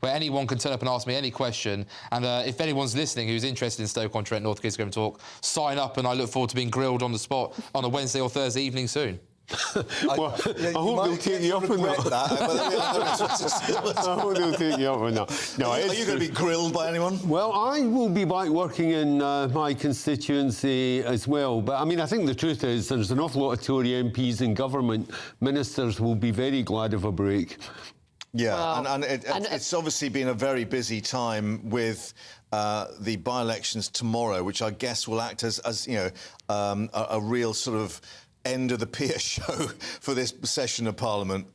where anyone can turn up and ask me any question. And if anyone's listening who's interested in Stoke-on-Trent North Kidsgrove Talk, sign up, and I look forward to being grilled on the spot on a Wednesday or Thursday evening soon. Well, I hope they'll take you up on that. I hope they'll take you up on that. No, are you going to be grilled by anyone? Well, I will be back working in my constituency as well. But, I mean, I think the truth is there's an awful lot of Tory MPs and government ministers will be very glad of a break. Yeah, and it's obviously been a very busy time with the by-elections tomorrow, which I guess will act as you know, a real sort of end of the pier show for this session of Parliament.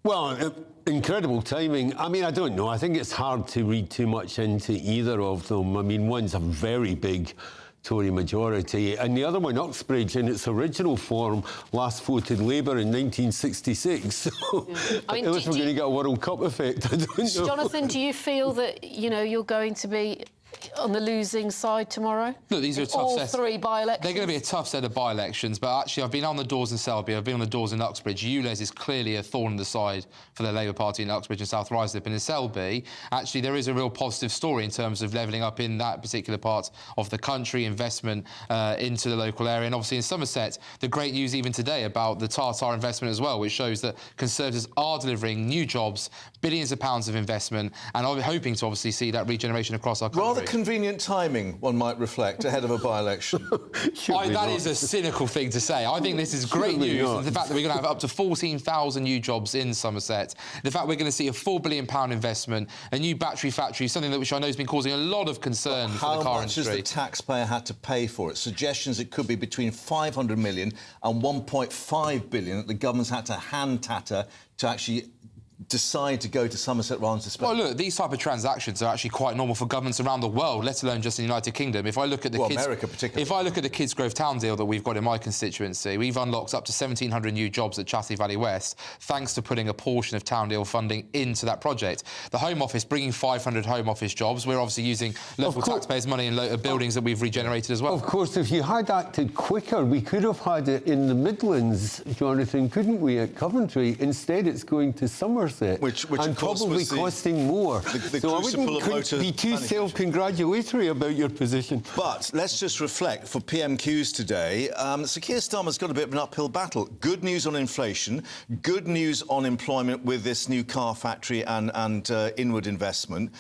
Well, incredible timing. I mean, I don't know. I think it's hard to read too much into either of them. I mean, one's a very big Tory majority, and the other one, Uxbridge, in its original form, last voted Labour in 1966. So I mean, unless we're going to get a World Cup effect, I don't know. Jonathan, do you feel that, you know, you're going to be on the losing side tomorrow? Look, these are a tough all set. Three by-elections. They're going to be a tough set of by-elections, but actually I've been on the doors in Selby, I've been on the doors in Uxbridge. ULEZ is clearly a thorn in the side for the Labour Party in Uxbridge and South Ruislip. And in Selby, actually there is a real positive story in terms of levelling up in that particular part of the country, investment into the local area. And obviously in Somerset, the great news even today about the Tartar investment as well, which shows that Conservatives are delivering new jobs, billions of pounds of investment, and I'm hoping to obviously see that regeneration across our country. Rather convenient timing, one might reflect, ahead of a by-election. That is a cynical thing to say. I think this is great news. And the fact that we're going to have up to 14,000 new jobs in Somerset, the fact we're going to see a £4 billion investment, a new battery factory, something which I know has been causing a lot of concern for the car industry. How much has the taxpayer had to pay for it? Suggestions it could be between 500 million and 1.5 billion that the government's had to hand tatter to actually decide to go to Somerset rather than Spain. Well, look, these type of transactions are actually quite normal for governments around the world, let alone just in the United Kingdom. If I look at the America particularly. If I look at the Kidsgrove Town deal that we've got in my constituency, we've unlocked up to 1,700 new jobs at Chatterley Valley West, thanks to putting a portion of Town deal funding into that project. The Home Office bringing 500 Home Office jobs. We're obviously using local taxpayers' money in buildings that we've regenerated as well. Of course, if you had acted quicker, we could have had it in the Midlands, Jonathan, couldn't we, at Coventry? Instead, it's going to Somerset. Which and probably costing more. So I couldn't be too self-congratulatory about your position. But let's just reflect for PMQs today. Sir Keir Starmer's got a bit of an uphill battle. Good news on inflation, good news on employment with this new car factory and inward investment.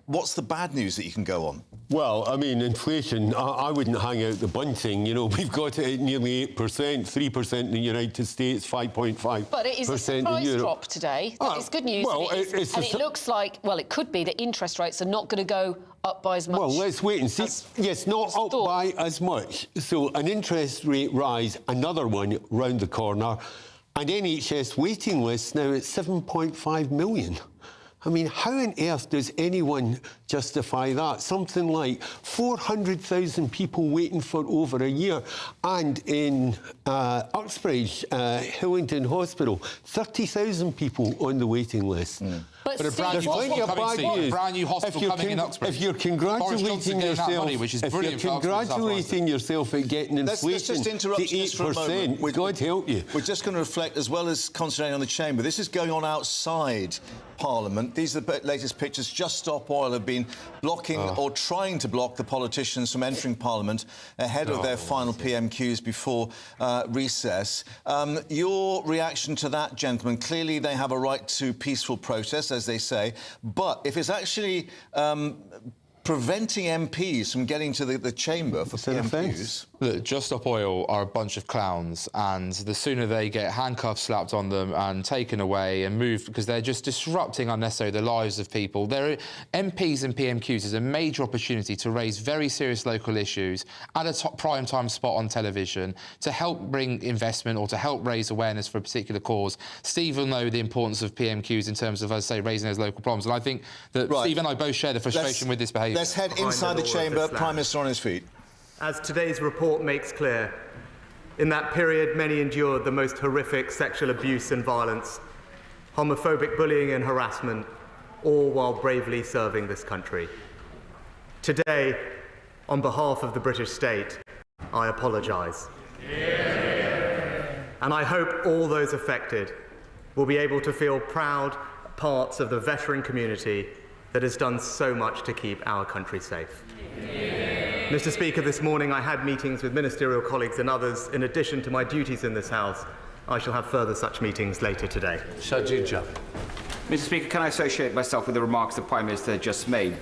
What's the bad news that you can go on? Well, I mean, inflation, I wouldn't hang out the bunting. You know, we've got it at nearly 8%, 3% in the United States, 5.5%. But it is a surprise drop today. It's good news. Well, and it looks like, well, it could be that interest rates are not going to go up by as much. Well, let's wait and see. Yes, not up by as much. So an interest rate rise, another one round the corner. An NHS waiting list now at 7.5 million. I mean, how on earth does anyone justify that? Something like 400,000 people waiting for over a year. And in Uxbridge, Hillingdon Hospital, 30,000 people on the waiting list. But a brand new hospital coming in Uxbridge. If you're congratulating yourself at getting inflation let's just interrupt to 8%, God help you. We're just going to reflect, as well as concentrating on the chamber. This is going on outside Parliament. These are the latest pictures. Just Stop Oil have been blocking or trying to block the politicians from entering Parliament ahead of their final PMQs before recess. Your reaction to that, gentlemen? Clearly they have a right to peaceful protest, as they say, but if it's actually preventing MPs from getting to the chamber for PMQs... Look, Just Stop Oil are a bunch of clowns, and the sooner they get handcuffs slapped on them and taken away and moved, because they're just disrupting unnecessarily the lives of people. MPs and PMQs is a major opportunity to raise very serious local issues at a prime time spot on television to help bring investment or to help raise awareness for a particular cause. Steve will know the importance of PMQs in terms of, as I say, raising those local problems, and I think that Steve and I both share the frustration with this behaviour. Let's head inside the chamber. Prime Minister on his feet. As today's report makes clear, in that period many endured the most horrific sexual abuse and violence, homophobic bullying and harassment, all while bravely serving this country. Today, on behalf of the British state, I apologise. And I hope all those affected will be able to feel proud parts of the veteran community that has done so much to keep our country safe. Mr. Speaker, this morning I had meetings with ministerial colleagues and others in addition to my duties in this House. I shall have further such meetings later today. Mr. Speaker, can I associate myself with the remarks the Prime Minister just made?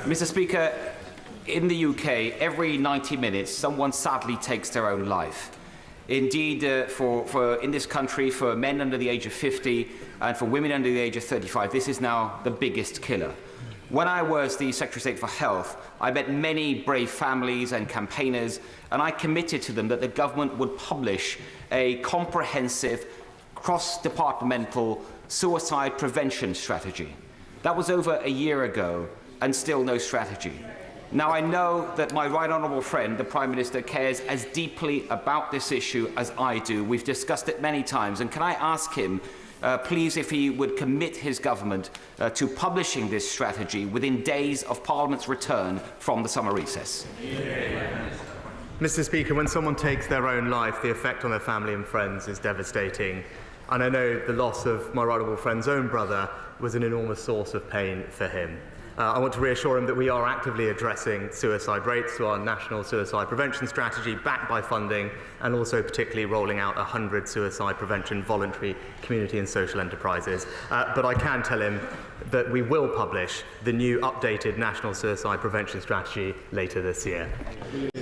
Mr. Speaker, in the UK, every 90 minutes, someone sadly takes their own life. Indeed, in this country, for men under the age of 50 and for women under the age of 35, this is now the biggest killer. When I was the Secretary of State for Health, I met many brave families and campaigners, and I committed to them that the government would publish a comprehensive, cross-departmental suicide prevention strategy. That was over a year ago, and still no strategy. Now, I know that my right honourable friend, the Prime Minister, cares as deeply about this issue as I do. We've discussed it many times, and can I ask him, please, if he would commit his government to publishing this strategy within days of Parliament's return from the summer recess? Mr. Speaker, when someone takes their own life, the effect on their family and friends is devastating. And I know the loss of my right honourable friend's own brother was an enormous source of pain for him. I want to reassure him that we are actively addressing suicide rates through our national suicide prevention strategy, backed by funding, and also particularly rolling out 100 suicide prevention voluntary community and social enterprises. But I can tell him that we will publish the new updated national suicide prevention strategy later this year.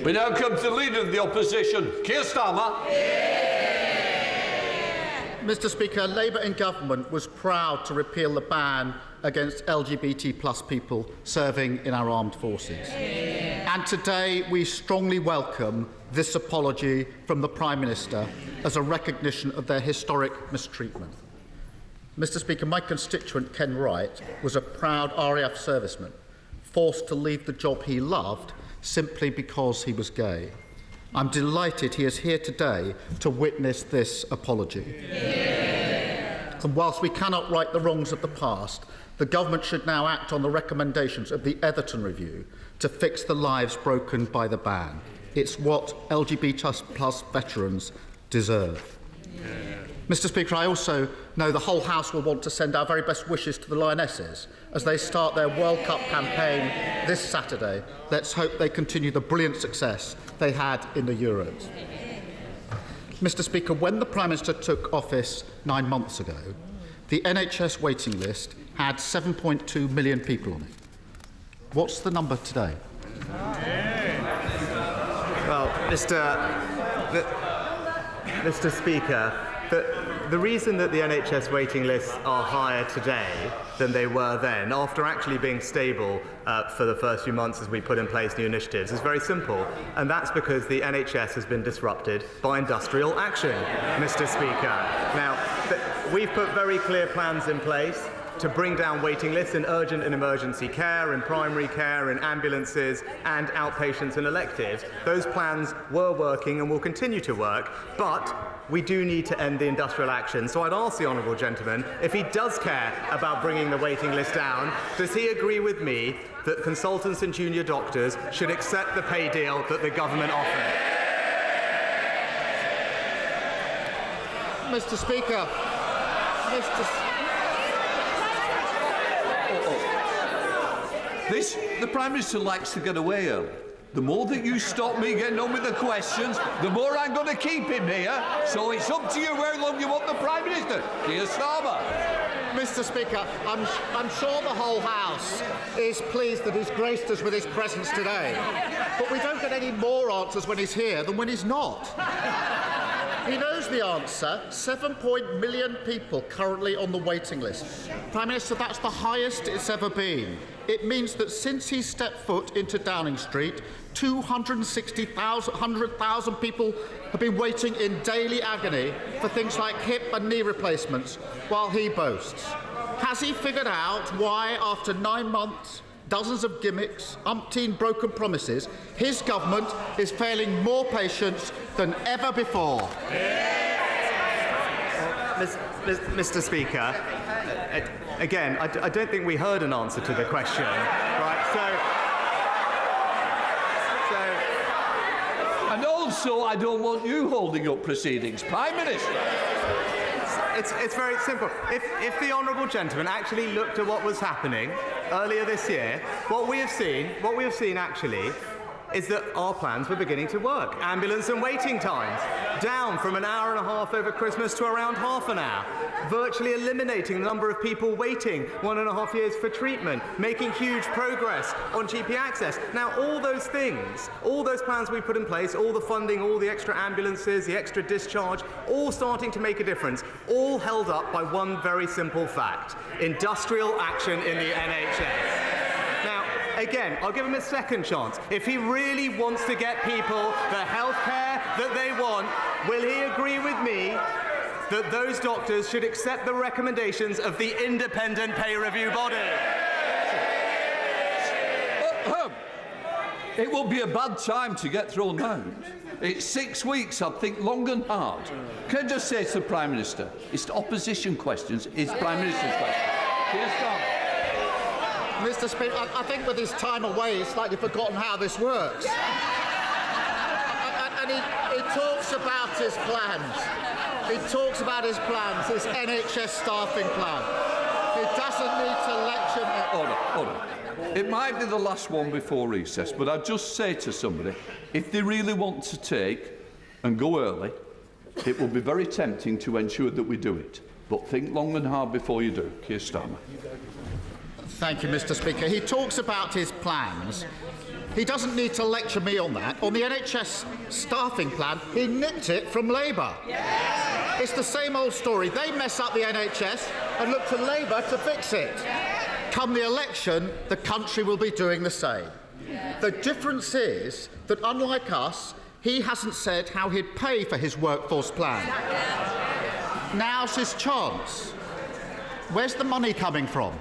We now come to the Leader of the Opposition, Keir Starmer. Mr. Speaker, Labour in government was proud to repeal the ban against LGBT+ people serving in our armed forces. And today we strongly welcome this apology from the Prime Minister as a recognition of their historic mistreatment. Mr. Speaker, my constituent Ken Wright was a proud RAF serviceman, forced to leave the job he loved simply because he was gay. I'm delighted he is here today to witness this apology. And whilst we cannot right the wrongs of the past, the government should now act on the recommendations of the Etherton Review to fix the lives broken by the ban. It's what LGBT+ veterans deserve. Mr. Speaker, I also know the whole House will want to send our very best wishes to the Lionesses as they start their World Cup campaign this Saturday. Let's hope they continue the brilliant success they had in the Euros. Mr. Speaker, when the Prime Minister took office 9 months ago, the NHS waiting list had 7.2 million people on it. What's the number today? Well, Mr. Speaker, the reason that the NHS waiting lists are higher today than they were then, after actually being stable for the first few months as we put in place new initiatives, is very simple. And that's because the NHS has been disrupted by industrial action, Mr. Speaker. Now, we've put very clear plans in place to bring down waiting lists in urgent and emergency care, in primary care, in ambulances and outpatients and electives. Those plans were working and will continue to work, but we do need to end the industrial action. So I'd ask the honourable gentleman, if he does care about bringing the waiting list down, does he agree with me that consultants and junior doctors should accept the pay deal that the government offered? Mr. Speaker, The Prime Minister likes to get away early. The more that you stop me getting on with the questions, the more I'm going to keep him here. So it's up to you how long you want the Prime Minister. Keir Starmer. Mr. Speaker, I'm sure the whole House is pleased that he's graced us with his presence today. But we don't get any more answers when he's here than when he's not. He knows the answer. 7 million people currently on the waiting list. Prime Minister, that's the highest it's ever been. It means that since he stepped foot into Downing Street, 100,000 people have been waiting in daily agony for things like hip and knee replacements, while he boasts. Has he figured out why, after 9 months, dozens of gimmicks, umpteen broken promises, his government is failing more patients than ever before? Mr. Speaker, again, I don't think we heard an answer to the question, right? And also, I don't want you holding up proceedings, Prime Minister. It's very simple. If the honourable gentleman actually looked at what was happening earlier this year, what we have seen actually is that our plans were beginning to work. Ambulance and waiting times down from an hour and a half over Christmas to around half an hour, virtually eliminating the number of people waiting 1.5 years for treatment, making huge progress on GP access. Now, all those things, all those plans we put in place, all the funding, all the extra ambulances, the extra discharge, all starting to make a difference, all held up by one very simple fact: industrial action in the NHS. Again, I'll give him a second chance. If he really wants to get people the health care that they want, will he agree with me that those doctors should accept the recommendations of the independent pay review body? It will be a bad time to get thrown out. It's 6 weeks, I think, long and hard. Can I just say to the Prime Minister, it's opposition questions, it's Prime Minister's questions. Here's Tom. Mr. Speaker, I think with his time away, he's slightly forgotten how this works. And he talks about his plans. He talks about his plans, his NHS staffing plan. He doesn't need to lecture me. Order. It might be the last one before recess, but I'd just say to somebody, if they really want to take and go early, it will be very tempting to ensure that we do it. But think long and hard before you do. Keir Starmer. Thank you, Mr. Speaker. He talks about his plans. He doesn't need to lecture me on that. On the NHS staffing plan, he nicked it from Labour. Yes. It's the same old story. They mess up the NHS and look to Labour to fix it. Come the election, the country will be doing the same. Yes. The difference is that, unlike us, he hasn't said how he'd pay for his workforce plan. Yes. Now's his chance. Where's the money coming from?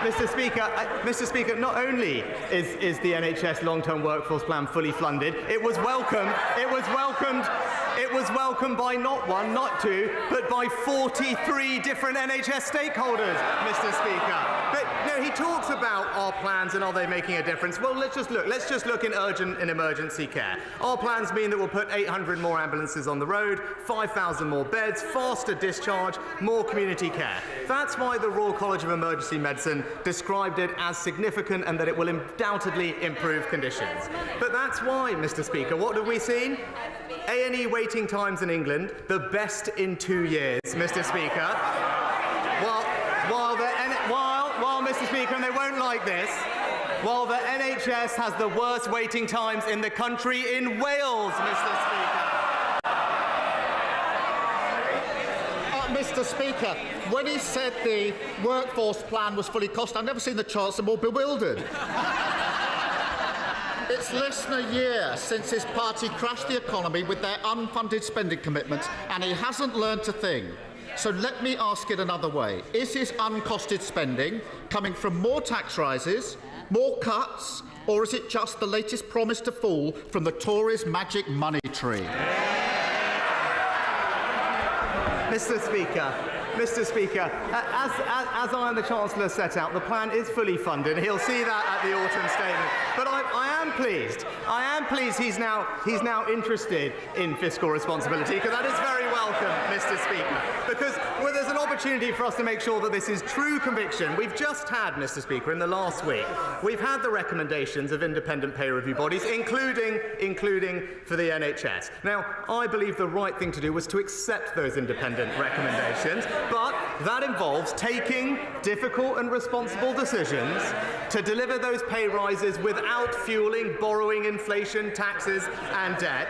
Mr. Speaker, not only is the NHS long-term workforce plan fully funded, it was welcomed by not one, not two, but by 43 different NHS stakeholders, Mr. Speaker. But no, he talks about our plans and are they making a difference? Well, let's just look in urgent and emergency care. Our plans mean that we'll put 800 more ambulances on the road, 5,000 more beds, faster discharge, more community care. That's why the Royal College of Emergency Medicine described it as significant and that it will undoubtedly improve conditions. But that's why, Mr. Speaker, what have we seen? A&E waiting times in England, the best in 2 years, Mr. Speaker. While Mr. Speaker, and they won't like this, while the NHS has the worst waiting times in the country in Wales, Mr. Speaker. Mr. Speaker, when he said the workforce plan was fully costed, I've never seen the Chancellor more bewildered. It's less than a year since his party crashed the economy with their unfunded spending commitments, and he hasn't learned a thing. So let me ask it another way. Is his uncosted spending coming from more tax rises, more cuts, or is it just the latest promise to fall from the Tories' magic money tree? Mr. Speaker, as I and the Chancellor set out, the plan is fully funded. He'll see that at the autumn statement. But I am pleased he's now interested in fiscal responsibility, because that is very welcome, Mr. Speaker. Because there's an opportunity for us to make sure that this is true conviction. We've just had, Mr. Speaker, in the last week, we've had the recommendations of independent pay review bodies, including for the NHS. Now, I believe the right thing to do was to accept those independent recommendations, but that involves taking difficult and responsible decisions to deliver those pay rises without fueling borrowing, inflation, taxes and debt.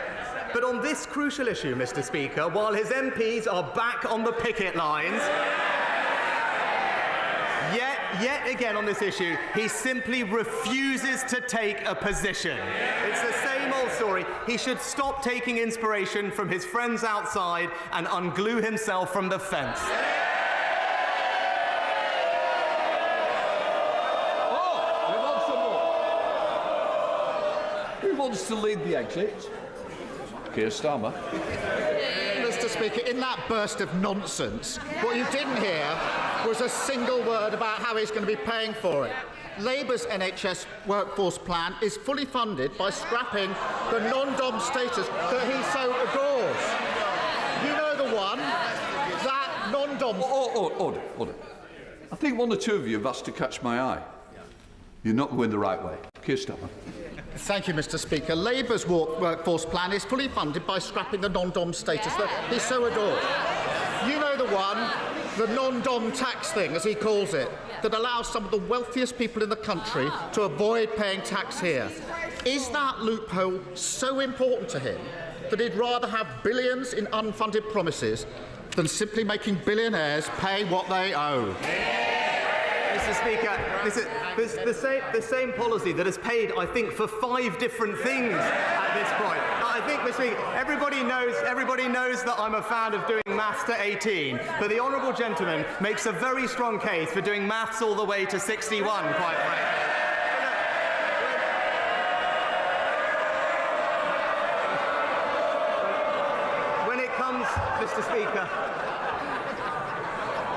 But on this crucial issue, Mr. Speaker, while his MPs are back on the picket lines, yet again on this issue, he simply refuses to take a position. It's the same old story. He should stop taking inspiration from his friends outside and unglue himself from the fence. Who wants to lead the exit? Keir Starmer. Mr. Speaker, in that burst of nonsense, what you didn't hear was a single word about how he's going to be paying for it. Labour's NHS workforce plan is fully funded by scrapping the non-dom status that he so adores. You know the one non-dom... Order. I think one or two of you have asked to catch my eye. You're not going the right way. Keir Starmer. Thank you, Mr. Speaker. Labour's workforce plan is fully funded by scrapping the non-dom status that he so adored. You know the one, the non-dom tax thing, as he calls it, that allows some of the wealthiest people in the country to avoid paying tax here. Is that loophole so important to him that he'd rather have billions in unfunded promises than simply making billionaires pay what they owe? Mr. Speaker, this is the same policy that has paid, I think, for 5 different things at this point. I think, Mr. Speaker, everybody knows that I'm a fan of doing maths to 18, but the honourable gentleman makes a very strong case for doing maths all the way to 61, quite frankly. When it comes, Mr. Speaker,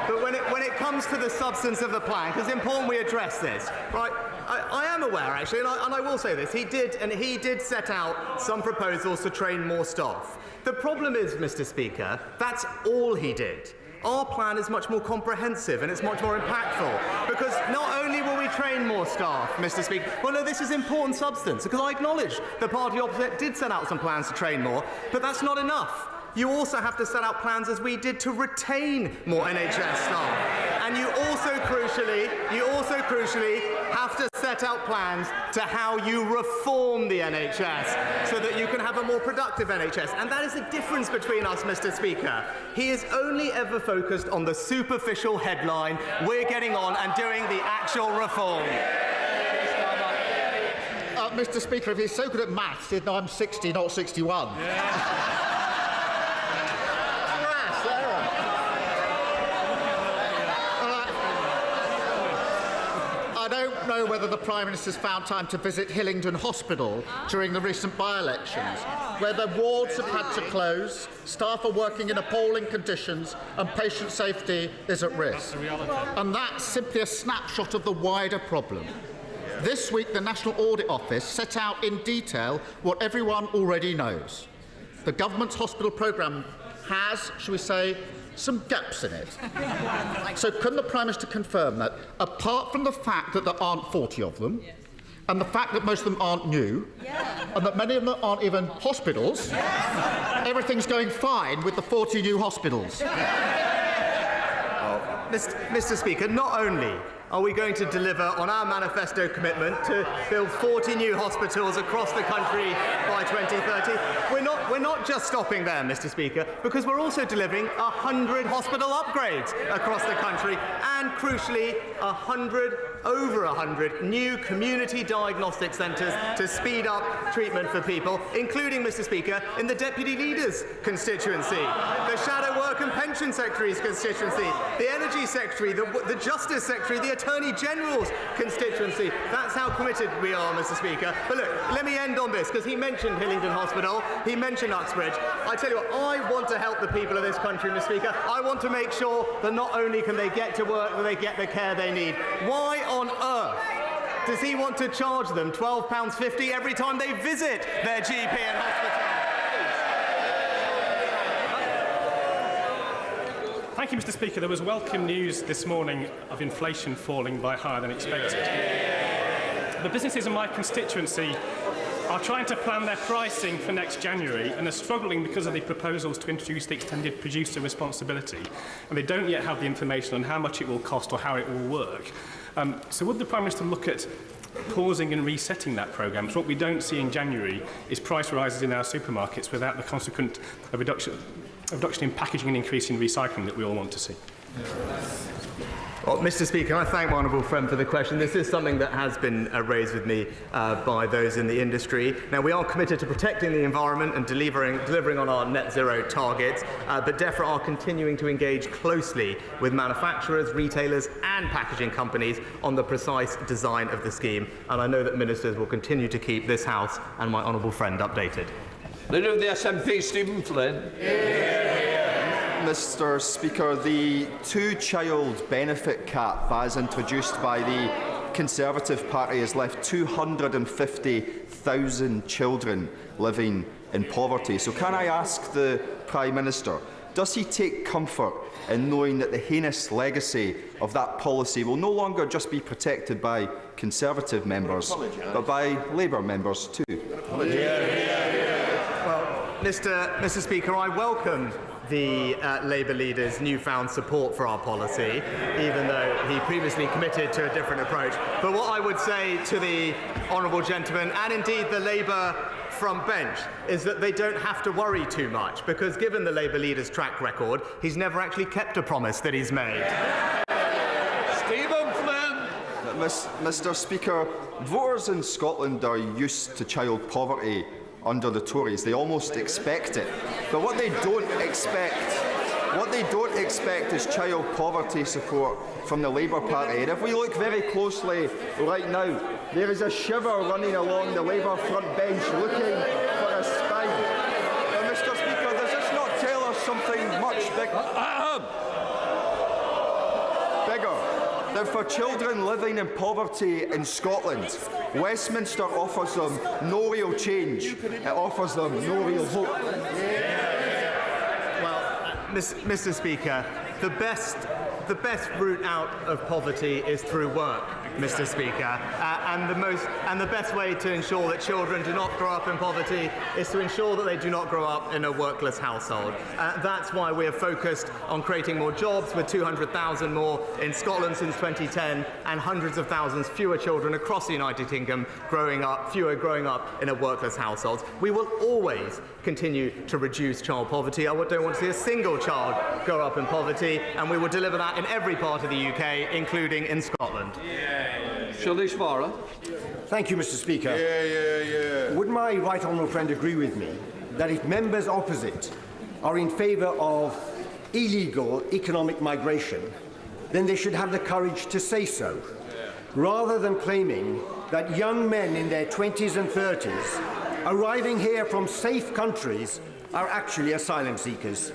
but when it comes to the substance of the plan, because it's important we address this, right? I am aware, actually, and I will say this. He did set out some proposals to train more staff. The problem is, Mr. Speaker, that's all he did. Our plan is much more comprehensive and it's much more impactful, because not only will we train more staff, Mr. Speaker, well, no, this is important substance, because I acknowledge the party opposite did set out some plans to train more, but that's not enough. You also have to set out plans, as we did, to retain more NHS staff. And you also crucially have to set out plans to how you reform the NHS so that you can have a more productive NHS. And that is the difference between us, Mr. Speaker. He is only ever focused on the superficial headline. We're getting on and doing the actual reform. Mr. Speaker, if he's so good at maths, he'd know I'm 60, not 61. Yeah. I don't know whether the Prime Minister's found time to visit Hillingdon Hospital during the recent by-elections, where the wards have had to close, staff are working in appalling conditions, and patient safety is at risk. And that's simply a snapshot of the wider problem. This week, the National Audit Office set out in detail what everyone already knows. The government's hospital programme has, shall we say, some gaps in it. So can the Prime Minister confirm that, apart from the fact that there aren't 40 of them, and the fact that most of them aren't new, and that many of them aren't even hospitals, everything's going fine with the 40 new hospitals? Mr. Speaker, not only are we going to deliver on our manifesto commitment to build 40 new hospitals across the country by 2030, we're not just stopping there, Mr. Speaker, because we're also delivering 100 hospital upgrades across the country, and crucially, over 100 new community diagnostic centres to speed up treatment for people, including, Mr. Speaker, in the Deputy Leader's constituency, the Shadow Work and Pension Secretary's constituency, the Energy Secretary, the Justice Secretary, the Attorney General's constituency. That's how committed we are, Mr. Speaker. But look, let me end on this, because he mentioned Hillingdon Hospital, he mentioned Uxbridge. I tell you what, I want to help the people of this country, Mr. Speaker. I want to make sure that not only can they get to work, but they get the care they need. Why on earth does he want to charge them £12.50 every time they visit their GP and hospital? Thank you, Mr. Speaker. There was welcome news this morning of inflation falling by higher than expected. The businesses in my constituency are trying to plan their pricing for next January and are struggling because of the proposals to introduce the extended producer responsibility, and they don't yet have the information on how much it will cost or how it will work. So would the Prime Minister look at pausing and resetting that programme? So what we don't see in January is price rises in our supermarkets without the consequent reduction in packaging and increase in recycling that we all want to see. Well, Mr. Speaker, I thank my honourable friend for the question. This is something that has been raised with me by those in the industry. Now, we are committed to protecting the environment and delivering on our net zero targets, but DEFRA are continuing to engage closely with manufacturers, retailers and packaging companies on the precise design of the scheme. And I know that ministers will continue to keep this House and my honourable friend updated. Leader of the SNP, Stephen Flynn. Mr. Speaker, the two-child benefit cap, as introduced by the Conservative Party, has left 250,000 children living in poverty. So can I ask the Prime Minister, does he take comfort in knowing that the heinous legacy of that policy will no longer just be protected by Conservative members, but by Labour members too? Well, Mr. Speaker, I welcome the Labour leader's newfound support for our policy, even though he previously committed to a different approach. But what I would say to the honourable gentleman, and indeed the Labour front bench, is that they don't have to worry too much, because given the Labour leader's track record, he's never actually kept a promise that he's made. Stephen Flynn! Mr. Speaker, voters in Scotland are used to child poverty under the Tories. They almost expect it. But what they don't expect is child poverty support from the Labour Party. And if we look very closely right now, there is a shiver running along the Labour front bench looking for a spine. Now, Mr. Speaker, does this not tell us something much bigger? That for children living in poverty in Scotland, Westminster offers them no real change. It offers them no real hope. Well, Mr. Speaker, the best route out of poverty is through work, Mr. Speaker, and the best way to ensure that children do not grow up in poverty is to ensure that they do not grow up in a workless household. That's why we are focused on creating more jobs, with 200,000 more in Scotland since 2010, and hundreds of thousands fewer children across the United Kingdom growing up in a workless household. We will always continue to reduce child poverty. I don't want to see a single child grow up in poverty, and we will deliver that in every part of the UK, including in Scotland. Shalish Vara. Thank you, Mr. Speaker. Would my right honourable friend agree with me that if members opposite are in favour of illegal economic migration, then they should have the courage to say so, rather than claiming that young men in their 20s and 30s arriving here from safe countries are actually asylum seekers?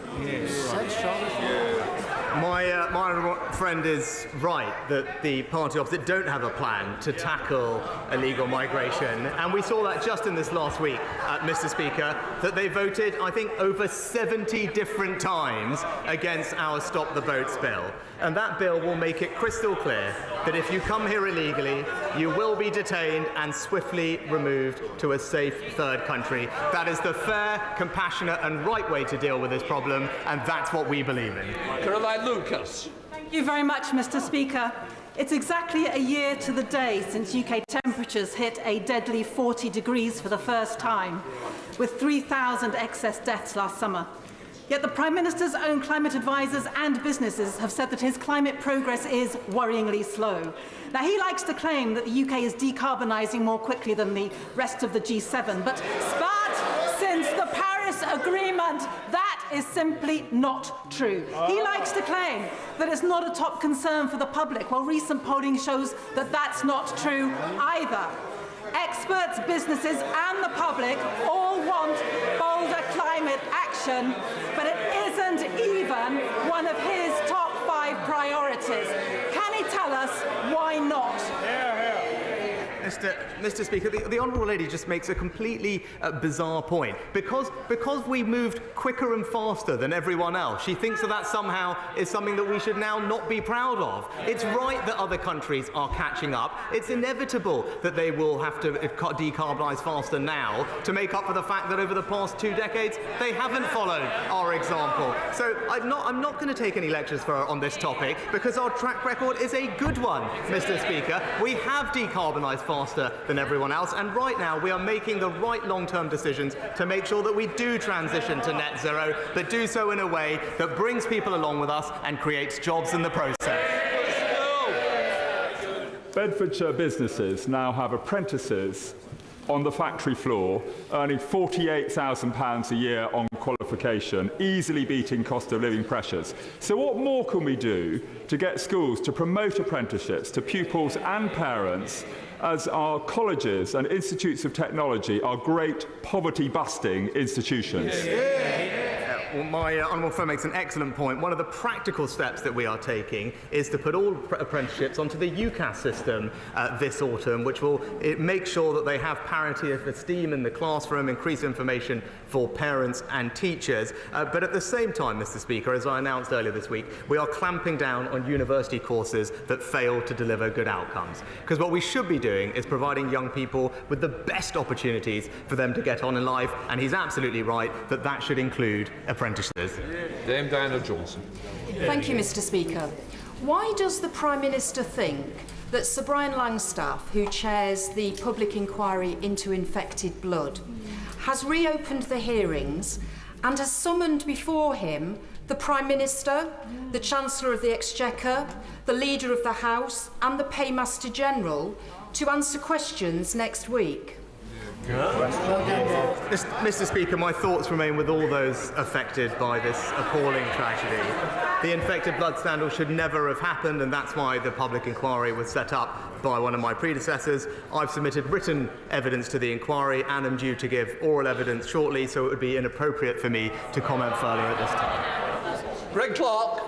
My honourable friend is right that the party opposite don't have a plan to tackle illegal migration, and we saw that just in this last week, Mr. Speaker, that they voted, I think, over 70 different times against our Stop the Boats bill. And that bill will make it crystal clear that if you come here illegally, you will be detained and swiftly removed to a safe third country. That is the fair, compassionate and right way to deal with this problem, and that's what we believe in. Caroline Lucas. Thank you very much, Mr. Speaker. It's exactly a year to the day since UK temperatures hit a deadly 40 degrees for the first time, with 3,000 excess deaths last summer. Yet the Prime Minister's own climate advisers and businesses have said that his climate progress is worryingly slow. Now, he likes to claim that the UK is decarbonising more quickly than the rest of the G7, but since the Paris Agreement, that is simply not true. He likes to claim that it's not a top concern for the public, while recent polling shows that that's not true either. Experts, businesses and the public all want bolder climate action, but it isn't even one of his top 5 priorities. Can he tell us why not? Mr. Speaker, the Honourable Lady just makes a completely bizarre point. Because we moved quicker and faster than everyone else, she thinks that somehow is something that we should now not be proud of. It's right that other countries are catching up. It's inevitable that they will have to decarbonise faster now to make up for the fact that over the past 2 decades they haven't followed our example. So I'm not going to take any lectures for her on this topic, because our track record is a good one, Mr. Speaker. We have decarbonised faster than everyone else, and right now we are making the right long-term decisions to make sure that we do transition to net zero, but do so in a way that brings people along with us and creates jobs in the process. Bedfordshire businesses now have apprentices on the factory floor earning £48,000 a year on qualification, easily beating cost of living pressures. So what more can we do to get schools to promote apprenticeships to pupils and parents, as our colleges and institutes of technology are great poverty-busting institutions? Well, my honourable friend makes an excellent point. One of the practical steps that we are taking is to put all apprenticeships onto the UCAS system this autumn, which will make sure that they have parity of esteem in the classroom, increase information for parents and teachers. But at the same time, Mr. Speaker, as I announced earlier this week, we are clamping down on university courses that fail to deliver good outcomes. Because what we should be doing is providing young people with the best opportunities for them to get on in life, and he's absolutely right that that should include apprentices. Dame Diana Johnson. Thank you, Mr. Speaker. Why does the Prime Minister think that Sir Brian Langstaff, who chairs the public inquiry into infected blood, has reopened the hearings and has summoned before him the Prime Minister, the Chancellor of the Exchequer, the Leader of the House and the Paymaster General to answer questions next week? Mr. Speaker, my thoughts remain with all those affected by this appalling tragedy. The infected blood scandal should never have happened, and that's why the public inquiry was set up by one of my predecessors. I've submitted written evidence to the inquiry and am due to give oral evidence shortly, so it would be inappropriate for me to comment further at this time. Greg Clark.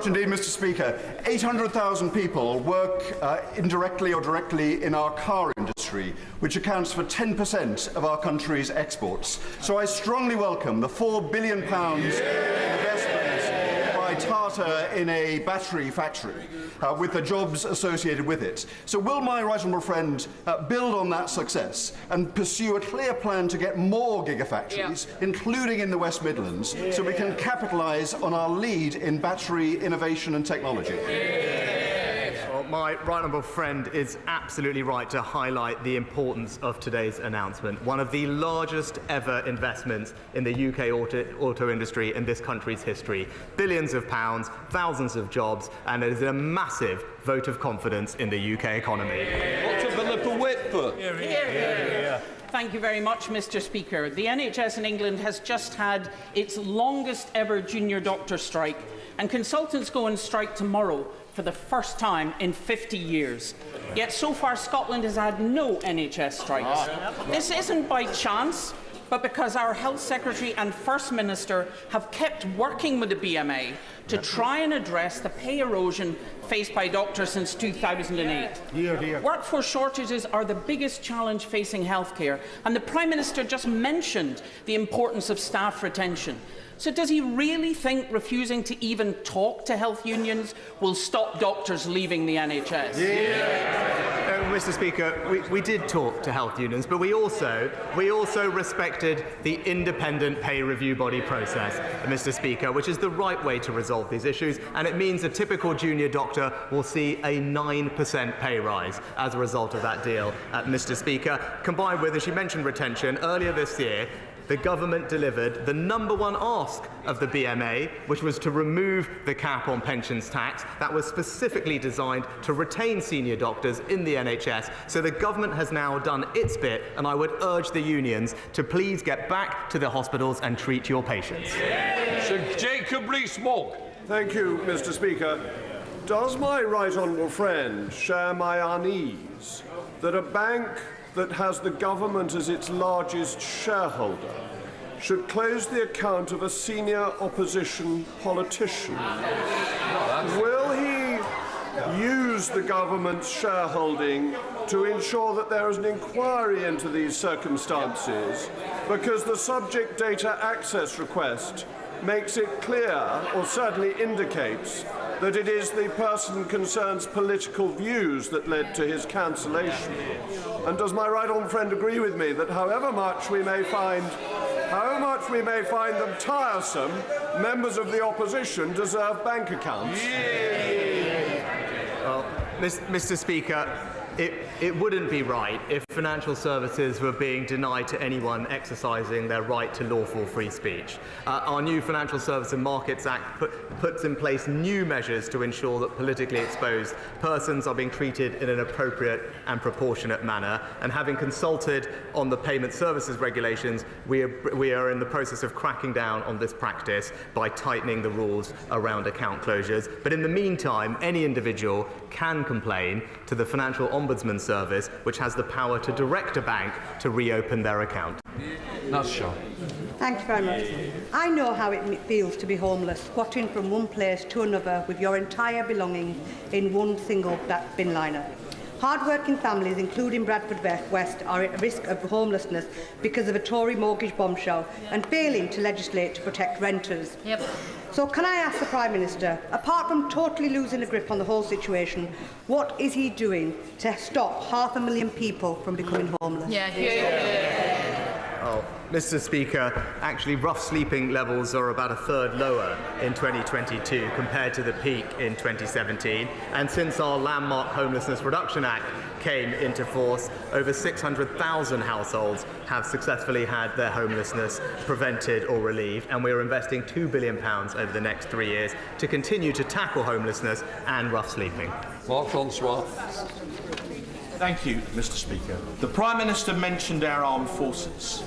Indeed, Mr. Speaker. 800,000 people work indirectly or directly in our car industry, which accounts for 10% of our country's exports. So I strongly welcome the £4 billion investment by Tata in a battery factory, with the jobs associated with it. So will my right honourable friend build on that success and pursue a clear plan to get more gigafactories, including in the West Midlands, so we can capitalise on our lead in battery innovation and technology? Well, my right honourable friend is absolutely right to highlight the importance of today's announcement. One of the largest ever investments in the UK auto industry in this country's history. Billions of pounds, thousands of jobs, and it is a massive vote of confidence in the UK economy. Dr. Philippa Whitford. Thank you very much, Mr. Speaker. The NHS in England has just had its longest ever junior doctor strike, and consultants go on strike tomorrow for the first time in 50 years. Yet so far Scotland has had no NHS strikes. This isn't by chance, but because our Health Secretary and First Minister have kept working with the BMA to try and address the pay erosion faced by doctors since 2008. Workforce shortages are the biggest challenge facing healthcare, and the Prime Minister just mentioned the importance of staff retention. So does he really think refusing to even talk to health unions will stop doctors leaving the NHS? Mr. Speaker, we did talk to health unions, but we also respected the independent pay review body process, Mr. Speaker, which is the right way to resolve these issues, and it means a typical junior doctor will see a 9% pay rise as a result of that deal, Mr. Speaker. Combined with, as you mentioned, retention, earlier this year, the government delivered the #1 ask of the BMA, which was to remove the cap on pensions tax that was specifically designed to retain senior doctors in the NHS. So the government has now done its bit, and I would urge the unions to please get back to the hospitals and treat your patients. Sir Jacob Rees-Mogg. Thank you, Mr. Speaker. Does my right honourable friend share my unease that a bank that has the government as its largest shareholder should close the account of a senior opposition politician? Will he use the government's shareholding to ensure that there is an inquiry into these circumstances, because the subject data access request makes it clear, or certainly indicates, that it is the person concerned's political views that led to his cancellation? And does my right honourable friend agree with me that however much we may find them tiresome, members of the opposition deserve bank accounts? Well, Mr. Speaker, it wouldn't be right if financial services were being denied to anyone exercising their right to lawful free speech. Our new Financial Services and Markets Act puts in place new measures to ensure that politically exposed persons are being treated in an appropriate and proportionate manner. And having consulted on the payment services regulations, we are in the process of cracking down on this practice by tightening the rules around account closures. But in the meantime, any individual can complain to the Financial Ombudsman Service, which has the power to direct a bank to reopen their account. That's sure. Thank you very much. I know how it feels to be homeless, squatting from one place to another with your entire belongings in one single bin liner. Hard-working families, including Bradford West, are at risk of homelessness because of a Tory mortgage bombshell and failing to legislate to protect renters. Yep. So can I ask the Prime Minister, apart from totally losing a grip on the whole situation, what is he doing to stop 500,000 people from becoming homeless? Oh, Mr. Speaker, actually rough sleeping levels are about a third lower in 2022 compared to the peak in 2017. And since our landmark Homelessness Reduction Act came into force, over 600,000 households have successfully had their homelessness prevented or relieved. And we are investing £2 billion over the next 3 years to continue to tackle homelessness and rough sleeping. Marc-Francois. Thank you, Mr. Speaker. The Prime Minister mentioned our armed forces.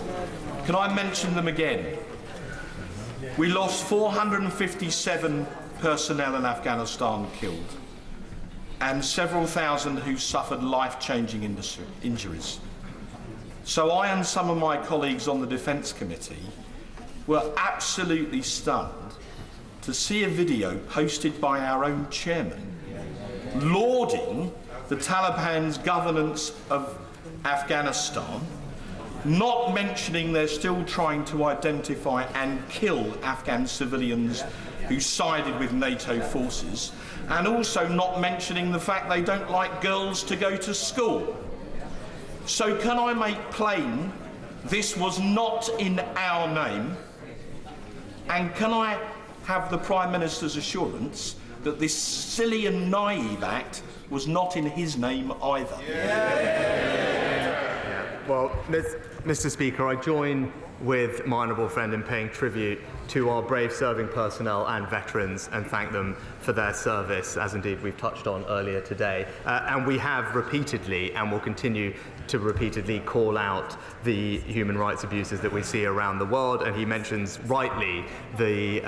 Can I mention them again? We lost 457 personnel in Afghanistan killed and several thousand who suffered life-changing injuries. So I and some of my colleagues on the Defence Committee were absolutely stunned to see a video posted by our own chairman lauding the Taliban's governance of Afghanistan, not mentioning they're still trying to identify and kill Afghan civilians who sided with NATO forces, and also not mentioning the fact they don't like girls to go to school. So can I make plain this was not in our name, and can I have the Prime Minister's assurance that this silly and naive act was not in his name either? Well, Mr. Speaker, I join with my honourable friend in paying tribute to our brave serving personnel and veterans and thank them for their service, as indeed we've touched on earlier today. And we have repeatedly and will continue to repeatedly call out the human rights abuses that we see around the world, and he mentions rightly the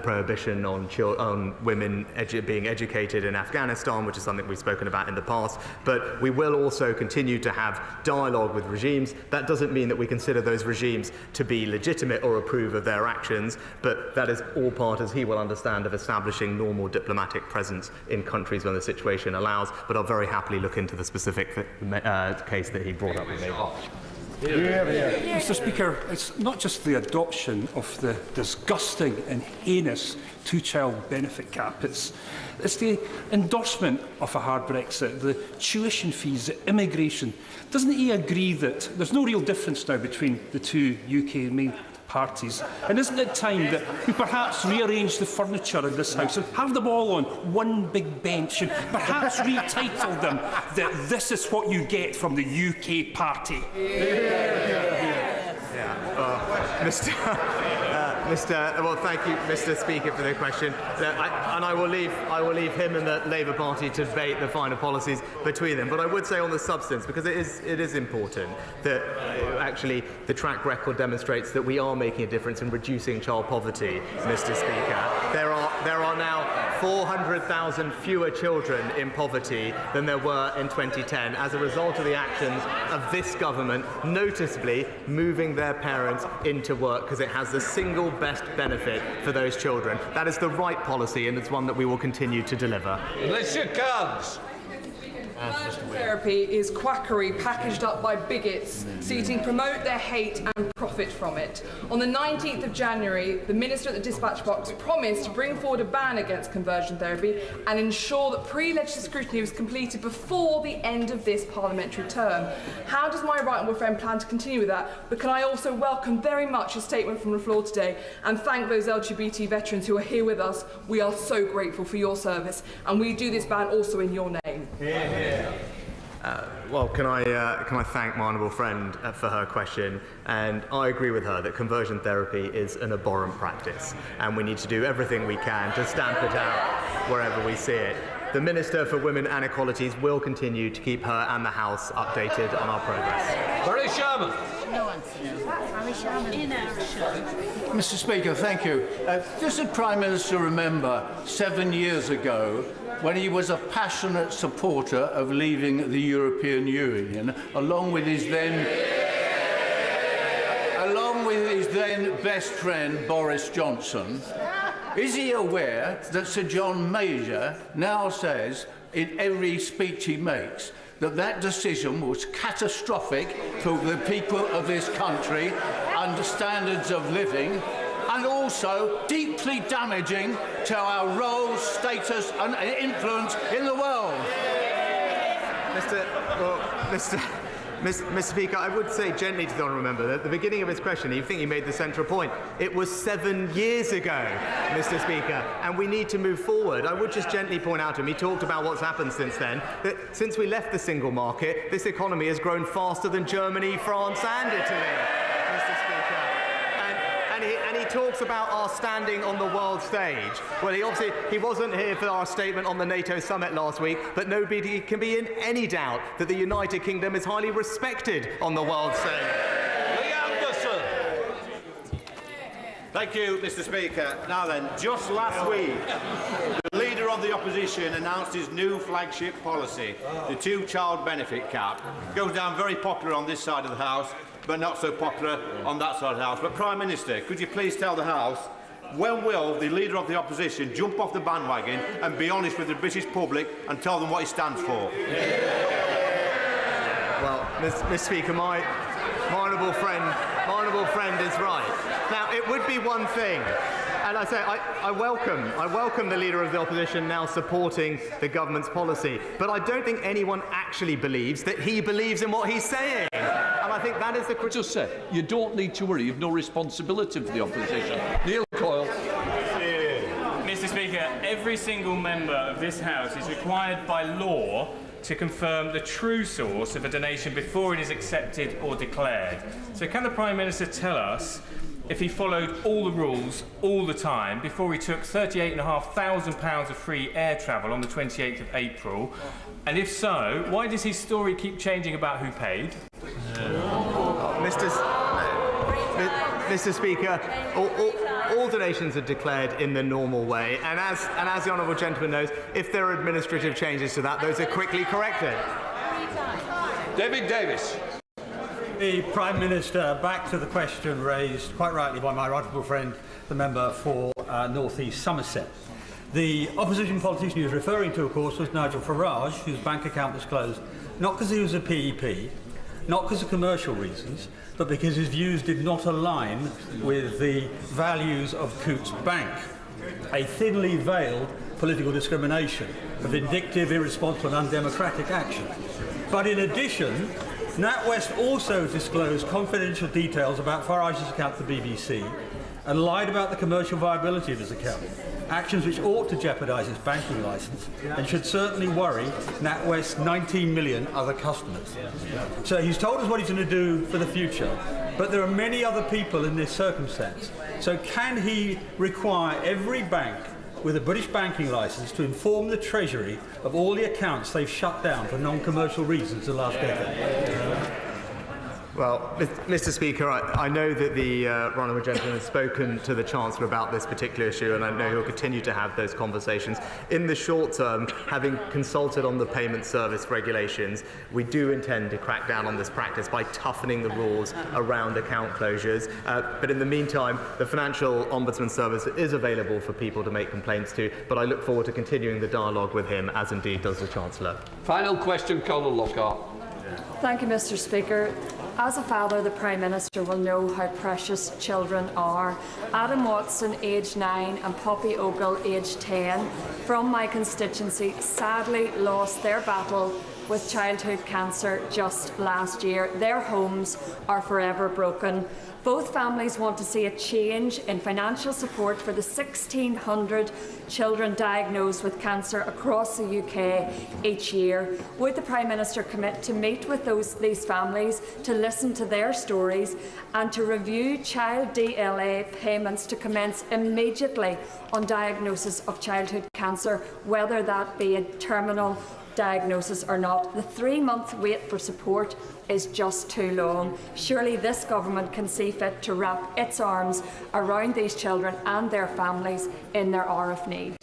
prohibition on women being educated in Afghanistan, which is something we've spoken about in the past. But we will also continue to have dialogue with regimes. That doesn't mean that we consider those regimes to be legitimate or approve of their actions, but that is all part, as he will understand, of establishing normal diplomatic presence in countries when the situation allows. But I'll very happily look into the specific case that he brought up with me. Mr. Speaker, it's not just the adoption of the disgusting and heinous two-child benefit cap, it's the endorsement of a hard Brexit, the tuition fees, the immigration. Doesn't he agree that there's no real difference now between the two UK main parties? And isn't it time that we perhaps rearrange the furniture in this House and have them all on one big bench and perhaps retitle them that this is what you get from the UK party? Well, thank you, Mr. Speaker, for the question. I will leave him and the Labour Party to debate the finer policies between them. But I would say on the substance, because it is important that actually the track record demonstrates that we are making a difference in reducing child poverty, Mr. Speaker. There are now 400,000 fewer children in poverty than there were in 2010 as a result of the actions of this government noticeably moving their parents into work, because it has the single best benefit for those children. That is the right policy, and it's one that we will continue to deliver. Unless your cards. Therapy is quackery packaged up by bigots seeking to promote their hate and profit from it. On the 19th of January, the Minister at the Dispatch Box promised to bring forward a ban against conversion therapy and ensure that pre-legislative scrutiny was completed before the end of this parliamentary term. How does my right honourable friend plan to continue with that? But can I also welcome very much a statement from the floor today and thank those LGBT veterans who are here with us. We are so grateful for your service, and we do this ban also in your name. Well, can I thank my honourable friend for her question, and I agree with her that conversion therapy is an abhorrent practice, and we need to do everything we can to stamp it out wherever we see it. The Minister for Women and Equalities will continue to keep her and the House updated on our progress. Barry Sherman. Mr. Speaker, thank you. Does the Prime Minister remember 7 years ago when he was a passionate supporter of leaving the European Union, along with his then along with his then best friend Boris Johnson, is he aware that Sir John Major now says in every speech he makes that that decision was catastrophic for the people of this country and the standards of living, and also deeply damaging to our role, status and influence in the world? Mr. Speaker, I would say gently to the honourable member that at the beginning of his question, you think he made the central point. It was 7 years ago, Mr. Speaker, and we need to move forward. I would just gently point out to him, he talked about what's happened since then, that since we left the single market, this economy has grown faster than Germany, France and Italy, Mr. Speaker. And he talks about our standing on the world stage. Well, he wasn't here for our statement on the NATO summit last week, but nobody can be in any doubt that the United Kingdom is highly respected on the world stage. Thank you, Mr. Speaker. Now then, just last week, the Leader of the Opposition announced his new flagship policy, the two-child benefit cap. It goes down very popular on this side of the House, but not so popular on that side of the House. But, Prime Minister, could you please tell the House, when will the Leader of the Opposition jump off the bandwagon and be honest with the British public and tell them what he stands for? Well, Mr. Speaker, my honourable friend is right. Now, it would be one thing, and I say I welcome the Leader of the Opposition now supporting the government's policy, but I don't think anyone actually believes that he believes in what he's saying. And I think that is the... Just say, you don't need to worry, you've no responsibility for the opposition. Neil Coyle. Mr. Speaker, every single member of this House is required by law to confirm the true source of a donation before it is accepted or declared. So can the Prime Minister tell us if he followed all the rules all the time before he took £38,500 of free air travel on the 28th of April? And if so, why does his story keep changing about who paid? Mr. Speaker, all donations are declared in the normal way, and as the honourable gentleman knows, if there are administrative changes to that, those are quickly corrected. David Davis. The Prime Minister, back to the question raised quite rightly by my honourable friend, the member for North East Somerset. The opposition politician he was referring to, of course, was Nigel Farage, whose bank account was closed, not because he was a PEP, not because of commercial reasons, but because his views did not align with the values of Coutts Bank, a thinly veiled political discrimination, a vindictive, irresponsible and undemocratic action. But in addition, NatWest also disclosed confidential details about Farage's account to the BBC and lied about the commercial viability of his account, actions which ought to jeopardise his banking licence and should certainly worry NatWest's 19 million other customers. So he's told us what he's going to do for the future, but there are many other people in this circumstance. So can he require every bank with a British banking licence to inform the Treasury of all the accounts they've shut down for non-commercial reasons the last decade? Well, Mr. Speaker, I know that the honourable gentleman has spoken to the Chancellor about this particular issue, and I know he'll continue to have those conversations. In the short term, having consulted on the payment service regulations, we do intend to crack down on this practice by toughening the rules around account closures. But in the meantime, the Financial Ombudsman Service is available for people to make complaints to, but I look forward to continuing the dialogue with him, as indeed does the Chancellor. Final question, Colin Lockhart. Thank you, Mr. Speaker. As a father, the Prime Minister will know how precious children are. Adam Watson, aged 9, and Poppy Ogle, aged 10, from my constituency, sadly lost their battle with childhood cancer just last year. Their homes are forever broken. Both families want to see a change in financial support for the 1,600 children diagnosed with cancer across the UK each year. Would the Prime Minister commit to meet with these families, to listen to their stories and to review child DLA payments to commence immediately on diagnosis of childhood cancer, whether that be a terminal diagnosis or not? The 3-month wait for support is just too long. Surely this government can see fit to wrap its arms around these children and their families in their hour of need.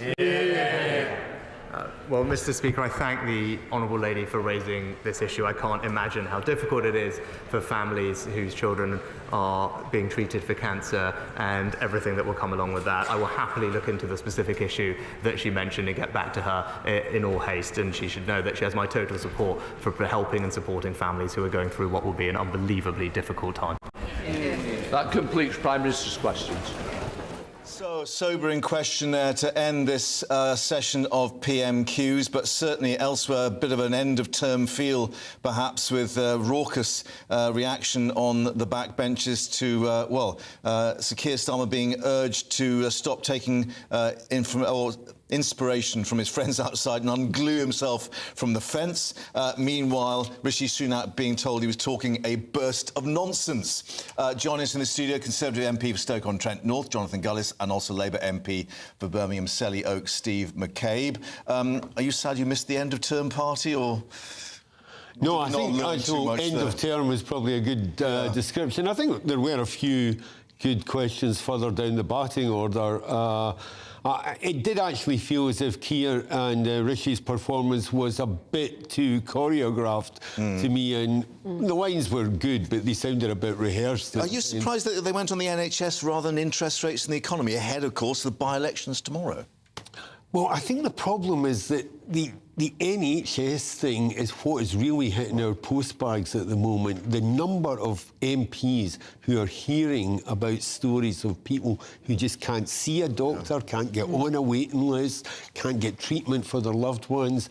Well, Mr. Speaker, I thank the honourable lady for raising this issue. I can't imagine how difficult it is for families whose children are being treated for cancer and everything that will come along with that. I will happily look into the specific issue that she mentioned and get back to her in all haste, and she should know that she has my total support for helping and supporting families who are going through what will be an unbelievably difficult time. That completes Prime Minister's questions. So, sobering question there to end this session of PMQs, but certainly elsewhere a bit of an end-of-term feel, perhaps, with raucous reaction on the backbenches to, Sir Keir Starmer being urged to stop taking inspiration from his friends outside and unglue himself from the fence. Meanwhile, Rishi Sunak being told he was talking a burst of nonsense. Joining us in the studio, Conservative MP for Stoke-on-Trent North, Jonathan Gullis, and also Labour MP for Birmingham Selly Oak, Steve McCabe. Are you sad you missed the end-of-term party, or...? No, I think actual end-of-term is probably a good description. I think there were a few good questions further down the batting order. It did actually feel as if Keir and Rishi's performance was a bit too choreographed to me, and the lines were good, but they sounded a bit rehearsed. Are you surprised that they went on the NHS rather than interest rates and the economy, ahead, of course, of the by-elections tomorrow? Well, I think the problem is that the NHS thing is what is really hitting our postbags at the moment. The number of MPs who are hearing about stories of people who just can't see a doctor, can't get on a waiting list, can't get treatment for their loved ones.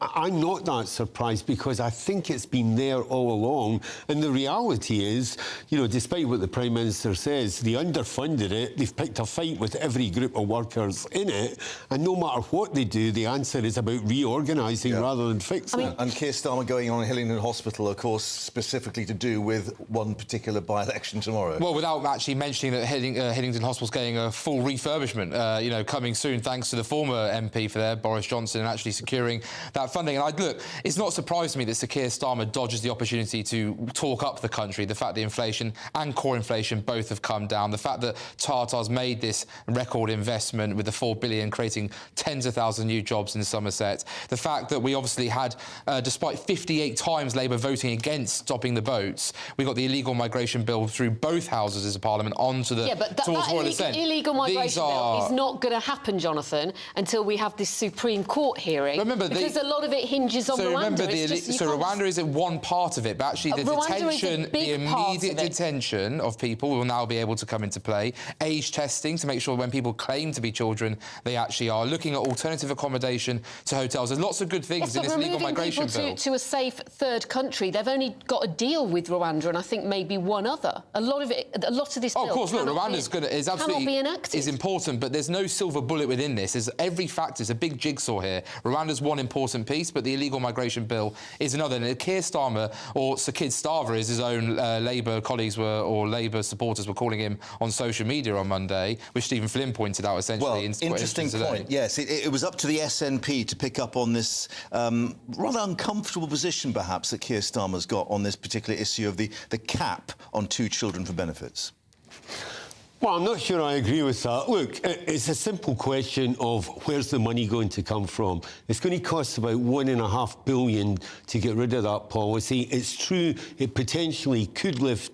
I'm not that surprised, because I think it's been there all along. And the reality is, you know, despite what the Prime Minister says, they underfunded it, they've picked a fight with every group of workers in it, and no matter what they do, the answer is about reorganising rather than fixing it. And Keir Starmer going on in Hillingdon Hospital, of course, specifically to do with one particular by-election tomorrow. Well, without actually mentioning that Hillingdon Hospital's getting a full refurbishment, coming soon, thanks to the former MP for there, Boris Johnson, and actually securing that funding. And look, it's not surprising to me that Sir Keir Starmer dodges the opportunity to talk up the country. The fact that inflation and core inflation both have come down. The fact that Tata's made this record investment with the $4 billion, creating tens of thousands of new jobs in Somerset. The fact that we obviously had, despite 58 times Labour voting against stopping the boats, we got the illegal migration bill through both houses of Parliament onto the towards royal assent. Illegal migration bill is not going to happen, Jonathan, until we have this Supreme Court hearing. Remember, because a lot of it hinges on Rwanda. Rwanda is one part of it, but actually the detention, the immediate detention of people will now be able to come into play. Age testing to make sure when people claim to be children, they actually are. Looking at alternative accommodation to hotels. There's lots of good things in this legal migration bill. To a safe third country, they've only got a deal with Rwanda, and I think maybe one other. A lot of this bill of course, look, Rwanda's absolutely is important, but there's no silver bullet within this. There's every factor is a big jigsaw here. Rwanda's one important piece, but the illegal migration bill is another. And Keir Starmer, or Sir Keir Starmer, as his own Labour colleagues were, or Labour supporters were calling him on social media on Monday, which Stephen Flynn pointed out essentially. Well, interesting point. Yes, it was up to the SNP to pick up on this rather uncomfortable position, perhaps, that Keir Starmer's got on this particular issue of the cap on 2 children for benefits. Well, I'm not sure I agree with that. Look, it's a simple question of where's the money going to come from. It's going to cost about £1.5 billion to get rid of that policy. It's true, it potentially could lift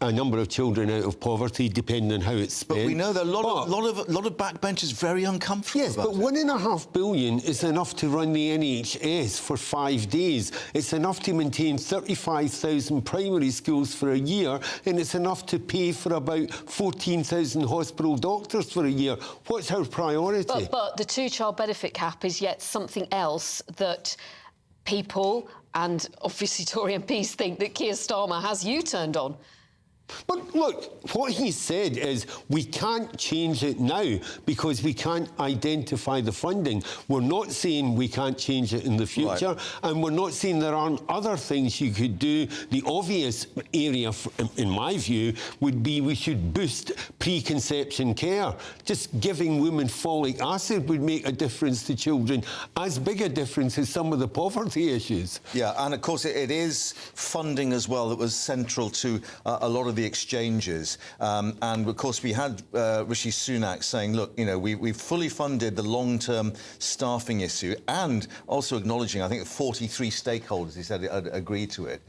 a number of children out of poverty, depending on how it's spent. But we know that a lot of backbenchers very uncomfortable. Yes, but £1.5 billion is enough to run the NHS for 5 days. It's enough to maintain 35,000 primary schools for a year, and it's enough to pay for about 14,000 hospital doctors for a year. What's our priority? But the 2-child benefit cap is yet something else that people and obviously Tory MPs think that Keir Starmer has U-turned on. But look, what he said is we can't change it now because we can't identify the funding. We're not saying we can't change it in the future, and we're not saying there aren't other things you could do. The obvious area, in my view, would be we should boost preconception care. Just giving women folic acid would make a difference to children, as big a difference as some of the poverty issues. Yeah, and of course it is funding as well that was central to a lot of the the exchanges. And of course, we had Rishi Sunak saying, look, you know, we've fully funded the long-term staffing issue, and also acknowledging, I think, 43 stakeholders, he said, had agreed to it.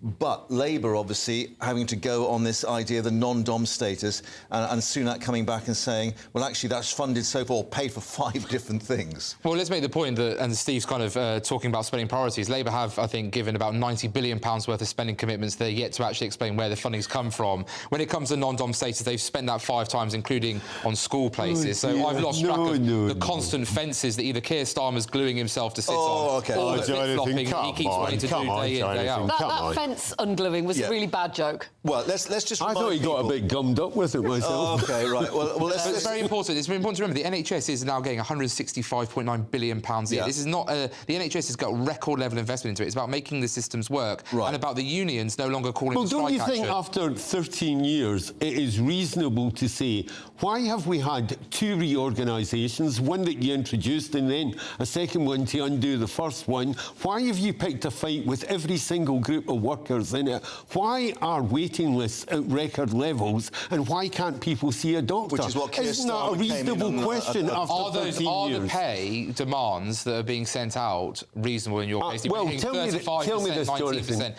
But Labour, obviously, having to go on this idea of the non-dom status, and Sunak coming back and saying, well, actually, that's funded so far, or paid for 5 different things. Well, let's make the point that, and Steve's kind of talking about spending priorities, Labour have, I think, given about £90 billion worth of spending commitments. They're yet to actually explain where the funding's come from. When it comes to non-dom status, they've spent that 5 times, including on school places. So I've lost track of the constant fences that either Keir Starmer's gluing himself to sit on, or the flip-flopping he keeps wanting to do day in, day out. That fence ungluing was a really bad joke. Well, let's just. I thought he got a bit gummed up with it myself. Okay, right. Well, it's very important. It's very important to remember the NHS is now getting £165.9 billion a year. This is not the NHS has got record level investment into it. It's about making the systems work, and about the unions no longer calling for strike action. Well, don't you think after 13 years it is reasonable to say, why have we had 2 reorganisations, one that you introduced and then a second one to undo the first one? Why have you picked a fight with every single group of workers in it? Why are waiting lists at record levels, and why can't people see a doctor? Which is what Keir Isn't that a reasonable question after 13 years? Are the pay demands that are being sent out reasonable in your case? Well, tell me this, Jonathan.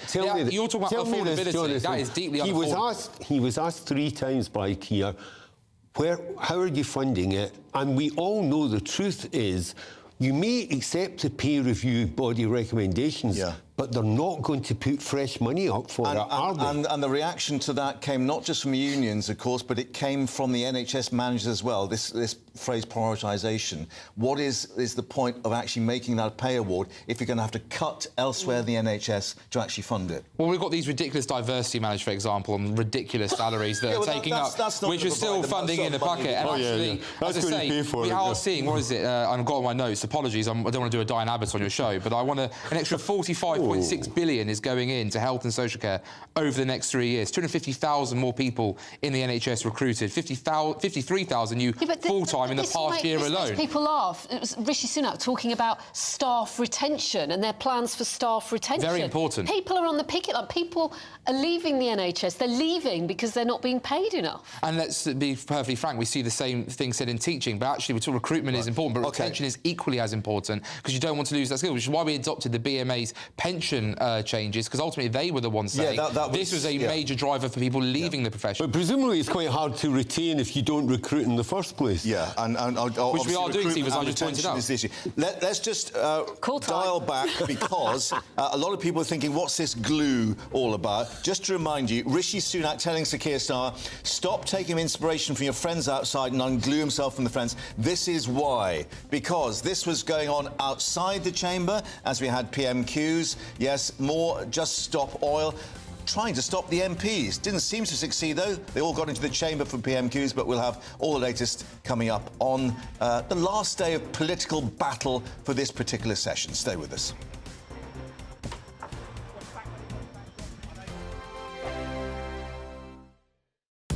You're talking about affordability. That is deeply unaffordable. He was asked 3 times by Keir, how are you funding it? And we all know the truth is, you may accept the peer review body recommendations, but they're not going to put fresh money up for it, are they? And the reaction to that came not just from unions, of course, but it came from the NHS managers as well, this phrase prioritisation. What is the point of actually making that a pay award if you're going to have to cut elsewhere in the NHS to actually fund it? Well, we've got these ridiculous diversity managers, for example, on ridiculous salaries that are taking up, which are still funding in the bucket. And actually, as I say, we are seeing, what is it? I've got on my notes, apologies, I don't want to do a Diane Abbott on your show, but I want an extra 45.6 billion is going into health and social care over the next 3 years. 250,000 more people in the NHS recruited, 53,000 new full-time in the past year alone. People laugh. It was Rishi Sunak talking about staff retention and their plans for staff retention. Very important. People are on the picket line. People are leaving the NHS. They're leaving because they're not being paid enough. And let's be perfectly frank, we see the same thing said in teaching, but actually we talk recruitment is important, but retention is equally as important, because you don't want to lose that skill, which is why we adopted the BMA's pension changes, because ultimately they were the ones saying this was a major driver for people leaving the profession. But presumably it's quite hard to retain if you don't recruit in the first place. Yeah, and which we are doing, Steve, as I just pointed out. Is the issue. Let's just dial back, because a lot of people are thinking, what's this glue all about? Just to remind you, Rishi Sunak telling Sir Keir Starmer, stop taking inspiration from your friends outside and unglue himself from the fence. This is why. Because this was going on outside the chamber, as we had PMQs. Yes, more Just Stop Oil, trying to stop the MPs. Didn't seem to succeed, though. They all got into the chamber for PMQs, but we'll have all the latest coming up on the last day of political battle for this particular session. Stay with us.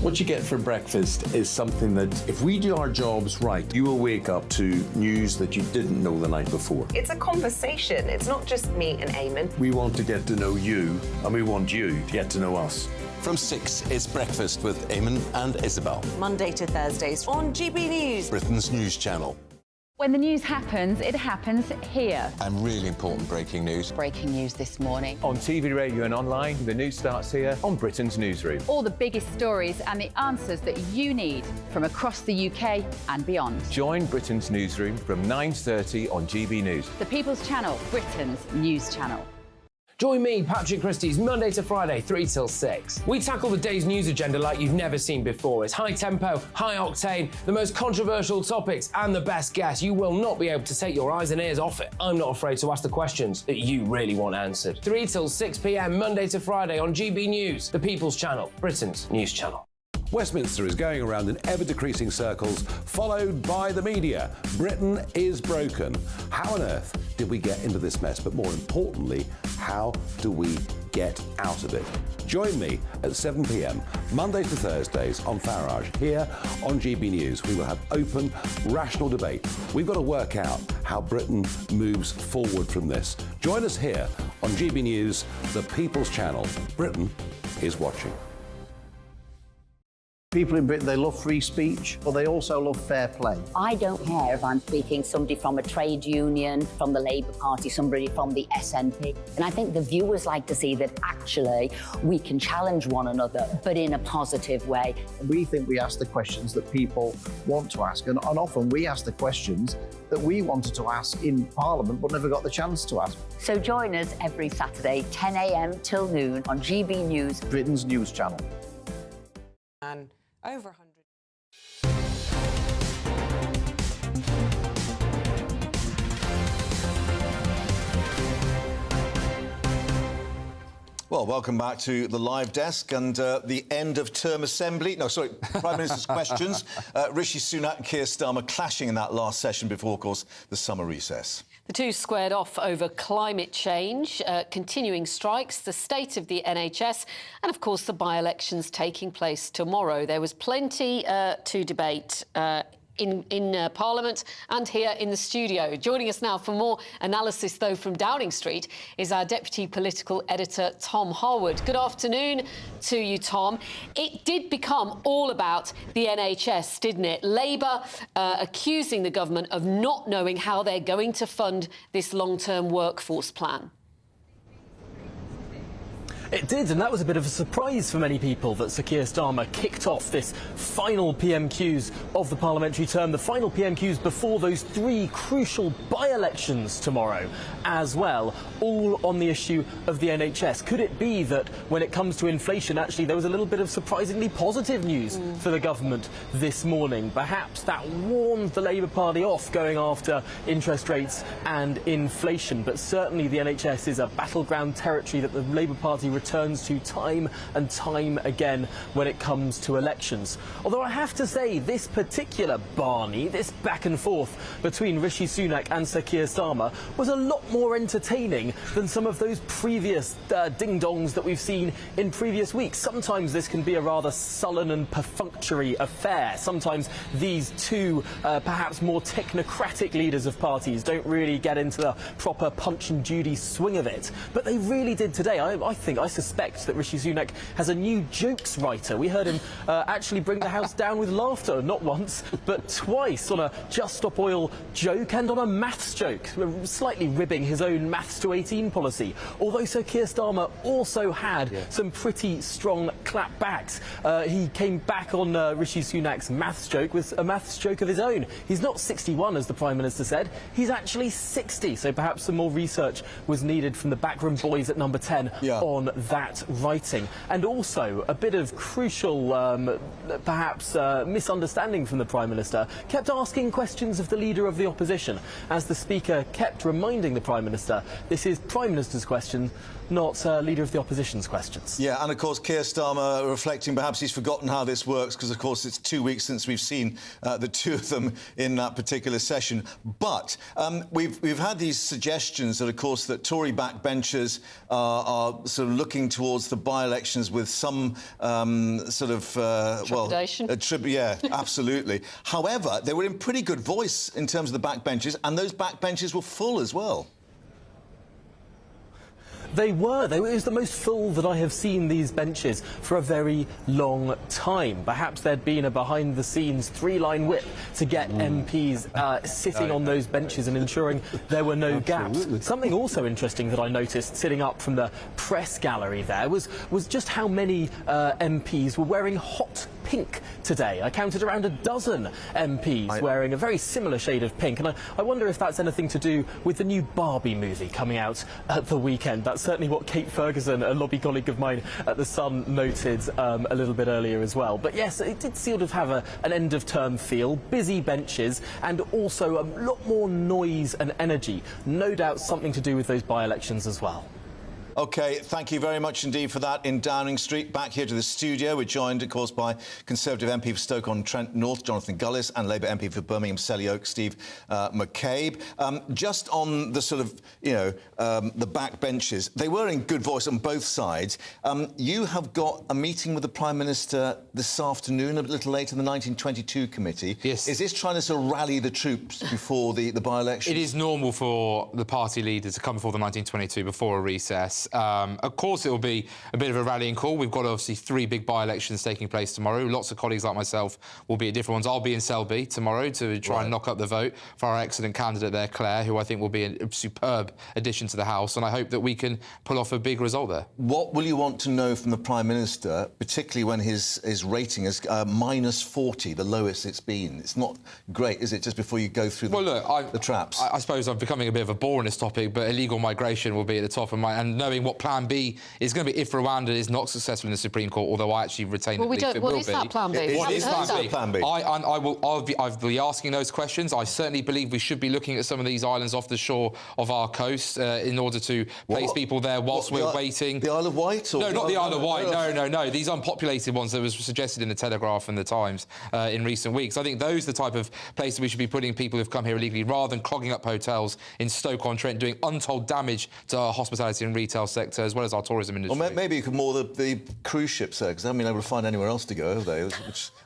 What you get for breakfast is something that, if we do our jobs right, you will wake up to news that you didn't know the night before. It's a conversation. It's not just me and Eamon. We want to get to know you, and we want you to get to know us. From 6, it's Breakfast with Eamon and Isabel. Monday to Thursdays on GB News, Britain's news channel. When the news happens, it happens here. And really important breaking news. Breaking news this morning. On TV, radio and online, the news starts here on Britain's Newsroom. All the biggest stories and the answers that you need from across the UK and beyond. Join Britain's Newsroom from 9:30 on GB News. The People's Channel, Britain's news channel. Join me, Patrick Christie's Monday to Friday, 3 till 6. We tackle the day's news agenda like you've never seen before. It's high tempo, high octane, the most controversial topics and the best guests. You will not be able to take your eyes and ears off it. I'm not afraid to ask the questions that you really want answered. 3 till 6 p.m, Monday to Friday on GB News, the People's Channel, Britain's news channel. Westminster is going around in ever-decreasing circles, followed by the media. Britain is broken. How on earth did we get into this mess? But more importantly, how do we get out of it? Join me at 7 p.m, Mondays to Thursdays on Farage, here on GB News. We will have open, rational debate. We've got to work out how Britain moves forward from this. Join us here on GB News, the People's Channel. Britain is watching. People in Britain, they love free speech, but they also love fair play. I don't care if I'm speaking somebody from a trade union, from the Labour Party, somebody from the SNP. And I think the viewers like to see that actually we can challenge one another, but in a positive way. We think we ask the questions that people want to ask, and often we ask the questions that we wanted to ask in Parliament but never got the chance to ask. So join us every Saturday, 10 a.m. till noon on GB News, Britain's news channel. And over 100. Well, welcome back to the live desk and the end of term assembly. No, sorry, Prime Minister's questions. Rishi Sunak and Keir Starmer clashing in that last session before, of course, the summer recess. The two squared off over climate change, continuing strikes, the state of the NHS and, of course, the by-elections taking place tomorrow. There was plenty to debate in Parliament and here in the studio. Joining us now for more analysis, though, from Downing Street is our Deputy Political Editor, Tom Harwood. Good afternoon to you, Tom. It did become all about the NHS, didn't it? Labour accusing the government of not knowing how they're going to fund this long-term workforce plan. It did, and that was a bit of a surprise for many people that Sir Keir Starmer kicked off this final PMQs of the parliamentary term, the final PMQs before those three crucial by-elections tomorrow as well, all on the issue of the NHS. Could it be that when it comes to inflation, actually there was a little bit of surprisingly positive news for the government this morning? Perhaps that warned the Labour Party off going after interest rates and inflation, but certainly the NHS is a battleground territory that the Labour Party returns to time and time again when it comes to elections. Although I have to say, this particular Barney, this back and forth between Rishi Sunak and Sir Keir Starmer was a lot more entertaining than some of those previous ding-dongs that we've seen in previous weeks. Sometimes this can be a rather sullen and perfunctory affair. Sometimes these two perhaps more technocratic leaders of parties don't really get into the proper Punch and Judy swing of it. But they really did today. I suspect that Rishi Sunak has a new jokes writer. We heard him actually bring the House down with laughter, not once, but twice, on a Just Stop Oil joke and on a maths joke, slightly ribbing his own maths to 18 policy. Although Sir Keir Starmer also had some pretty strong clapbacks. He came back on Rishi Sunak's maths joke with a maths joke of his own. He's not 61, as the Prime Minister said. He's actually 60, so perhaps some more research was needed from the backroom boys at Number 10 on that writing. And also a bit of crucial, perhaps, misunderstanding from the Prime Minister. Kept asking questions of the Leader of the Opposition, as the Speaker kept reminding the Prime Minister this is Prime Minister's question, not Leader of the Opposition's questions. Yeah, and of course Keir Starmer reflecting perhaps he's forgotten how this works because, of course, it's 2 weeks since we've seen the two of them in that particular session. But we've had these suggestions that, of course, that Tory backbenchers are sort of looking towards the by-elections with some sort of trepidation. Yeah, absolutely. However, they were in pretty good voice in terms of the backbenchers, and those backbenchers were full as well. They were. It was the most full that I have seen these benches for a very long time. Perhaps there'd been a behind-the-scenes three-line whip to get MPs sitting on those benches and ensuring there were no gaps. Something also interesting that I noticed sitting up from the press gallery there was just how many MPs were wearing hot pink today. I counted around a dozen MPs wearing a very similar shade of pink, and I wonder if that's anything to do with the new Barbie movie coming out at the weekend. That's certainly what Kate Ferguson, a lobby colleague of mine at The Sun, noted a little bit earlier as well. But yes, it did sort of have an end-of-term feel, busy benches, and also a lot more noise and energy. No doubt something to do with those by-elections as well. OK, thank you very much indeed for that in Downing Street. Back here to the studio, we're joined, of course, by Conservative MP for Stoke-on-Trent North, Jonathan Gullis, and Labour MP for Birmingham Selly Oak, Steve McCabe. Just on the sort of, the back benches, they were in good voice on both sides. You have got a meeting with the Prime Minister this afternoon, a little later, in the 1922 committee. Yes. Is this trying to sort of rally the troops before the by-election? It is normal for the party leader to come before the 1922, before a recess. this. Of course, it will be a bit of a rallying call. We've got obviously 3 big by-elections taking place tomorrow. Lots of colleagues like myself will be at different ones. I'll be in Selby tomorrow to try and knock up the vote for our excellent candidate there, Claire, who I think will be a superb addition to the House, and I hope that we can pull off a big result there. What will you want to know from the Prime Minister, particularly when his rating is -40, the lowest it's been? It's not great, is it, just before you go through the traps? I suppose I'm becoming a bit of a bore in this topic, but illegal migration will be at the top of my... And knowing what Plan B is going to be if Rwanda is not successful in the Supreme Court, although I actually retain the belief it will be. What is that Plan B? What is Plan B? I'll be asking those questions. I certainly believe we should be looking at some of these islands off the shore of our coast in order to place people there whilst we're waiting. The Isle of Wight? No, not the Isle of Wight. No. These unpopulated ones that was suggested in the Telegraph and the Times in recent weeks. I think those are the type of places we should be putting people who've come here illegally, rather than clogging up hotels in Stoke-on-Trent, doing untold damage to our hospitality and retail sector, as well as our tourism industry. Well, maybe you could moor the cruise ships there, because they haven't been able to find anywhere else to go, have they?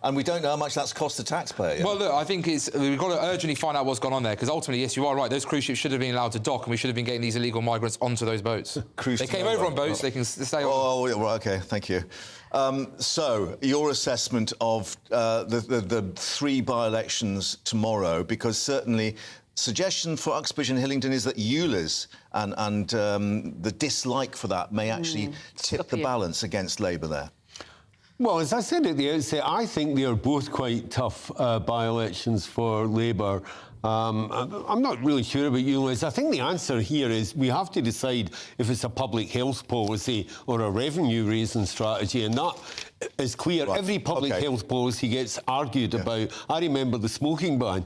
And we don't know how much that's cost the taxpayer yet. Well, look, I think we've got to urgently find out what's gone on there, because ultimately, yes, you are right, those cruise ships should have been allowed to dock, and we should have been getting these illegal migrants onto those boats. They came over on boats, they can stay on. Oh, right, OK, thank you. So, your assessment of the 3 by-elections tomorrow, because certainly suggestion for Uxbridge and Hillingdon is that ULEZ and the dislike for that may actually tip the balance against Labour there. Well, as I said at the outset, I think they are both quite tough by-elections for Labour. I'm not really sure about ULEZ. I think the answer here is we have to decide if it's a public health policy or a revenue-raising strategy, and that is clear. Right. Every public health policy gets argued about. I remember the smoking ban.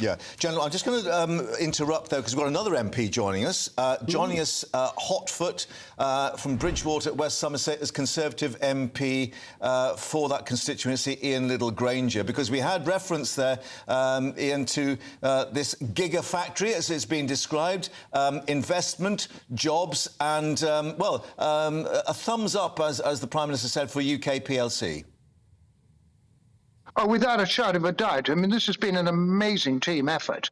Yeah. General, I'm just going to interrupt, though, because we've got another MP joining us. Hotfoot from Bridgewater at West Somerset as Conservative MP for that constituency, Ian Liddle-Granger, because we had reference there, Ian, to this Gigafactory, as it's been described, investment, jobs and, a thumbs up, as the Prime Minister said, for UK PLC. Oh, without a shadow of a doubt. I mean, this has been an amazing team effort,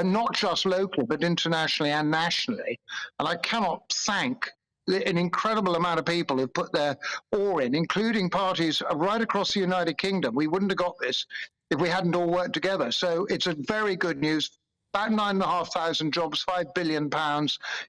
not just locally, but internationally and nationally. And I cannot thank an incredible amount of people who've put their oar in, including parties right across the United Kingdom. We wouldn't have got this if we hadn't all worked together. So it's a very good news. About 9,500 jobs, £5 billion,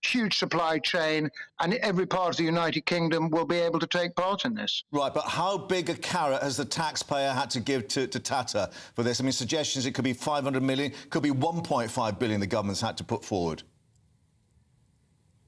huge supply chain, and every part of the United Kingdom will be able to take part in this. Right, but how big a carrot has the taxpayer had to give to Tata for this? I mean, suggestions it could be 500 million, could be 1.5 billion the government's had to put forward.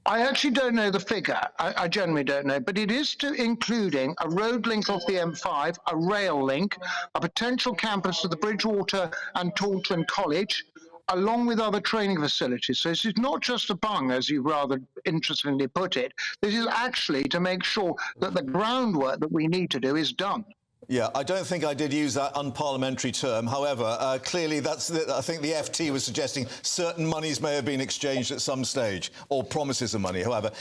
I actually don't know the figure. I generally don't know, but it is including a road link off the M5, a rail link, a potential campus to the Bridgewater and Taunton College, along with other training facilities. So this is not just a bung, as you rather interestingly put it. This is actually to make sure that the groundwork that we need to do is done. Yeah, I don't think I did use that unparliamentary term. However, clearly I think the FT was suggesting certain monies may have been exchanged at some stage, or promises of money, however.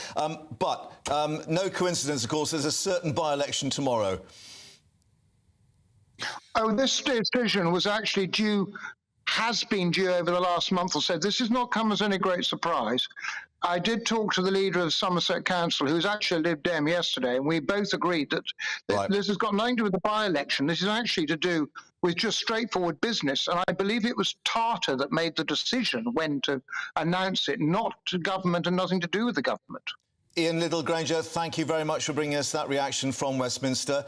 But no coincidence, of course, there's a certain by-election tomorrow. Oh, this decision was actually has been due over the last month or so. This has not come as any great surprise. I did talk to the leader of Somerset Council, who's actually Lib Dem, yesterday, and we both agreed that this has got nothing to do with the by-election. This is actually to do with just straightforward business. And I believe it was Tata that made the decision when to announce it, not to government and nothing to do with the government. Ian Liddle-Granger, thank you very much for bringing us that reaction from Westminster.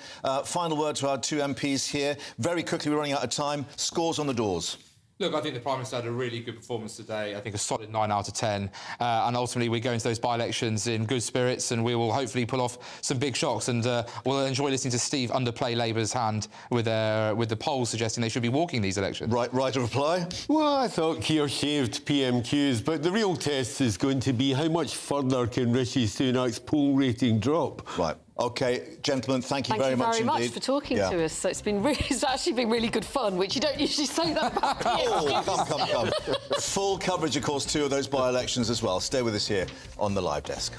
Final word to our 2 MPs here. Very quickly, we're running out of time. Scores on the doors. Look, I think the Prime Minister had a really good performance today. I think a solid 9 out of 10. And ultimately, we go into those by-elections in good spirits, and we will hopefully pull off some big shocks. And we'll enjoy listening to Steve underplay Labour's hand with the polls suggesting they should be walking these elections. Right of reply? Well, I thought Keir shaved PMQs, but the real test is going to be how much further can Rishi Sunak's poll rating drop. Right. OK, gentlemen, thank you very much indeed. Thank you very much for talking to us. So it's actually been really good fun, which you don't usually say that about PMQs. Come. Full coverage, of course, too, of those by-elections as well. Stay with us here on the Live Desk.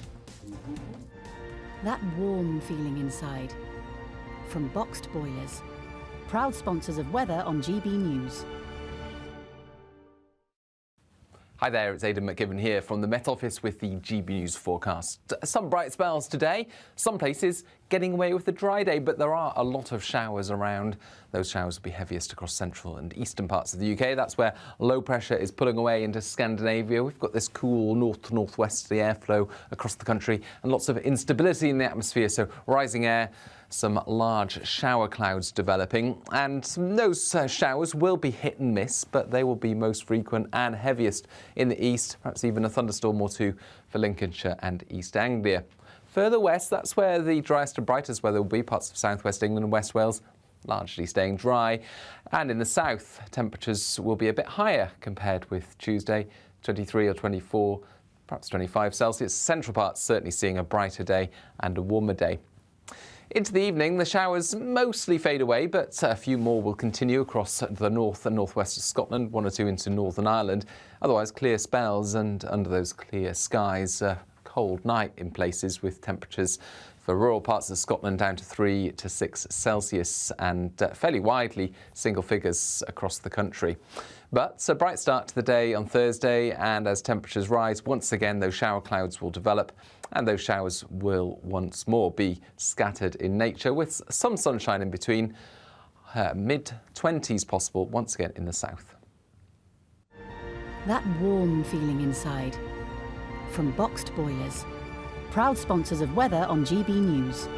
That warm feeling inside. From Boxed Boilers. Proud sponsors of weather on GB News. Hi there, it's Aidan McGibbon here from the Met Office with the GB News forecast. Some bright spells today, some places getting away with a dry day, but there are a lot of showers around. Those showers will be heaviest across central and eastern parts of the UK. That's where low pressure is pulling away into Scandinavia. We've got this cool north to northwesterly airflow across the country and lots of instability in the atmosphere, so rising air, some large shower clouds developing, and those showers will be hit and miss, but they will be most frequent and heaviest in the east, perhaps even a thunderstorm or two for Lincolnshire and East Anglia. Further west, that's where the driest and brightest weather will be, parts of southwest England and West Wales largely staying dry. And in the south, temperatures will be a bit higher compared with Tuesday, 23 or 24, perhaps 25 Celsius. Central parts certainly seeing a brighter day and a warmer day. Into the evening, the showers mostly fade away, but a few more will continue across the north and northwest of Scotland, one or two into Northern Ireland. Otherwise, clear spells, and under those clear skies, a cold night in places with temperatures for rural parts of Scotland down to 3 to 6 Celsius and fairly widely single figures across the country. But a bright start to the day on Thursday, and as temperatures rise, once again those shower clouds will develop, and those showers will once more be scattered in nature with some sunshine in between, mid-20s possible once again in the south. That warm feeling inside. From Boxed Boilers, proud sponsors of weather on GB News.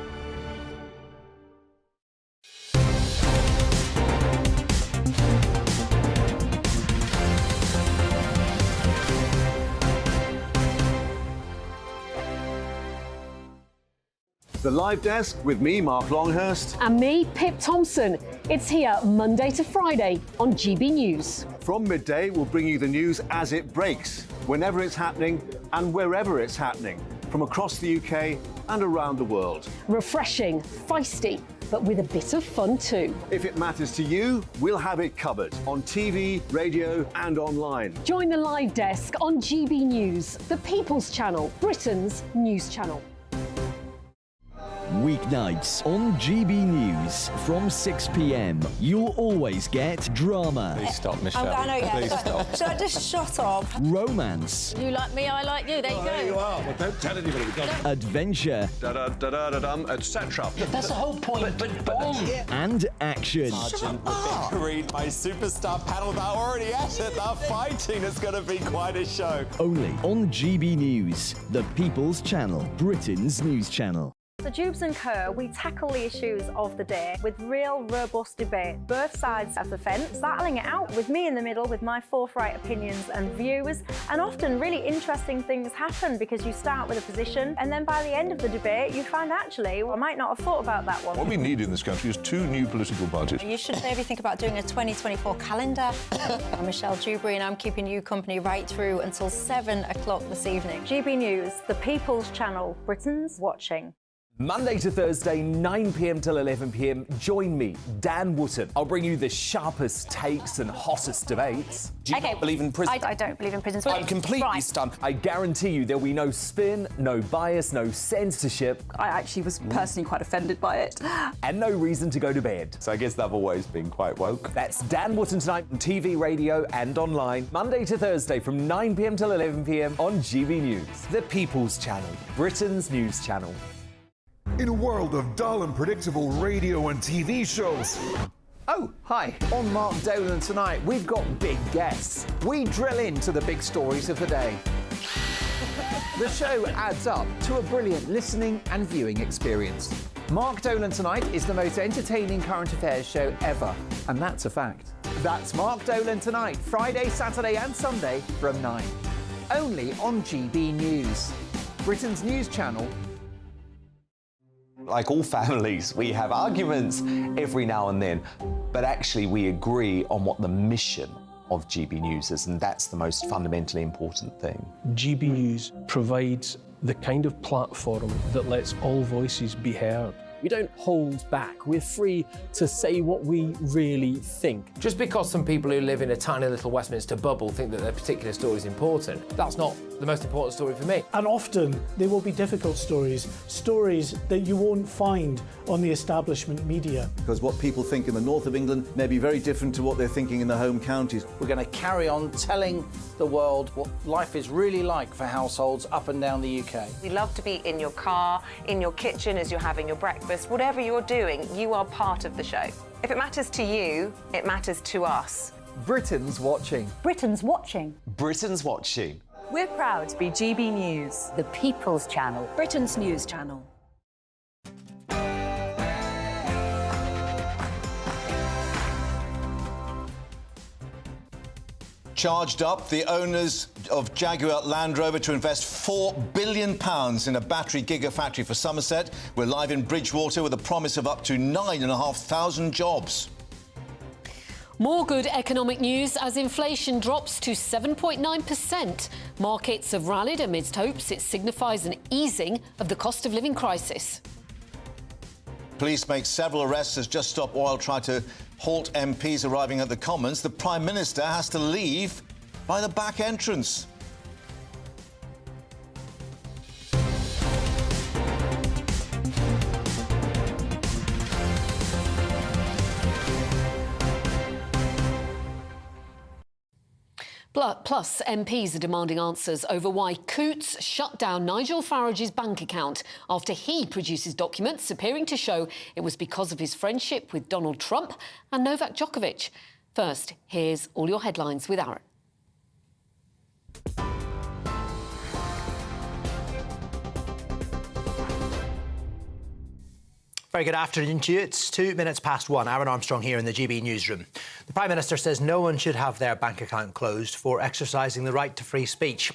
The Live Desk with me, Mark Longhurst. And me, Pip Thompson. It's here Monday to Friday on GB News. From midday, we'll bring you the news as it breaks, whenever it's happening and wherever it's happening, from across the UK and around the world. Refreshing, feisty, but with a bit of fun too. If it matters to you, we'll have it covered on TV, radio and online. Join the Live Desk on GB News, the People's Channel, Britain's news channel. Weeknights on GB News from 6 p.m. You'll always get drama. Please stop, Michelle. I know, yeah. Please stop. Should I just shut up? Romance. You like me, I like you. There you go. There you are. Well, don't tell anybody. Adventure. Etc. That's the whole point, but bomb. And action. Sergeant, read my superstar panel that already at it. That fighting is going to be quite a show. Only on GB News, the People's Channel, Britain's news channel. So Jubes and Co, we tackle the issues of the day with real robust debate, both sides of the fence, battling it out with me in the middle with my forthright opinions and views, and often really interesting things happen because you start with a position and then by the end of the debate you find actually, well, I might not have thought about that one. What we need in this country is 2 new political parties. You should maybe think about doing a 2024 calendar. I'm Michelle Dewberry and I'm keeping you company right through until 7 o'clock this evening. GB News, the People's Channel, Britain's watching. Monday to Thursday, 9 p.m. till 11 p.m. Join me, Dan Wootton. I'll bring you the sharpest takes and hottest debates. Do you not believe in prisons? I don't believe in prisons. I'm completely stunned. I guarantee you there'll be no spin, no bias, no censorship. I actually was personally quite offended by it. And no reason to go to bed. So I guess they've always been quite woke. That's Dan Wootton tonight on TV, radio and online. Monday to Thursday from 9 p.m. till 11 p.m. on GB News. The People's Channel, Britain's news channel. In a world of dull and predictable radio and TV shows. Oh, hi. On Mark Dolan tonight, we've got big guests. We drill into the big stories of the day. The show adds up to a brilliant listening and viewing experience. Mark Dolan Tonight is the most entertaining current affairs show ever, and that's a fact. That's Mark Dolan Tonight, Friday, Saturday and Sunday from 9. Only on GB News, Britain's news channel. Like all families, we have arguments every now and then, but actually we agree on what the mission of GB News is, and that's the most fundamentally important thing. GB News provides the kind of platform that lets all voices be heard. We don't hold back. We're free to say what we really think. Just because some people who live in a tiny little Westminster bubble think that their particular story is important, that's not the most important story for me. And often there will be difficult stories, stories that you won't find on the establishment media. Because what people think in the north of England may be very different to what they're thinking in the home counties. We're going to carry on telling the world what life is really like for households up and down the UK. We love to be in your car, in your kitchen as you're having your breakfast. Whatever you're doing, you are part of the show. If it matters to you, it matters to us. Britain's watching. Britain's watching. Britain's watching. We're proud to be GB News. The People's Channel. Britain's news channel. Charged up, the owners of Jaguar Land Rover to invest £4 billion in a battery gigafactory for Somerset. We're live in Bridgewater with a promise of up to 9,500 jobs. More good economic news as inflation drops to 7.9%. Markets have rallied amidst hopes it signifies an easing of the cost of living crisis. Police make several arrests as Just Stop Oil try to halt MPs arriving at the Commons. The Prime Minister has to leave by the back entrance. Plus, MPs are demanding answers over why Coutts shut down Nigel Farage's bank account after he produces documents appearing to show it was because of his friendship with Donald Trump and Novak Djokovic. First, here's all your headlines with Aaron. Very good afternoon to you. It's 2 minutes past 1. Aaron Armstrong here in the GB newsroom. The Prime Minister says no one should have their bank account closed for exercising the right to free speech.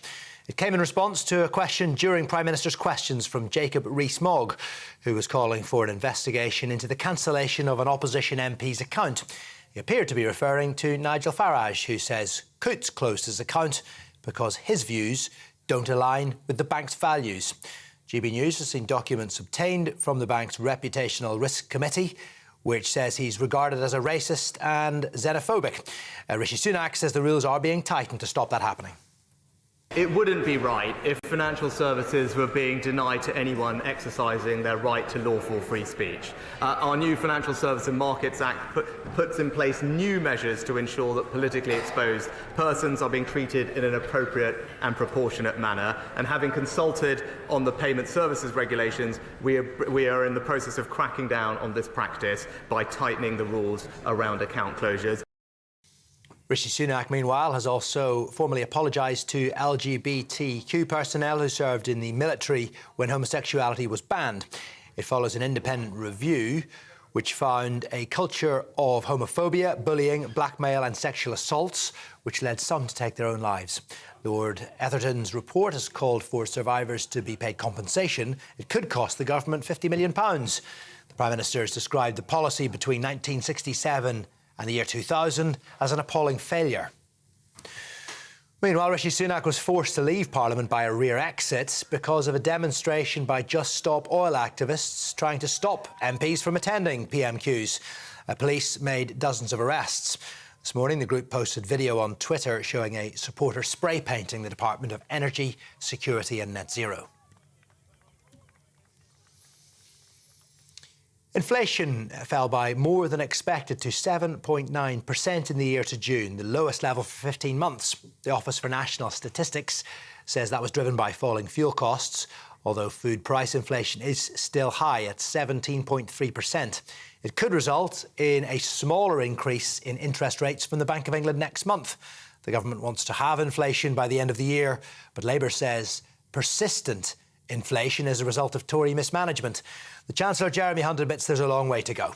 It came in response to a question during Prime Minister's questions from Jacob Rees-Mogg, who was calling for an investigation into the cancellation of an opposition MP's account. He appeared to be referring to Nigel Farage, who says Coutts closed his account because his views don't align with the bank's values. GB News has seen documents obtained from the bank's Reputational Risk Committee, which says he's regarded as a racist and xenophobic. Rishi Sunak says the rules are being tightened to stop that happening. It wouldn't be right if financial services were being denied to anyone exercising their right to lawful free speech. Our new Financial Services and Markets Act puts in place new measures to ensure that politically exposed persons are being treated in an appropriate and proportionate manner. And having consulted on the payment services regulations, we are in the process of cracking down on this practice by tightening the rules around account closures. Rishi Sunak, meanwhile, has also formally apologised to LGBTQ personnel who served in the military when homosexuality was banned. It follows an independent review which found a culture of homophobia, bullying, blackmail and sexual assaults, which led some to take their own lives. Lord Etherton's report has called for survivors to be paid compensation. It could cost the government £50 million. The Prime Minister has described the policy between 1967 and the year 2000 as an appalling failure. Meanwhile, Rishi Sunak was forced to leave Parliament by a rear exit because of a demonstration by Just Stop Oil activists trying to stop MPs from attending PMQs. Police made dozens of arrests. This morning, the group posted video on Twitter showing a supporter spray painting the Department of Energy, Security and Net Zero. Inflation fell by more than expected to 7.9% in the year to June, the lowest level for 15 months. The Office for National Statistics says that was driven by falling fuel costs, although food price inflation is still high at 17.3%. It could result in a smaller increase in interest rates from the Bank of England next month. The government wants to have inflation by the end of the year, but Labour says persistent inflation is a result of Tory mismanagement. The Chancellor, Jeremy Hunt, admits there's a long way to go.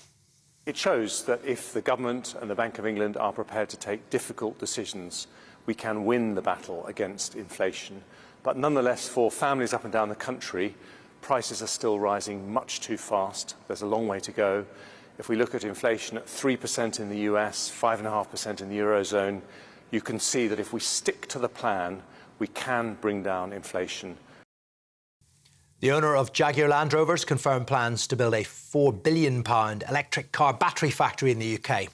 It shows that if the government and the Bank of England are prepared to take difficult decisions, we can win the battle against inflation. But nonetheless, for families up and down the country, prices are still rising much too fast. There's a long way to go. If we look at inflation at 3% in the US, 5.5% in the Eurozone, you can see that if we stick to the plan, we can bring down inflation. The owner of Jaguar Land Rovers confirmed plans to build a £4 billion electric car battery factory in the UK.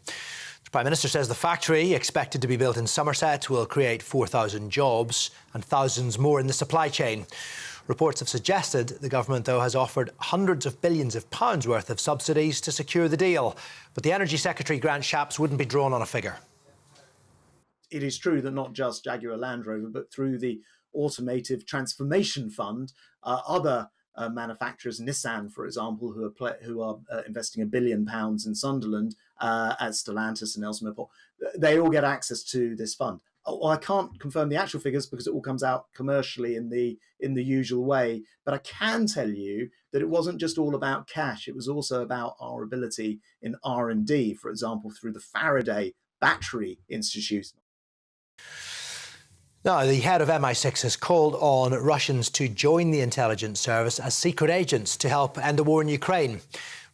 The Prime Minister says the factory, expected to be built in Somerset, will create 4,000 jobs and thousands more in the supply chain. Reports have suggested the government, though, has offered hundreds of billions of pounds worth of subsidies to secure the deal. But the Energy Secretary, Grant Shapps, wouldn't be drawn on a figure. It is true that not just Jaguar Land Rover, but through the Automotive Transformation Fund, other manufacturers, Nissan, for example, who are investing £1 billion in Sunderland, as Stellantis and Nelson Airport, they all get access to this fund. I can't confirm the actual figures because it all comes out commercially in the usual way, but I can tell you that it wasn't just all about cash. It was also about our ability in R&D, for example, through the Faraday Battery Institute. Now, the head of MI6 has called on Russians to join the intelligence service as secret agents to help end the war in Ukraine.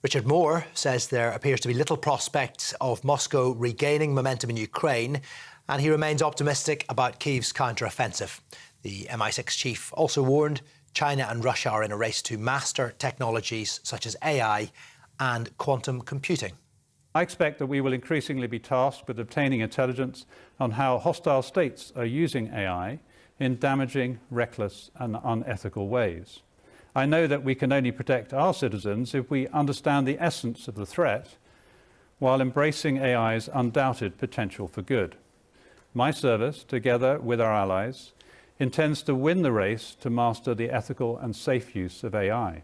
Richard Moore says there appears to be little prospect of Moscow regaining momentum in Ukraine, and he remains optimistic about Kyiv's counter-offensive. The MI6 chief also warned China and Russia are in a race to master technologies such as AI and quantum computing. I expect that we will increasingly be tasked with obtaining intelligence on how hostile states are using AI in damaging, reckless and unethical ways. I know that we can only protect our citizens if we understand the essence of the threat while embracing AI's undoubted potential for good. My service, together with our allies, intends to win the race to master the ethical and safe use of AI.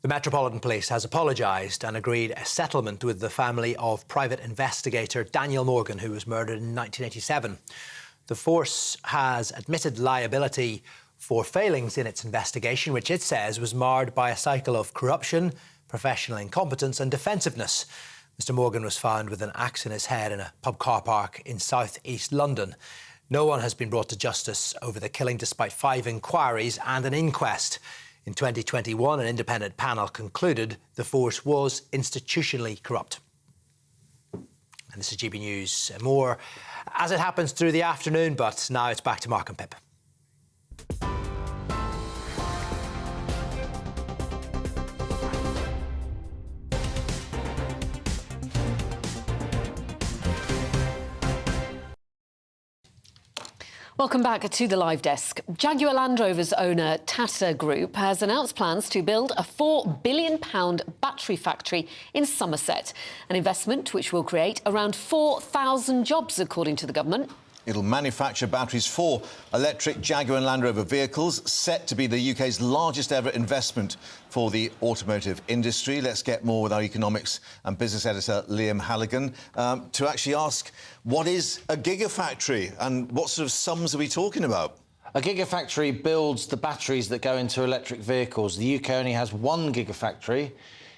The Metropolitan Police has apologised and agreed a settlement with the family of private investigator Daniel Morgan, who was murdered in 1987. The force has admitted liability for failings in its investigation, which it says was marred by a cycle of corruption, professional incompetence and defensiveness. Mr Morgan was found with an axe in his head in a pub car park in South East London. No one has been brought to justice over the killing, despite 5 inquiries and an inquest. In 2021, an independent panel concluded the force was institutionally corrupt. And this is GB News. More as it happens through the afternoon, but now it's back to Mark and Pip. Welcome back to the live desk. Jaguar Land Rover's owner Tata Group has announced plans to build a £4 billion battery factory in Somerset, an investment which will create around 4,000 jobs, according to the government. It'll manufacture batteries for electric Jaguar and Land Rover vehicles, set to be the UK's largest ever investment for the automotive industry. Let's get more with our economics and business editor, Liam Halligan, to actually ask, what is a gigafactory and what sort of sums are we talking about? A gigafactory builds the batteries that go into electric vehicles. The UK only has one gigafactory.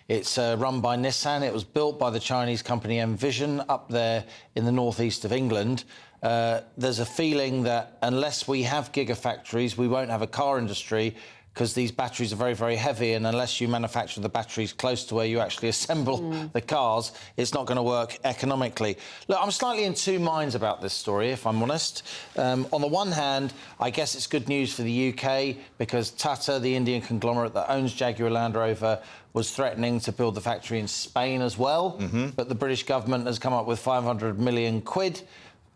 It's run by Nissan. It was built by the Chinese company Envision up there in the northeast of England. There's a feeling that unless we have gigafactories, we won't have a car industry, because these batteries are very, very heavy, and unless you manufacture the batteries close to where you actually assemble the cars, it's not going to work economically. Look, I'm slightly in two minds about this story, if I'm honest. On the one hand, I guess it's good news for the UK, because Tata, the Indian conglomerate that owns Jaguar Land Rover, was threatening to build the factory in Spain as well. But the British government has come up with 500 million quid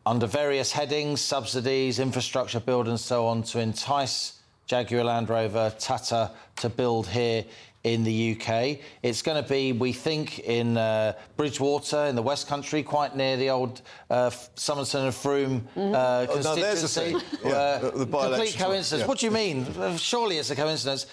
under various headings, subsidies, infrastructure build and so on, to entice Jaguar Land Rover, Tata, to build here in the UK. It's going to be, we think, in Bridgewater, in the West Country, quite near the old Somerset and Froome constituency. The complete coincidence. Yeah. What do you mean? Surely it's a coincidence.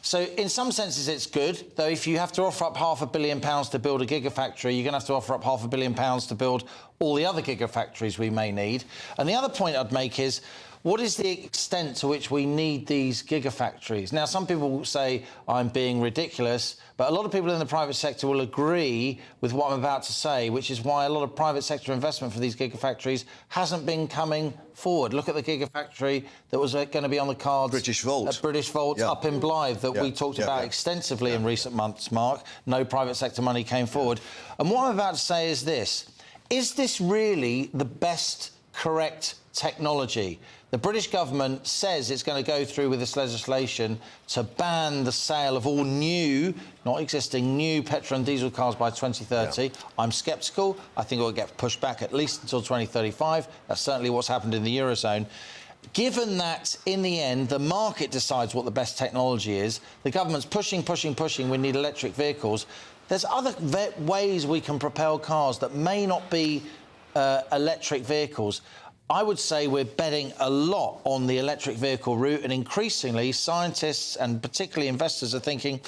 So in some senses it's good, though if you have to offer up £500 million to build a gigafactory, you're going to have to offer up £500 million to build all the other gigafactories we may need. And the other point I'd make is, what is the extent to which we need these gigafactories? Now, some people will say I'm being ridiculous, but a lot of people in the private sector will agree with what I'm about to say, which is why a lot of private sector investment for these gigafactories hasn't been coming forward. Look at the gigafactory that was going to be on the cards. British Volt. British Volt up in Blythe that we talked about extensively in recent months, Mark. No private sector money came forward. And what I'm about to say is this. Is this really the best, correct technology? The British government says it's going to go through with this legislation to ban the sale of all new, not existing, new petrol and diesel cars by 2030. Yeah. I'm sceptical. I think it will get pushed back at least until 2035. That's certainly what's happened in the Eurozone. Given that, in the end, the market decides what the best technology is, the government's pushing, we need electric vehicles, there's other ways we can propel cars that may not be electric vehicles. I would say we're betting a lot on the electric vehicle route, and increasingly scientists and particularly investors are thinking,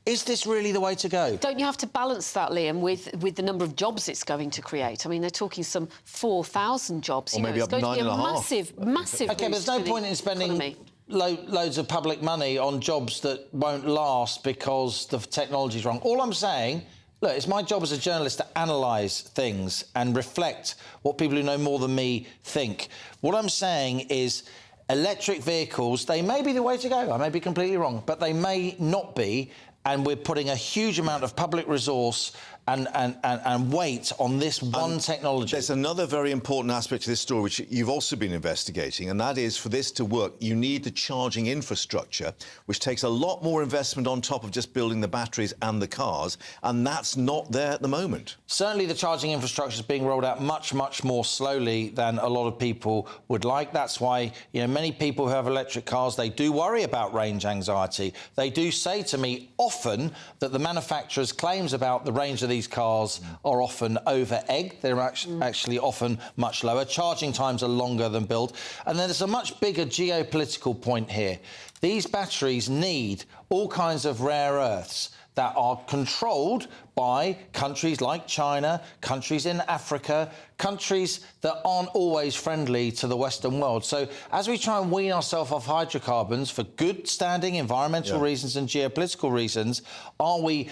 is this really the way to go? Don't you have to balance that, Liam, with the number of jobs it's going to create? I mean, they're talking some 4,000 jobs. Or maybe up 9.5. It's going to be a massive OK, but there's no point in spending loads of public money on jobs that won't last because the technology's wrong. All I'm saying... Look, it's my job as a journalist to analyse things and reflect what people who know more than me think. What I'm saying is electric vehicles, they may be the way to go. I may be completely wrong, but they may not be, and we're putting a huge amount of public resource and weight on this one technology. There's another very important aspect to this story which you've also been investigating, and that is, for this to work, you need the charging infrastructure, which takes a lot more investment on top of just building the batteries and the cars, and that's not there at the moment. Certainly the charging infrastructure is being rolled out much, much more slowly than a lot of people would like. That's why, you know, many people who have electric cars, they do worry about range anxiety. They do say to me often that the manufacturers' claims about the range of these cars are often over-egged. They're actually often much lower. Charging times are longer than build. And then there's a much bigger geopolitical point here. These batteries need all kinds of rare earths that are controlled by countries like China, countries in Africa, countries that aren't always friendly to the Western world. So as we try and wean ourselves off hydrocarbons for good standing environmental reasons and geopolitical reasons, are we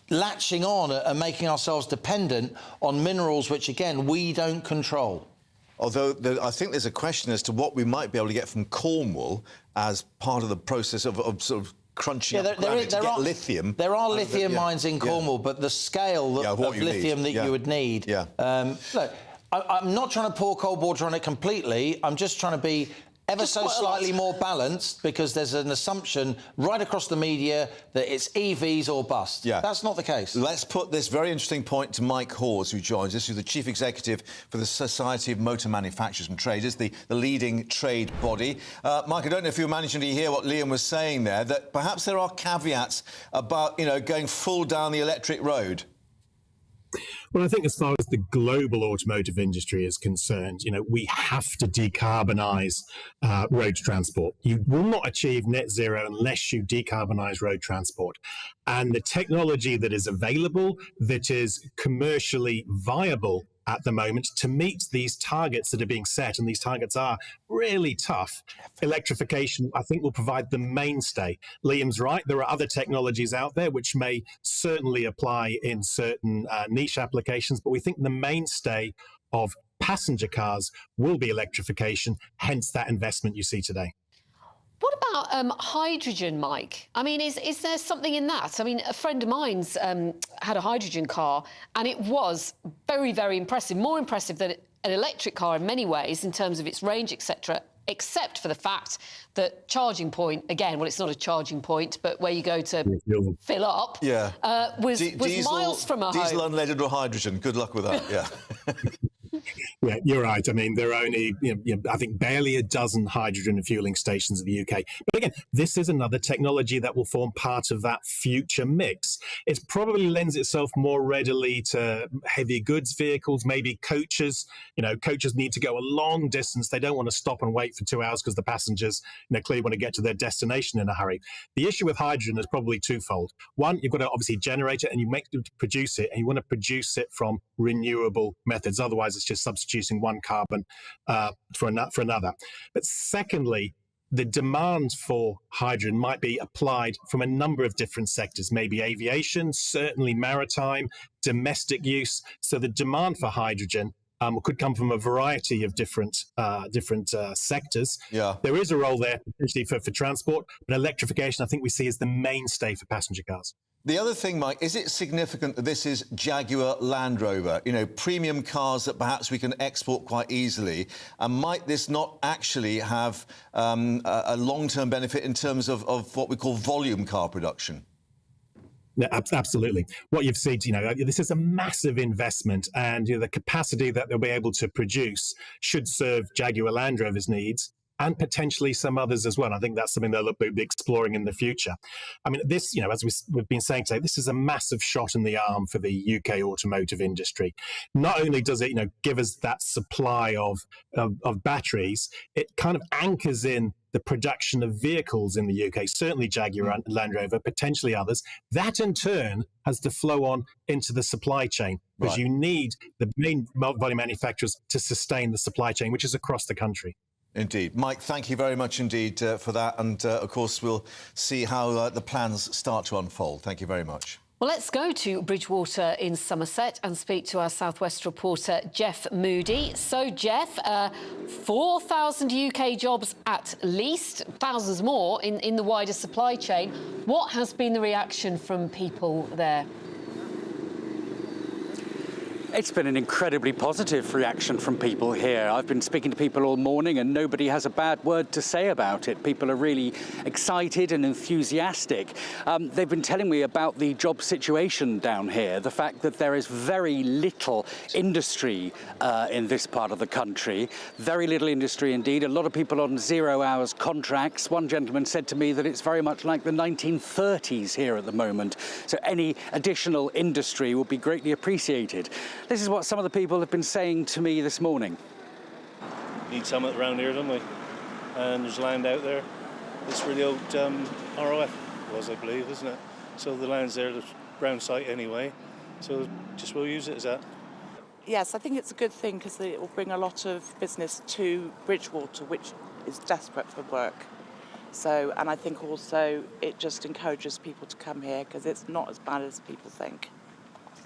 latching on and making ourselves dependent on minerals which, again, we don't control? Although I think there's a question as to what we might be able to get from Cornwall as part of the process of sort of crunching up granite to get lithium. There are lithium mines in Cornwall, but the scale of lithium that you would need... Look, I'm not trying to pour cold water on it completely. I'm just trying to be ever so slightly more balanced, because there's an assumption right across the media that it's EVs or bust. Yeah. That's not the case. Let's put this very interesting point to Mike Hawes, who joins us, who's the Chief Executive for the Society of Motor Manufacturers and Traders, the leading trade body. Mike, I don't know if you were managing to hear what Liam was saying there, that perhaps there are caveats about, you know, going full down the electric road. Well, I think as far as the global automotive industry is concerned, you know, we have to decarbonise road transport. You will not achieve net zero unless you decarbonise road transport. And the technology that is available, that is commercially viable at the moment to meet these targets that are being set, and these targets are really tough, electrification, I think, will provide the mainstay. Liam's right, there are other technologies out there which may certainly apply in certain niche applications, but we think the mainstay of passenger cars will be electrification, hence that investment you see today. What about hydrogen, Mike? I mean, is there something in that? I mean, a friend of mine's had a hydrogen car, and it was very, very impressive, more impressive than an electric car in many ways in terms of its range, etc., except for the fact that charging point, again, well, it's not a charging point, but where you go to fill up, was miles from a home. Diesel, unleaded or hydrogen, good luck with that, yeah. Yeah, you're right. I mean, there are only, I think, barely a dozen hydrogen fueling stations in the UK. But again, this is another technology that will form part of that future mix. It probably lends itself more readily to heavy goods vehicles, maybe coaches. You know, coaches need to go a long distance. They don't want to stop and wait for 2 hours because the passengers, clearly want to get to their destination in a hurry. The issue with hydrogen is probably twofold. One, you've got to obviously generate it and you make to produce it, and you want to produce it from renewable methods. Otherwise, it's just substituting one carbon for another. But secondly, the demand for hydrogen might be applied from a number of different sectors, maybe aviation, certainly maritime, domestic use. So the demand for hydrogen could come from a variety of different sectors. Yeah. There is a role there potentially for transport, but electrification, I think we see as the mainstay for passenger cars. The other thing, Mike, is it significant that this is Jaguar Land Rover, you know, premium cars that perhaps we can export quite easily? And might this not actually have a long-term benefit in terms of what we call volume car production? Yeah, absolutely. What you've seen, you know, this is a massive investment, and the capacity that they'll be able to produce should serve Jaguar Land Rover's needs and potentially some others as well. I think that's something they'll be exploring in the future. I mean, this, as we've been saying today, this is a massive shot in the arm for the UK automotive industry. Not only does it, give us that supply of batteries, it kind of anchors in the production of vehicles in the UK, certainly Jaguar Land Rover, potentially others. That in turn has to flow on into the supply chain, because you need the main volume manufacturers to sustain the supply chain, which is across the country. Indeed. Mike, thank you very much indeed for that. And, of course, we'll see how the plans start to unfold. Thank you very much. Well, let's go to Bridgewater in Somerset and speak to our South West reporter, Jeff Moody. So, Jeff, 4,000 UK jobs at least, thousands more in the wider supply chain. What has been the reaction from people there? It's been an incredibly positive reaction from people here. I've been speaking to people all morning and nobody has a bad word to say about it. People are really excited and enthusiastic. They've been telling me about the job situation down here, the fact that there is very little industry in this part of the country. Very little industry indeed. A lot of people on 0 hours contracts. One gentleman said to me that it's very much like the 1930s here at the moment. So any additional industry will be greatly appreciated. This is what some of the people have been saying to me this morning. Need something around here, don't we? And there's land out there. It's really old ROF was, I believe, isn't it? So the land's there, the ground site anyway. So just we'll use it as that. Yes, I think it's a good thing because it will bring a lot of business to Bridgewater, which is desperate for work. So, and I think also it just encourages people to come here because it's not as bad as people think.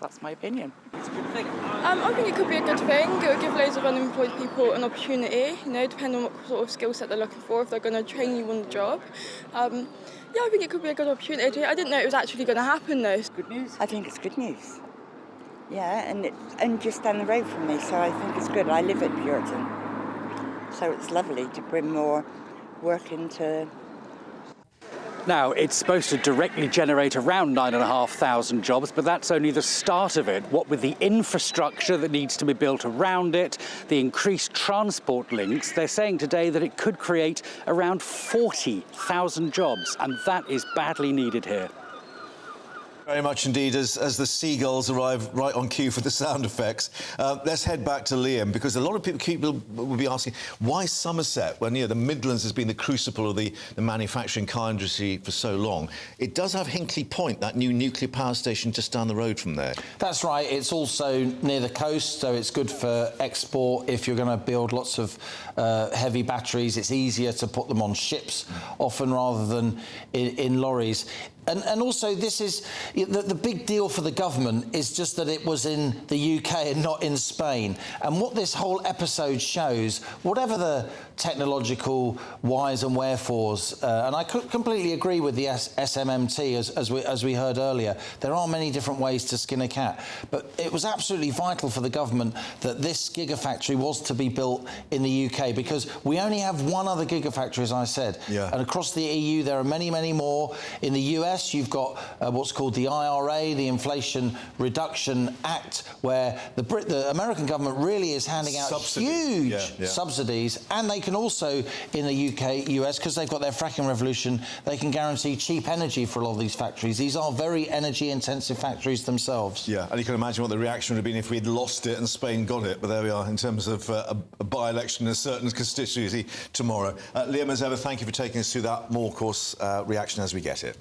That's my opinion. It's a good thing. I think it could be a good thing. It would give loads of unemployed people an opportunity, depending on what sort of skill set they're looking for, if they're going to train you on the job. Yeah, I think it could be a good opportunity. I didn't know it was actually going to happen, though. Good news. I think it's good news. Yeah, and it's just down the road from me, so I think it's good. I live at Puritan, so it's lovely to bring more work into. Now, it's supposed to directly generate around 9,500 jobs, but that's only the start of it. What with the infrastructure that needs to be built around it, the increased transport links, they're saying today that it could create around 40,000 jobs, and that is badly needed here. Very much indeed, as the seagulls arrive right on cue for the sound effects. Let's head back to Liam, because a lot of people will be asking, why Somerset, when the Midlands has been the crucible of the manufacturing car industry for so long? It does have Hinkley Point, that new nuclear power station just down the road from there. That's right. It's also near the coast, so it's good for export. If you're going to build lots of heavy batteries, it's easier to put them on ships often rather than in lorries. And also, this is the big deal for the government is just that it was in the UK and not in Spain. And what this whole episode shows, whatever the technological whys and wherefores, and I completely agree with the SMMT as we heard earlier. There are many different ways to skin a cat, but it was absolutely vital for the government that this Gigafactory was to be built in the UK, because we only have one other Gigafactory, as I said. Yeah. And across the EU, there are many, many more. In the US, you've got what's called the IRA, the Inflation Reduction Act, where the American government really is handing out huge subsidies, and they can also, in the US, because they've got their fracking revolution, they can guarantee cheap energy for a lot of these factories. These are very energy-intensive factories themselves. Yeah, and you can imagine what the reaction would have been if we'd lost it and Spain got it. But there we are, in terms of a by-election in a certain constituency tomorrow. Liam, as ever, thank you for taking us through that. More, of course, reaction as we get it.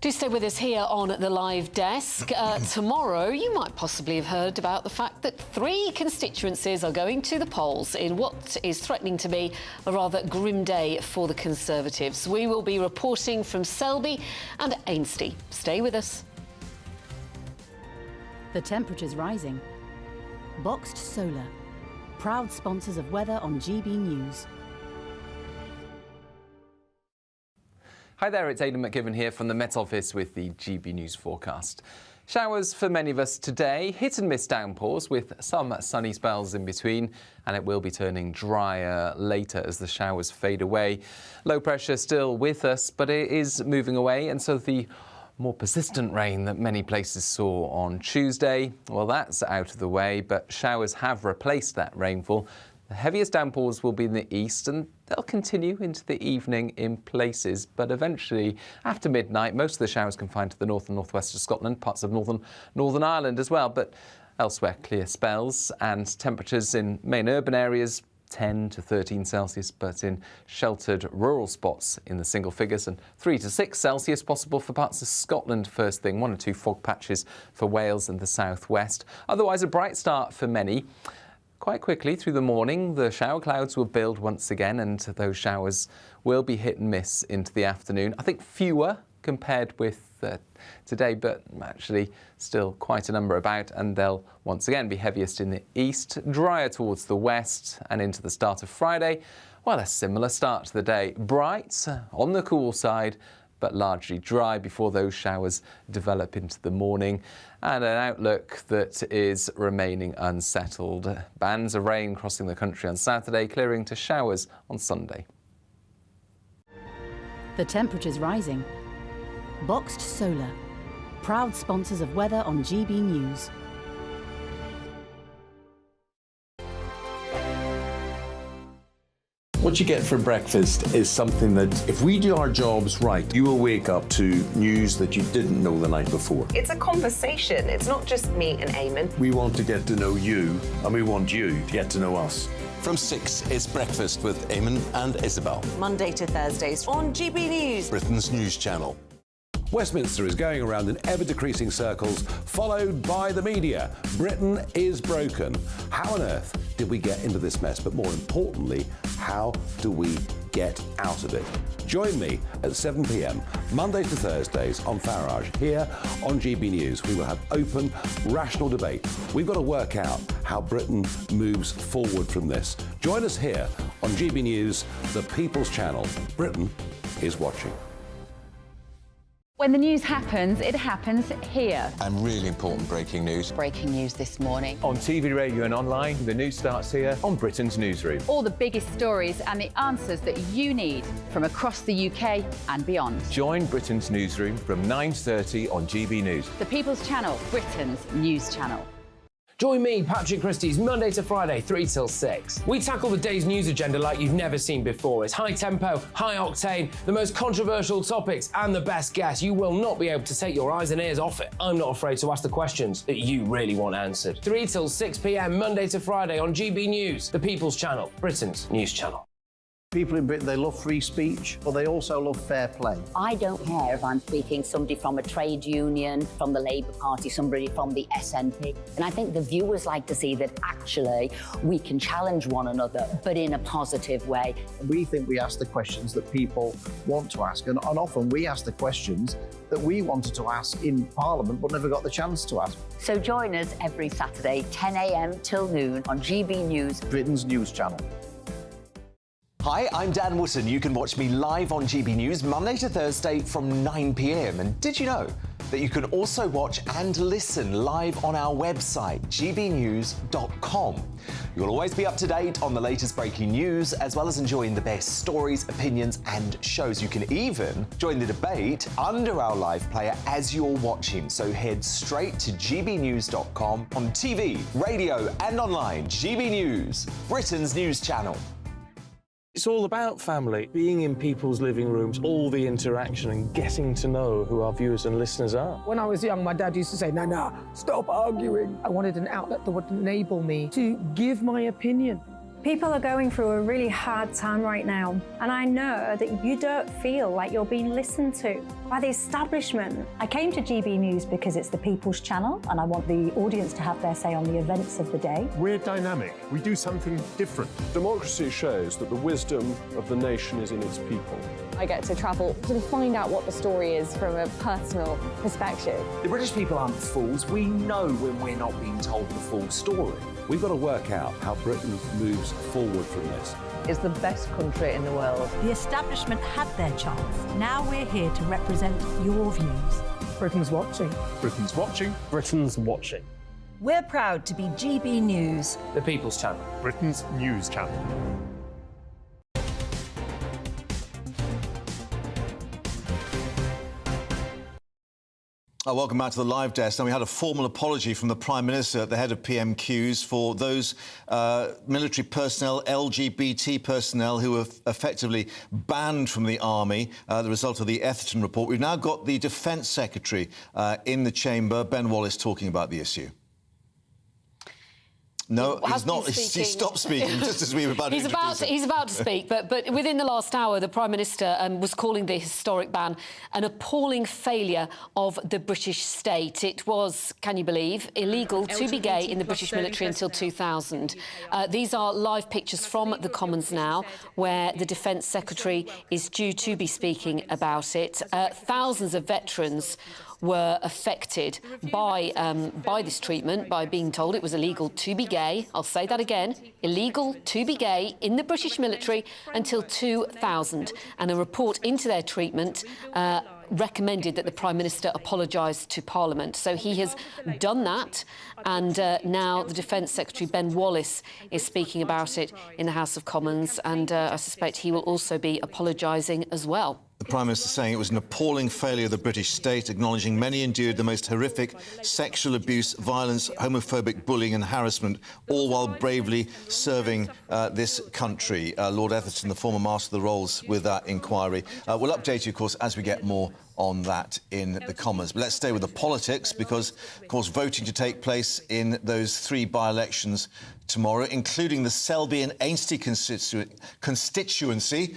Do stay with us here on the live desk. Tomorrow, you might possibly have heard about the fact that 3 constituencies are going to the polls in what is threatening to be a rather grim day for the Conservatives. We will be reporting from Selby and Ainsty. Stay with us. The temperature's rising. Boxed Solar, proud sponsors of weather on GB News. Hi there, it's Aidan McGivern here from the Met Office with the GB News forecast. Showers for many of us today, hit and miss downpours with some sunny spells in between, and it will be turning drier later as the showers fade away. Low pressure still with us, but it is moving away, and so the more persistent rain that many places saw on Tuesday, well, that's out of the way, but showers have replaced that rainfall. The heaviest downpours will be in the east, and they'll continue into the evening in places, but eventually after midnight most of the showers confined to the north and northwest of Scotland, parts of Northern Ireland as well, but elsewhere clear spells, and temperatures in main urban areas 10 to 13 Celsius, but in sheltered rural spots in the single figures, and 3 to 6 Celsius possible for parts of Scotland first thing, 1 or 2 fog patches for Wales and the southwest. Otherwise a bright start for many. Quite quickly through the morning, the shower clouds will build once again, and those showers will be hit and miss into the afternoon. I think fewer compared with today, but actually still quite a number about, and they'll once again be heaviest in the east, drier towards the west and into the start of Friday. Well, a similar start to the day. Bright on the cool side, but largely dry before those showers develop into the morning, and an outlook that is remaining unsettled. Bands of rain crossing the country on Saturday, clearing to showers on Sunday. The temperature's rising. Boxed Solar, proud sponsors of weather on GB News. What you get for breakfast is something that, if we do our jobs right, you will wake up to news that you didn't know the night before. It's a conversation. It's not just me and Eamon. We want to get to know you, and we want you to get to know us. From 6, it's Breakfast with Eamon and Isabel. Monday to Thursdays on GB News, Britain's news channel. Westminster is going around in ever-decreasing circles, followed by the media. Britain is broken. How on earth did we get into this mess? But more importantly, how do we get out of it? Join me at 7 p.m, Mondays to Thursdays on Farage, here on GB News. We will have open, rational debate. We've got to work out how Britain moves forward from this. Join us here on GB News, the People's Channel. Britain is watching. When the news happens, it happens here. And really important breaking news. Breaking news this morning. On TV, radio and online, the news starts here on Britain's Newsroom. All the biggest stories and the answers that you need from across the UK and beyond. Join Britain's Newsroom from 9:30 on GB News. The People's Channel, Britain's news channel. Join me, Patrick Christie's, Monday to Friday, 3 till 6. We tackle the day's news agenda like you've never seen before. It's high tempo, high octane, the most controversial topics and the best guests. You will not be able to take your eyes and ears off it. I'm not afraid to ask the questions that you really want answered. 3 till 6 p.m, Monday to Friday on GB News, the People's Channel, Britain's news channel. People in Britain, they love free speech, but they also love fair play. I don't care if I'm speaking somebody from a trade union, from the Labour Party, somebody from the SNP. And I think the viewers like to see that actually we can challenge one another, but in a positive way. We think we ask the questions that people want to ask, and often we ask the questions that we wanted to ask in Parliament but never got the chance to ask. So join us every Saturday, 10 a.m. till noon on GB News, Britain's news channel. Hi, I'm Dan Wootton. You can watch me live on GB News Monday to Thursday from 9 p.m. And did you know that you can also watch and listen live on our website, gbnews.com. You'll always be up to date on the latest breaking news, as well as enjoying the best stories, opinions and shows. You can even join the debate under our live player as you're watching. So head straight to gbnews.com on TV, radio and online. GB News, Britain's news channel. It's all about family, being in people's living rooms, all the interaction and getting to know who our viewers and listeners are. When I was young, my dad used to say, "Nana, stop arguing." I wanted an outlet that would enable me to give my opinion. People are going through a really hard time right now, and I know that you don't feel like you're being listened to by the establishment. I came to GB News because it's the People's Channel, and I want the audience to have their say on the events of the day. We're dynamic. We do something different. Democracy shows that the wisdom of the nation is in its people. I get to travel to find out what the story is from a personal perspective. The British people aren't fools. We know when we're not being told the full story. We've got to work out how Britain moves forward from this. is the best country in the world. The establishment had their chance. Now we're here to represent your views. Britain's watching. Britain's watching. Britain's watching. We're proud to be GB News, The People's Channel. Britain's news channel. Welcome back to the live desk. Now, we had a formal apology from the Prime Minister, the head of PMQs, for those military personnel, LGBT personnel, who were effectively banned from the army, the result of the Etherton report. We've now got the Defence Secretary in the chamber, Ben Wallace, talking about the issue. No, he's not. He stopped speaking just as we were about to introduce him. He's about to speak, but within the last hour, the Prime Minister was calling the historic ban an appalling failure of the British state. It was, can you believe, illegal to be gay in the British military until 2000. These are live pictures from the Commons now, where the Defence Secretary is due to be speaking about it. Thousands of veterans were affected by this treatment, by being told it was illegal to be gay. I'll say that again, illegal to be gay in the British military until 2000. And a report into their treatment recommended that the Prime Minister apologise to Parliament. So he has done that, and now the Defence Secretary, Ben Wallace, is speaking about it in the House of Commons, and I suspect he will also be apologising as well. The Prime Minister saying it was an appalling failure of the British state, acknowledging many endured the most horrific sexual abuse, violence, homophobic bullying and harassment, all while bravely serving this country. Lord Etherton, the former Master of the Rolls, with that inquiry. We'll update you, of course, as we get more on that in the Commons. But let's stay with the politics, because, of course, voting to take place in those 3 by-elections tomorrow, including the Selby and Ainsty constituency,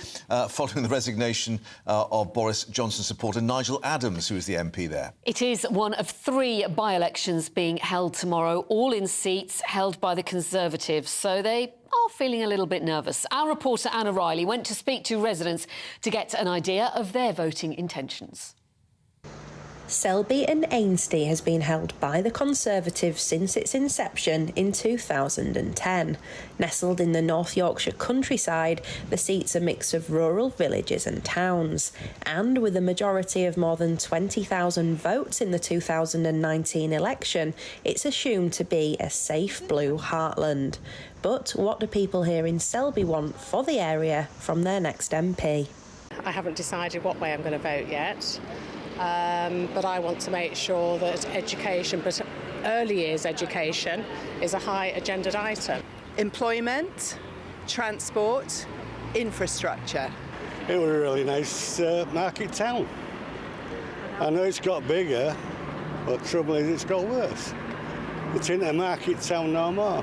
following the resignation of Boris Johnson supporter Nigel Adams, who is the MP there. It is one of 3 by-elections being held tomorrow, all in seats held by the Conservatives, so they are feeling a little bit nervous. Our reporter Anna Riley went to speak to residents to get an idea of their voting intentions. Selby and Ainsty has been held by the Conservatives since its inception in 2010. Nestled in the North Yorkshire countryside, the seat's a mix of rural villages and towns. And with a majority of more than 20,000 votes in the 2019 election, it's assumed to be a safe blue heartland. But what do people here in Selby want for the area from their next MP? I haven't decided what way I'm going to vote yet. But I want to make sure that education, but early years education, is a high agendaed item. Employment, transport, infrastructure. It was a really nice market town. I know it's got bigger, but the trouble is it's got worse. It's in a market town no more.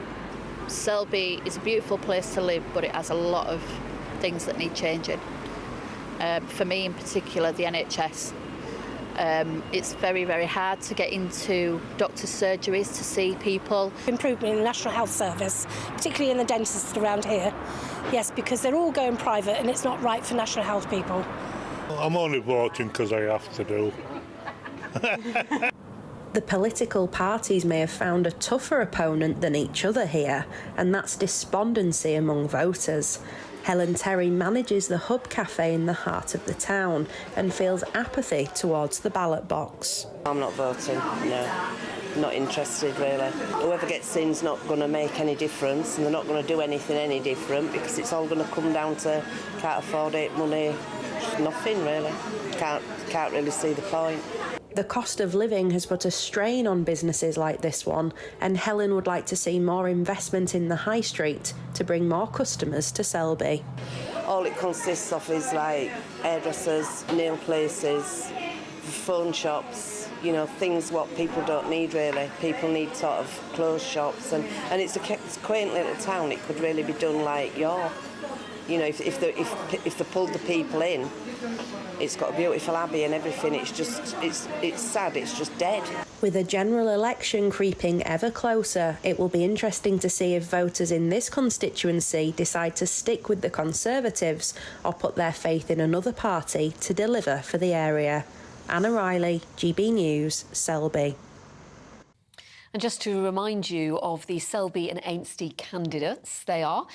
Selby is a beautiful place to live, but it has a lot of things that need changing. For me in particular, the NHS. It's very, very hard to get into doctor's surgeries to see people. Improvement in the National Health Service, particularly in the dentists around here. Yes, because they're all going private and it's not right for National Health people. I'm only voting because I have to do. The political parties may have found a tougher opponent than each other here, and that's despondency among voters. Helen Terry manages the Hub Cafe in the heart of the town and feels apathy towards the ballot box. I'm not voting, no. Not interested, really. Whoever gets in's not going to make any difference, and they're not going to do anything any different, because it's all going to come down to can't afford it, money, nothing, really. Can't really see the point. The cost of living has put a strain on businesses like this one, and Helen would like to see more investment in the high street to bring more customers to Selby. All it consists of is like hairdressers, nail places, phone shops, you know, things what people don't need really. People need sort of clothes shops, and it's a quaint little town. It could really be done like York. You know, if they pulled the people in, it's got a beautiful abbey and everything. It's just, it's sad, it's just dead. With a general election creeping ever closer, it will be interesting to see if voters in this constituency decide to stick with the Conservatives or put their faith in another party to deliver for the area. Anna Riley, GB News, Selby. And just to remind you of the Selby and Ainsty candidates, they are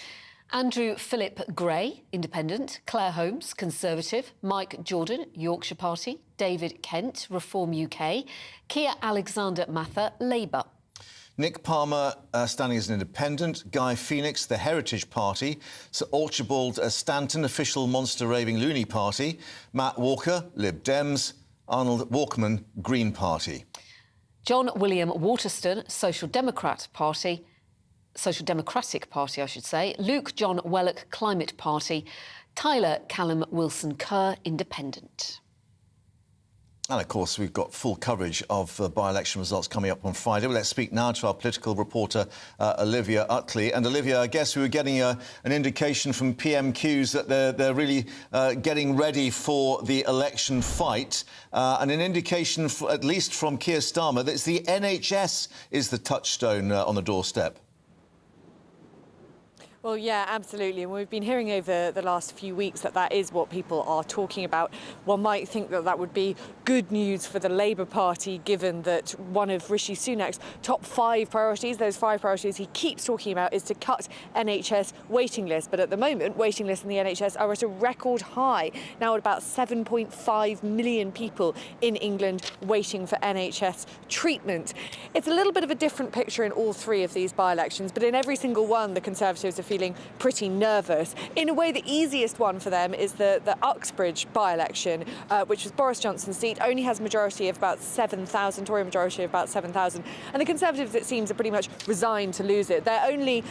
Andrew Philip Gray, Independent, Claire Holmes, Conservative, Mike Jordan, Yorkshire Party, David Kent, Reform UK, Keir Alexander Mather, Labour. Nick Palmer standing as an independent, Guy Phoenix, the Heritage Party, Sir Archibald Stanton, official monster raving loony party, Matt Walker, Lib Dems, Arnold Walkman, Green Party. John William Waterston, Social Democratic Party, I should say, Luke John Wellock, Climate Party, Tyler Callum Wilson Kerr, Independent. And, of course, we've got full coverage of the by-election results coming up on Friday. Well, let's speak now to our political reporter, Olivia Utley. And, Olivia, I guess we were getting an indication from PMQs that they're really getting ready for the election fight, and an indication, at least from Keir Starmer, that it's the NHS is the touchstone on the doorstep. Well, yeah, absolutely. And we've been hearing over the last few weeks that is what people are talking about. One might think that would be good news for the Labour Party, given that one of Rishi Sunak's top 5 priorities, those 5 priorities he keeps talking about, is to cut NHS waiting lists. But at the moment, waiting lists in the NHS are at a record high, now at about 7.5 million people in England waiting for NHS treatment. It's a little bit of a different picture in all 3 of these by-elections, but in every single one, the Conservatives are feeling pretty nervous. In a way, the easiest one for them is the Uxbridge by-election, which was Boris Johnson's seat, only has a majority of about 7,000, Tory majority of about 7,000. And the Conservatives, it seems, are pretty much resigned to lose it. Their only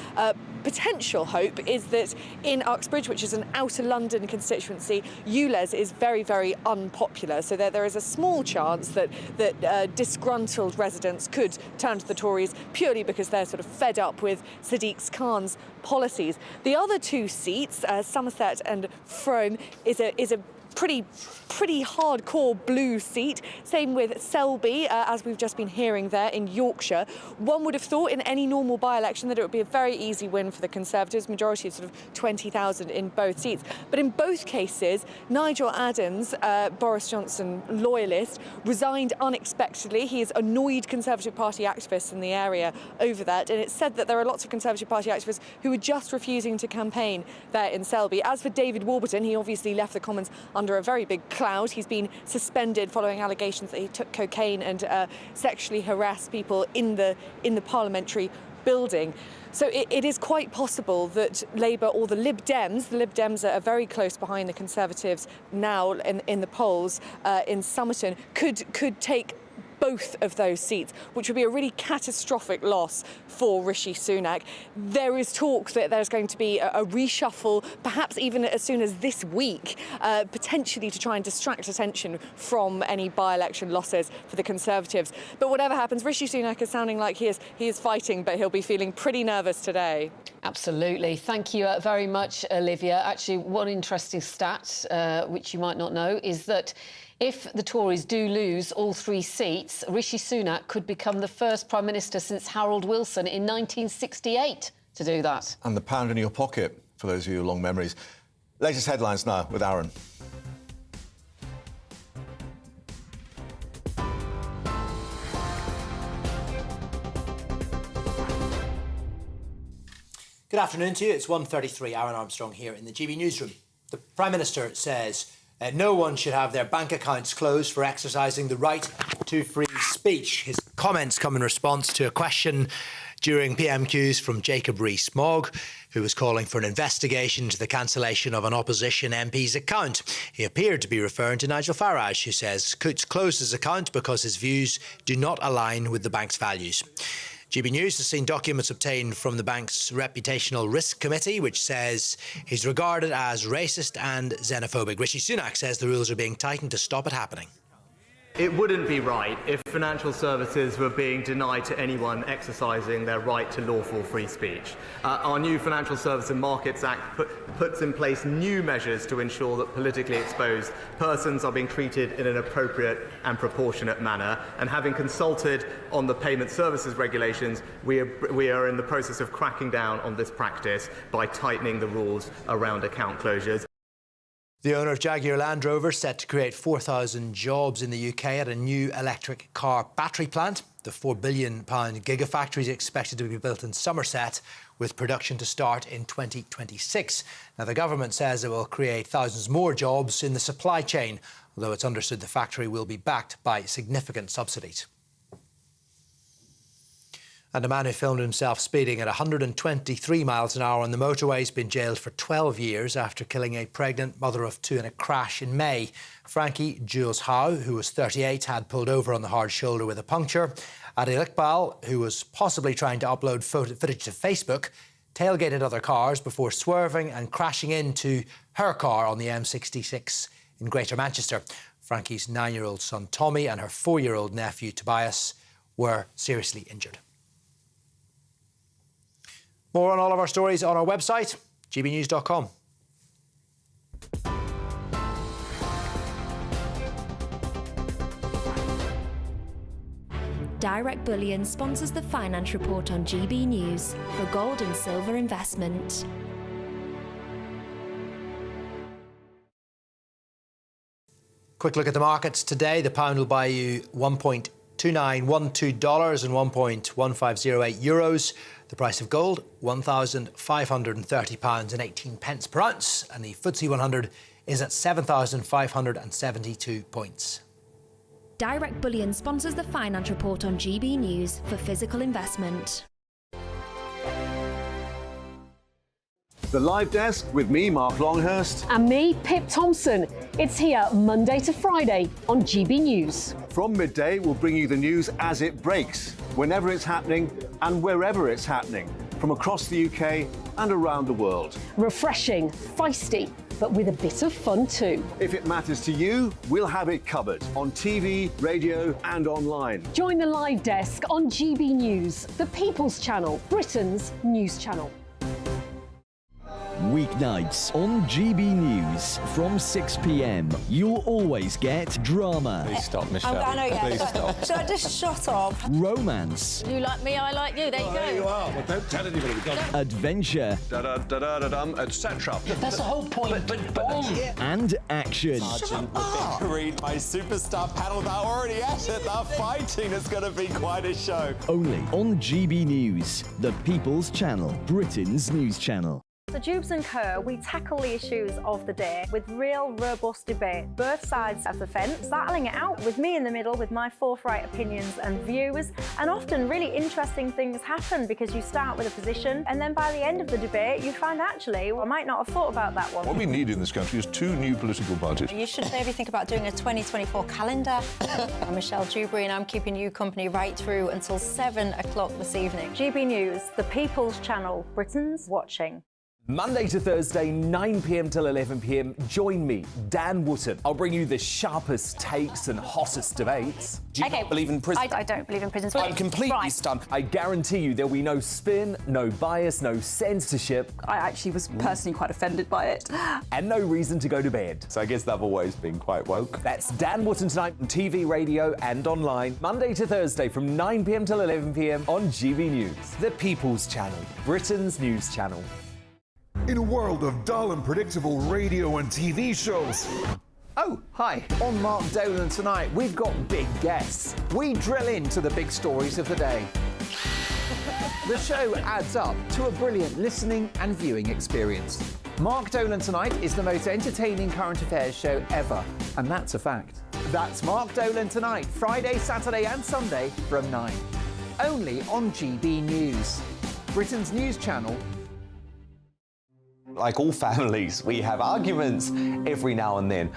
potential hope is that in Uxbridge, which is an outer London constituency, ULEZ is very, very unpopular. So there is a small chance that disgruntled residents could turn to the Tories purely because they're sort of fed up with Sadiq Khan's policies. The other 2 seats, Somerset and Frome, is a pretty hardcore blue seat. Same with Selby, as we've just been hearing there in Yorkshire. One would have thought in any normal by-election that it would be a very easy win for the Conservatives, majority of sort of 20,000 in both seats. But in both cases, Nigel Adams, Boris Johnson loyalist, resigned unexpectedly. He has annoyed Conservative Party activists in the area over that, and it's said that there are lots of Conservative Party activists who are just refusing to campaign there in Selby. As for David Warburton, he obviously left the Commons under a very big cloud. He's been suspended following allegations that he took cocaine and sexually harassed people in the parliamentary building. So it is quite possible that Labour or the Lib Dems are very close behind the Conservatives now in the polls in Somerton, could take both of those seats, which would be a really catastrophic loss for Rishi Sunak. There is talk that there's going to be a reshuffle, perhaps even as soon as this week, potentially to try and distract attention from any by-election losses for the Conservatives. But whatever happens, Rishi Sunak is sounding like he is fighting, but he'll be feeling pretty nervous today. Absolutely. Thank you very much, Olivia. Actually, one interesting stat, which you might not know, is that if the Tories do lose all 3 seats, Rishi Sunak could become the first Prime Minister since Harold Wilson in 1968 to do that. And the pound in your pocket, for those of you with long memories. Latest headlines now with Aaron. Good afternoon to you. It's 1:33. Aaron Armstrong here in the GB newsroom. The Prime Minister says no one should have their bank accounts closed for exercising the right to free speech. His comments come in response to a question during PMQs from Jacob Rees-Mogg, who was calling for an investigation into the cancellation of an opposition MP's account. He appeared to be referring to Nigel Farage, who says Coates closed his account because his views do not align with the bank's values. GB News has seen documents obtained from the bank's Reputational Risk Committee, which says he's regarded as racist and xenophobic. Rishi Sunak says the rules are being tightened to stop it happening. It wouldn't be right if financial services were being denied to anyone exercising their right to lawful free speech. Our new Financial Services and Markets Act puts in place new measures to ensure that politically exposed persons are being treated in an appropriate and proportionate manner. And having consulted on the payment services regulations, we are in the process of cracking down on this practice by tightening the rules around account closures. The owner of Jaguar Land Rover set to create 4,000 jobs in the UK at a new electric car battery plant. The £4 billion Gigafactory is expected to be built in Somerset, with production to start in 2026. Now, the government says it will create thousands more jobs in the supply chain, although it's understood the factory will be backed by significant subsidies. And a man who filmed himself speeding at 123 miles an hour on the motorway has been jailed for 12 years after killing a pregnant mother of two in a crash in May. Frankie Jules Howe, who was 38, had pulled over on the hard shoulder with a puncture. Adil Iqbal, who was possibly trying to upload footage to Facebook, tailgated other cars before swerving and crashing into her car on the M66 in Greater Manchester. Frankie's 9-year-old son Tommy and her 4-year-old nephew Tobias were seriously injured. More on all of our stories on our website, gbnews.com. Direct Bullion sponsors the Finance Report on GB News for gold and silver investment. Quick look at the markets today. The pound will buy you $1.2912 and €1.1508. The price of gold, £1,530.18 per ounce, and the FTSE 100 is at 7,572 points. Direct Bullion sponsors the Finance Report on GB News for physical investment. The Live Desk with me, Mark Longhurst. And me, Pip Thompson. It's here Monday to Friday on GB News. From midday, we'll bring you the news as it breaks, whenever it's happening and wherever it's happening, from across the UK and around the world. Refreshing, feisty, but with a bit of fun too. If it matters to you, we'll have it covered on TV, radio and online. Join the Live Desk on GB News, the People's Channel, Britain's news channel. Weeknights on GB News from 6 p.m. You'll always get drama. Please stop, Michelle. I know, yeah. Please stop. Should I just shut up? Romance. You like me, I like you. There you go. There you are. Well, don't tell anybody. Adventure. Etc. That's the whole point. And action. Sergeant, we're being read my superstar panel. They're already at it. They're fighting. It's going to be quite a show. Only on GB News, the People's Channel, Britain's news channel. So Jubes and Kerr, we tackle the issues of the day with real robust debate, both sides of the fence, battling it out with me in the middle with my forthright opinions and views. And often really interesting things happen because you start with a position and then by the end of the debate you find actually, well, I might not have thought about that one. What we need in this country is 2 new political parties. You should maybe think about doing a 2024 calendar. I'm Michelle Dewberry and I'm keeping you company right through until 7 o'clock this evening. GB News, the People's Channel, Britain's watching. Monday to Thursday, 9 p.m. till 11 p.m. Join me, Dan Wootton. I'll bring you the sharpest takes and hottest debates. Do you not believe in prisons? I don't believe in prisons. I'm completely stunned. I guarantee you there'll be no spin, no bias, no censorship. I actually was personally quite offended by it. And no reason to go to bed. So I guess they've always been quite woke. That's Dan Wootton tonight on TV, radio and online. Monday to Thursday from 9 p.m. till 11 p.m. on GB News. The People's Channel, Britain's news channel. In a world of dull and predictable radio and TV shows. Oh, hi. On Mark Dolan tonight, we've got big guests. We drill into the big stories of the day. The show adds up to a brilliant listening and viewing experience. Mark Dolan Tonight is the most entertaining current affairs show ever, and that's a fact. That's Mark Dolan Tonight, Friday, Saturday and Sunday from 9. Only on GB News, Britain's news channel. Like all families, we have arguments every now and then,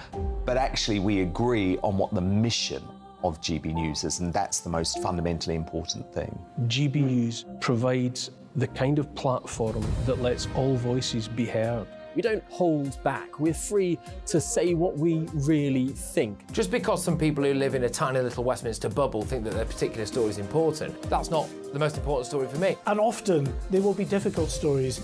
but actually we agree on what the mission of GB News is, and that's the most fundamentally important thing. GB News provides the kind of platform that lets all voices be heard. We don't hold back. We're free to say what we really think. Just because some people who live in a tiny little Westminster bubble think that their particular story is important, that's not the most important story for me. And often there will be difficult stories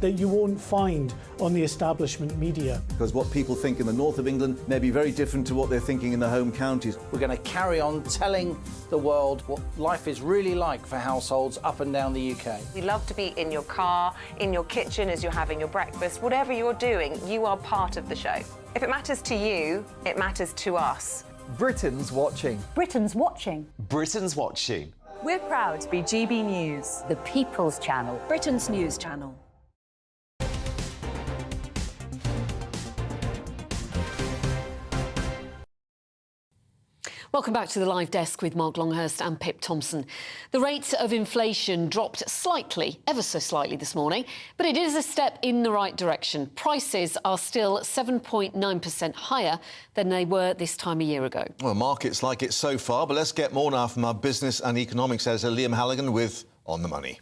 that you won't find on the establishment media. Because what people think in the north of England may be very different to what they're thinking in the home counties. We're going to carry on telling the world what life is really like for households up and down the UK. We love to be in your car, in your kitchen as you're having your breakfast. breakfast, whatever you're doing, you are part of the show. If it matters to you, it matters to us. Britain's watching. Britain's watching. Britain's watching. We're proud to be GB News. The People's Channel. Britain's news channel. Welcome back to the live desk with Mark Longhurst and Pip Thompson. The rate of inflation dropped slightly, ever so slightly this morning, but it is a step in the right direction. Prices are still 7.9% higher than they were this time a year ago. Well, markets like it so far, but let's get more now from our business and economics editor Liam Halligan with On the Money.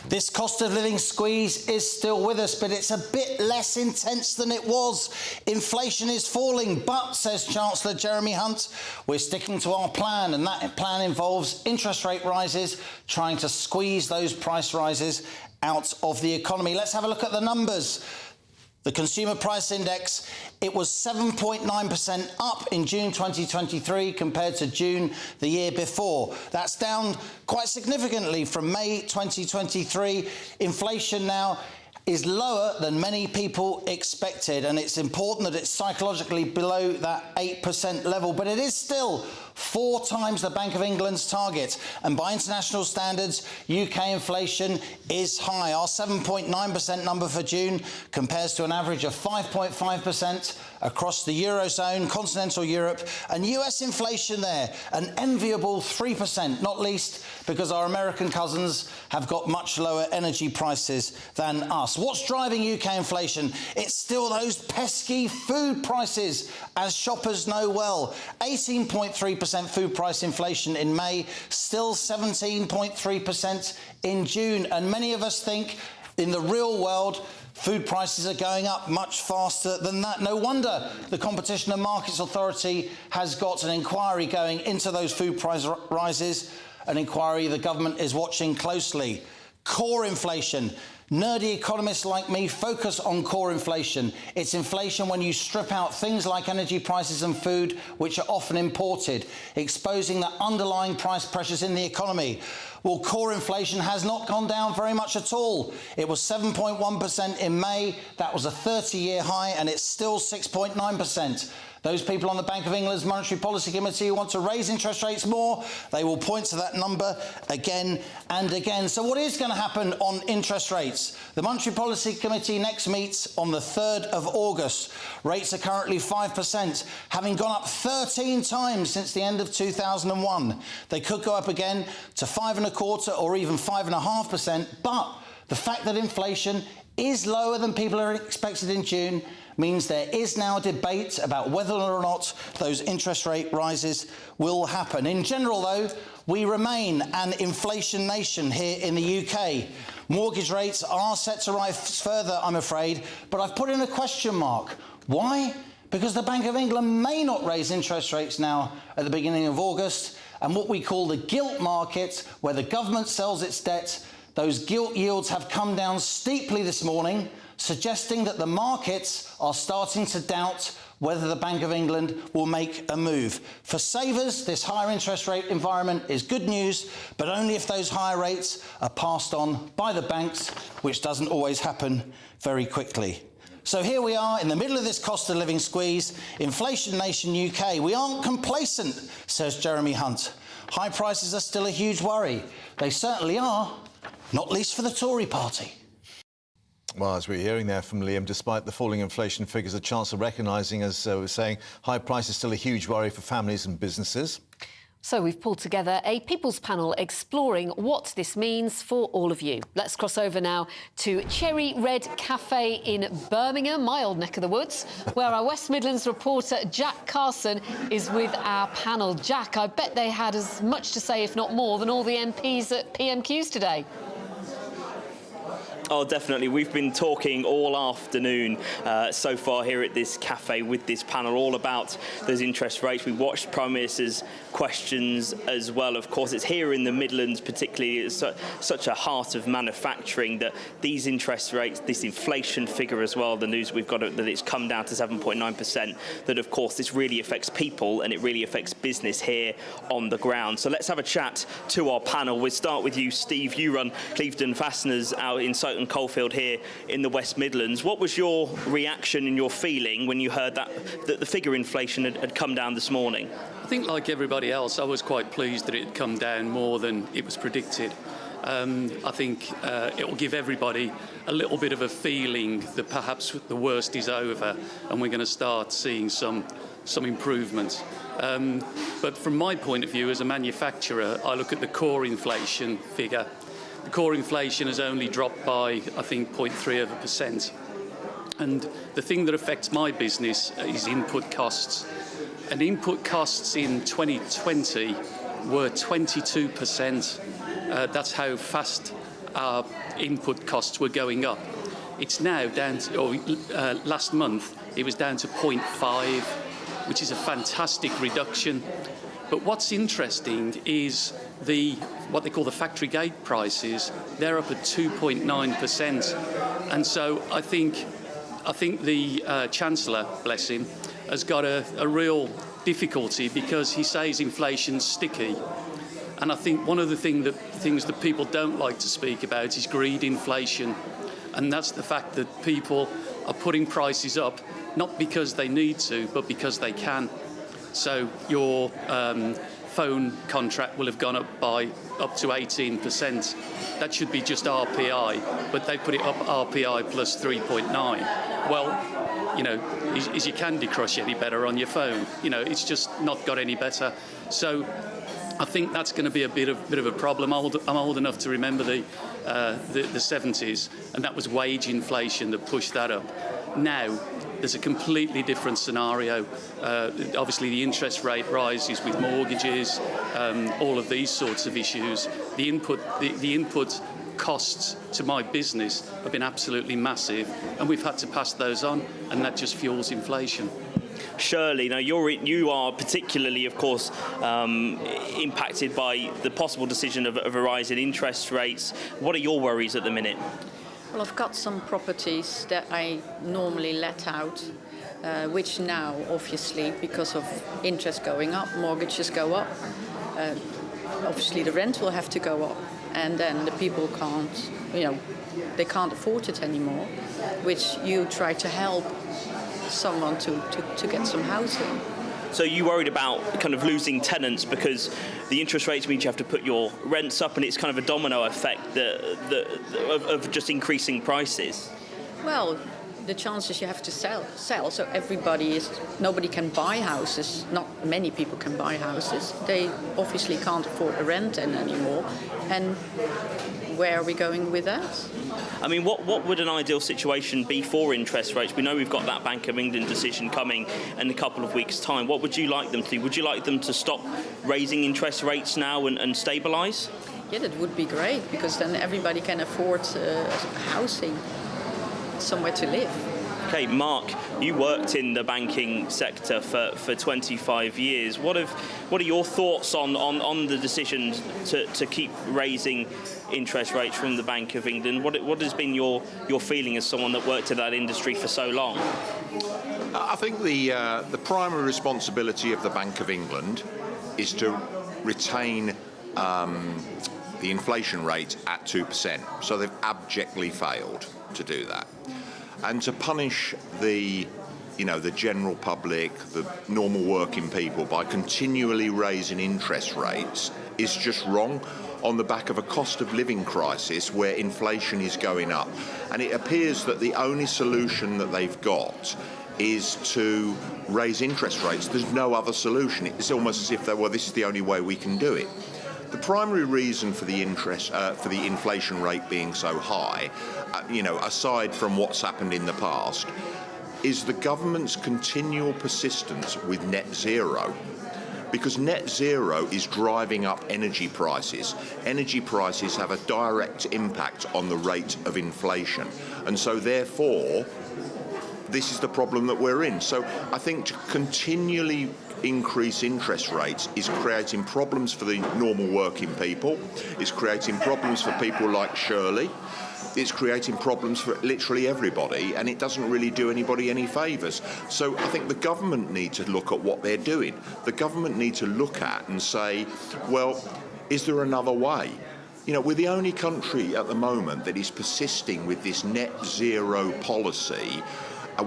This cost of living squeeze is still with us, but it's a bit less intense than it was. Inflation is falling, but, says Chancellor Jeremy Hunt, we're sticking to our plan, and that plan involves interest rate rises, trying to squeeze those price rises out of the economy. Let's have a look at the numbers. The Consumer Price Index, it was 7.9% up in June 2023 compared to June the year before. That's down quite significantly from May 2023. Inflation now is lower than many people expected, and it's important that it's psychologically below that 8% level, but it is still 4 times the Bank of England's target, and by international standards, UK inflation is high. Our 7.9% number for June compares to an average of 5.5% across the Eurozone, continental Europe, and US inflation there, an enviable 3%, not least because our American cousins have got much lower energy prices than us. What's driving UK inflation? It's still those pesky food prices, as shoppers know well. 18.3% food price inflation in May, still 17.3% in June. And many of us think in the real world, food prices are going up much faster than that. No wonder the Competition and Markets Authority has got an inquiry going into those food price rises, an inquiry the government is watching closely. Core inflation. Nerdy economists like me focus on core inflation. It's inflation when you strip out things like energy prices and food, which are often imported, exposing the underlying price pressures in the economy. Well, core inflation has not gone down very much at all. It was 7.1% in May. That was a 30-year high, and it's still 6.9%. Those people on the Bank of England's Monetary Policy Committee who want to raise interest rates more, they will point to that number again and again. So what is going to happen on interest rates? The Monetary Policy Committee next meets on the 3rd of August. Rates are currently 5%, having gone up 13 times since the end of 2001. They could go up again to 5.25% or even 5.5%, but the fact that inflation is lower than people are expected in June means there is now a debate about whether or not those interest rate rises will happen. In general, though, we remain an inflation nation here in the UK. Mortgage rates are set to rise further, I'm afraid, but I've put in a question mark. Why? Because the Bank of England may not raise interest rates now at the beginning of August, and what we call the gilt market, where the government sells its debt, those gilt yields have come down steeply this morning, suggesting that the markets are starting to doubt whether the Bank of England will make a move. For savers, this higher interest rate environment is good news, but only if those higher rates are passed on by the banks, which doesn't always happen very quickly. So here we are in the middle of this cost of living squeeze, inflation nation UK. We aren't complacent, says Jeremy Hunt. High prices are still a huge worry. They certainly are, not least for the Tory party. Well, as we're hearing there from Liam, despite the falling inflation figures, the Chancellor recognising, as we're saying, high prices is still a huge worry for families and businesses. So we've pulled together a People's Panel exploring what this means for all of you. Let's cross over now to Cherry Red Cafe in Birmingham, my old neck of the woods, where our West Midlands reporter Jack Carson is with our panel. Jack, I bet they had as much to say, if not more, than all the MPs at PMQs today. Oh, definitely. We've been talking all afternoon so far here at this cafe with this panel all about those interest rates. We watched Prime Minister's questions as well. Of course, it's here in the Midlands particularly. It's such a heart of manufacturing that these interest rates, this inflation figure as well, the news we've got that it's come down to 7.9%, that of course this really affects people and it really affects business here on the ground. So let's have a chat to our panel. We'll start with you, Steve. You run Clevedon Fasteners out in Soughton Coalfield here in the West Midlands. What was your reaction and your feeling when you heard that the figure inflation had come down this morning? I think, like everybody else, I was quite pleased that it had come down more than it was predicted. I think it will give everybody a little bit of a feeling that perhaps the worst is over and we're going to start seeing some improvements. But from my point of view as a manufacturer, I look at the core inflation figure. The core inflation has only dropped by, I think, 0.3%. And the thing that affects my business is input costs. And input costs in 2020 were 22%. That's how fast our input costs were going up. It's now down to, last month, it was down to 0.5, which is a fantastic reduction. But what's interesting is what they call the factory gate prices. They're up at 2.9%. And so I think the Chancellor, bless him, has got a real difficulty because he says inflation's sticky. And I think one of the things that people don't like to speak about is greed inflation. And that's the fact that people are putting prices up, not because they need to, but because they can. So your phone contract will have gone up by up to 18%. That should be just RPI, but they put it up RPI plus 3.9. Well, you know, is your Candy Crush any better on your phone? You know, it's just not got any better. So I think that's going to be a bit of a problem. I'm old enough to remember the 70s, and that was wage inflation that pushed that up. Now, there's a completely different scenario. Obviously, the interest rate rises with mortgages, all of these sorts of issues. The input costs to my business have been absolutely massive, and we've had to pass those on, and that just fuels inflation. Shirley, now you are particularly, of course, impacted by the possible decision of a rise in interest rates. What are your worries at the minute? Well, I've got some properties that I normally let out, which now, obviously, because of interest going up, mortgages go up. Obviously, the rent will have to go up, and then the people can't, they can't afford it anymore, which you try to help someone to get some housing. So you worried about kind of losing tenants because the interest rates means you have to put your rents up, and it's kind of a domino effect of just increasing prices? Well, the chances you have to sell. So nobody can buy houses. Not many people can buy houses. They obviously can't afford the rent anymore. And where are we going with that? I mean, what would an ideal situation be for interest rates? We know we've got that Bank of England decision coming in a couple of weeks' time. What would you like them to do? Would you like them to stop raising interest rates now and stabilise? Yeah, that would be great, because then everybody can afford housing, somewhere to live. Okay, Mark, you worked in the banking sector for 25 years. What are your thoughts on the decision to keep raising interest rates from the Bank of England? What has been your feeling as someone that worked in that industry for so long? I think the primary responsibility of the Bank of England is to retain the inflation rate at 2%. So they've abjectly failed to do that. And to punish the general public, the normal working people, by continually raising interest rates is just wrong on the back of a cost of living crisis where inflation is going up. And it appears that the only solution that they've got is to raise interest rates. There's no other solution. It's almost as if this is the only way we can do it. The primary reason for the inflation rate being so high, aside from what's happened in the past, is the government's continual persistence with net zero. because net zero is driving up energy prices. Energy prices have a direct impact on the rate of inflation, and so therefore this is the problem that we're in. So I think to continually increase interest rates is creating problems for the normal working people, it's creating problems for people like Shirley, it's creating problems for literally everybody, and it doesn't really do anybody any favours. So I think the government need to look at what they're doing. The government need to look at and say, well, is there another way? You know, we're the only country at the moment that is persisting with this net zero policy,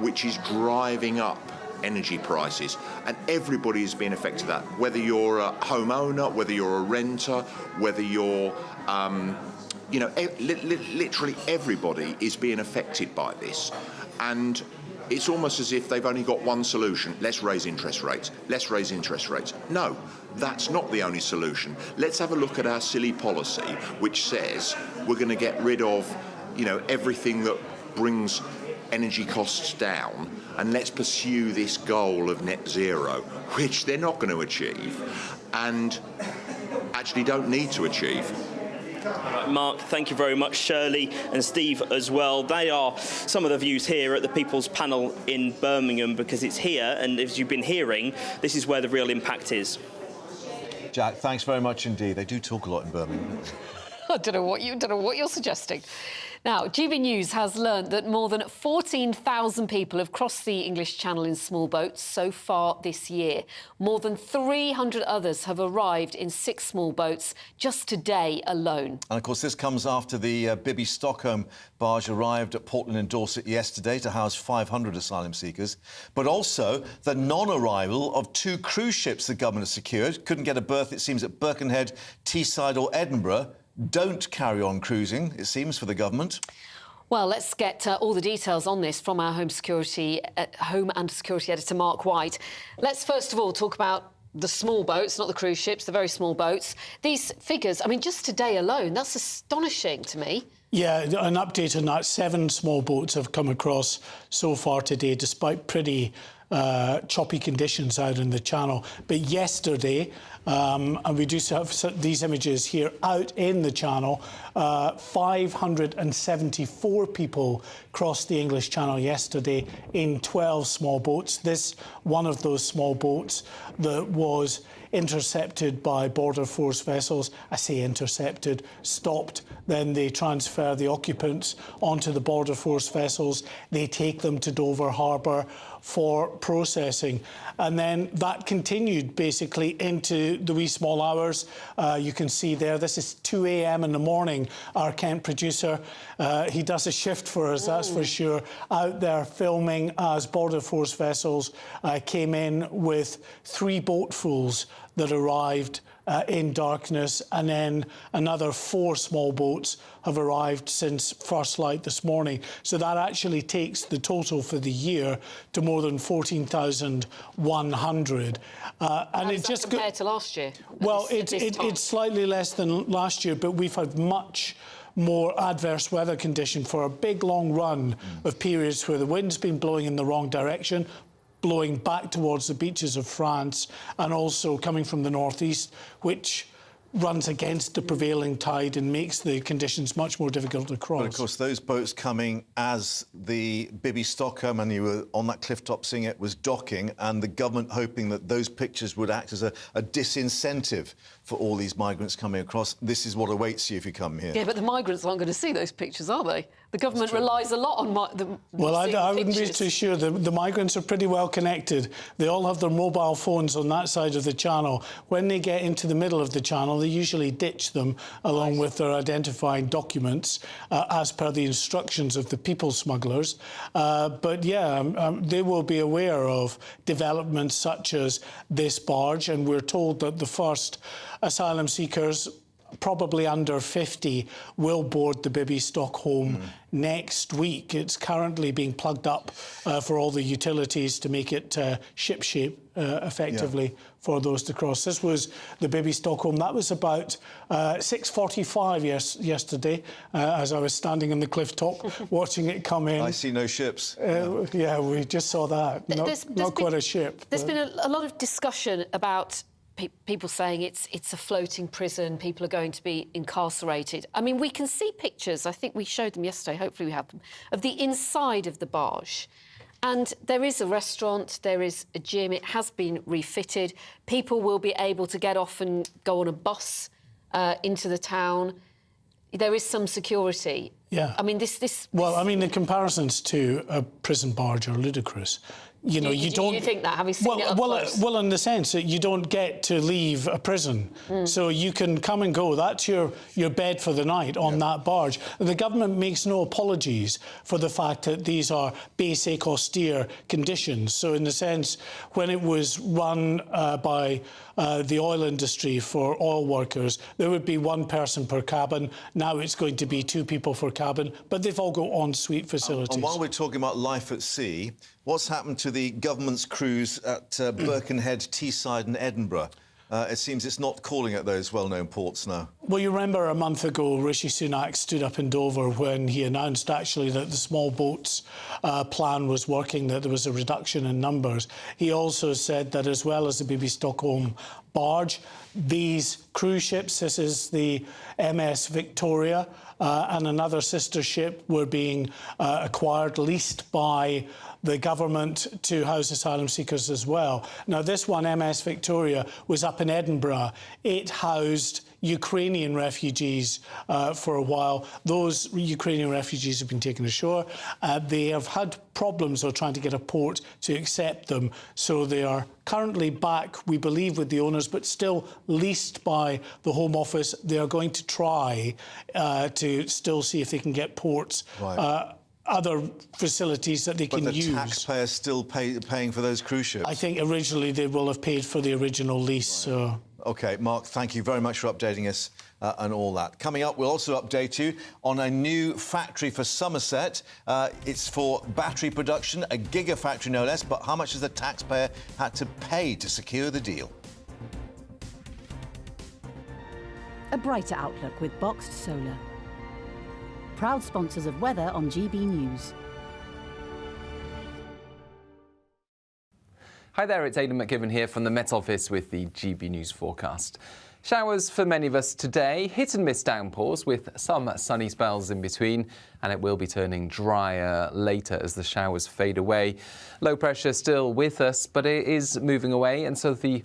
which is driving up energy prices, and everybody is being affected by that, whether you're a homeowner, whether you're a renter, whether you're you know, literally everybody is being affected by this, and it's almost as if they've only got one solution: let's raise interest rates, let's raise interest rates. No, that's not the only solution. Let's have a look at our silly policy which says we're going to get rid of, you know, everything that brings energy costs down, and let's pursue this goal of net zero, which they're not going to achieve and actually don't need to achieve. Mark, thank you very much. Shirley and Steve as well. They are some of the views here at the People's Panel in Birmingham, because it's here, and as you've been hearing, this is where the real impact is. Jack, thanks very much indeed. They do talk a lot in Birmingham. I don't know what you're suggesting. Now, GB News has learned that more than 14,000 people have crossed the English Channel in small boats so far this year. More than 300 others have arrived in 6 small boats just today alone. And, of course, this comes after the Bibby Stockholm barge arrived at Portland in Dorset yesterday to house 500 asylum seekers, but also the non-arrival of 2 cruise ships the government has secured. Couldn't get a berth, it seems, at Birkenhead, Teesside or Edinburgh. Don't carry on cruising, it seems, for the government. Well, let's get all the details on this from our Home and Security editor, Mark White. Let's first of all talk about the small boats, not the cruise ships, the very small boats. These figures, I mean, just today alone, that's astonishing to me. Yeah, an update on that. 7 small boats have come across so far today, despite pretty choppy conditions out in the Channel. But yesterday, and we do have these images here, out in the Channel, 574 people crossed the English Channel yesterday in 12 small boats. This one of those small boats that was intercepted by Border Force vessels. I say intercepted, stopped. Then they transfer the occupants onto the Border Force vessels. They take them to Dover Harbour for processing. And then that continued basically into the wee small hours. You can see there, this is 2 a.m. in the morning. Our Kent producer, he does a shift for us, that's for sure, out there filming as Border Force vessels came in with 3 boatfuls that arrived in darkness, and then another 4 small boats have arrived since first light this morning. So that actually takes the total for the year to more than 14,100. And it just compared to last year? Well, it's slightly less than last year, but we've had much more adverse weather condition for a big long run of periods where the wind's been blowing in the wrong direction, blowing back towards the beaches of France, and also coming from the northeast, which runs against the prevailing tide and makes the conditions much more difficult to cross. But of course, those boats coming as the Bibby Stockholm, and you were on that cliff top seeing it, was docking, and the government hoping that those pictures would act as a disincentive for all these migrants coming across. This is what awaits you if you come here. Yeah, but the migrants aren't going to see those pictures, are they? The government relies a lot on Well, I wouldn't be too sure. The migrants are pretty well connected. They all have their mobile phones on that side of the Channel. When they get into the middle of the Channel, they usually ditch them along with their identifying documents as per the instructions of the people smugglers. But yeah, they will be aware of developments such as this barge, and we're told that the first asylum seekers, probably under 50, will board the Bibby Stockholm next week. It's currently being plugged up for all the utilities to make it ship-shape effectively for those to cross. This was the Bibby Stockholm. That was about 6:45 yesterday as I was standing on the cliff top watching it come in. I see no ships. Yeah, we just saw that. Not quite a ship. There's been a lot of discussion about people saying it's a floating prison, people are going to be incarcerated. I mean, we can see pictures, I think we showed them yesterday, hopefully we have them, of the inside of the barge. And there is a restaurant, there is a gym, it has been refitted. People will be able to get off and go on a bus into the town. There is some security. Yeah. I mean, this... Well, I mean, the comparisons to a prison barge are ludicrous. You know, you don't... You think that, having seen it up close? Well, in the sense that you don't get to leave a prison. So you can come and go. That's your bed for the night on that barge. The government makes no apologies for the fact that these are basic, austere conditions. So in the sense, when it was run by the oil industry for oil workers, there would be one person per cabin. Now it's going to be 2 people per cabin, but they've all got en-suite facilities. And while we're talking about life at sea, what's happened to the government's cruise at Birkenhead, Teesside and Edinburgh? It seems it's not calling at those well-known ports now. Well, you remember a month ago, Rishi Sunak stood up in Dover when he announced actually that the small boats plan was working, that there was a reduction in numbers. He also said that as well as the BB Stockholm barge, these cruise ships, this is the MS Victoria and another sister ship, were being acquired, leased by the government to house asylum seekers as well. Now, this one, MS Victoria, was up in Edinburgh. It housed Ukrainian refugees for a while. Those Ukrainian refugees have been taken ashore. They have had problems of trying to get a port to accept them. So they are currently back, we believe, with the owners, but still leased by the Home Office. They are going to try to still see if they can get ports. Right. Other facilities that they can use. But the taxpayers still paying for those cruise ships? I think originally they will have paid for the original lease. Right. So. OK, Mark, thank you very much for updating us and all that. Coming up, we'll also update you on a new factory for Somerset. It's for battery production, a Gigafactory no less, but how much has the taxpayer had to pay to secure the deal? A brighter outlook with Boxed Solar. Proud sponsors of weather on GB News. Hi there, it's Aidan McGivern here from the Met Office with the GB News forecast. Showers for many of us today, hit and miss downpours with some sunny spells in between, and it will be turning drier later as the showers fade away. Low pressure still with us, but it is moving away, and so the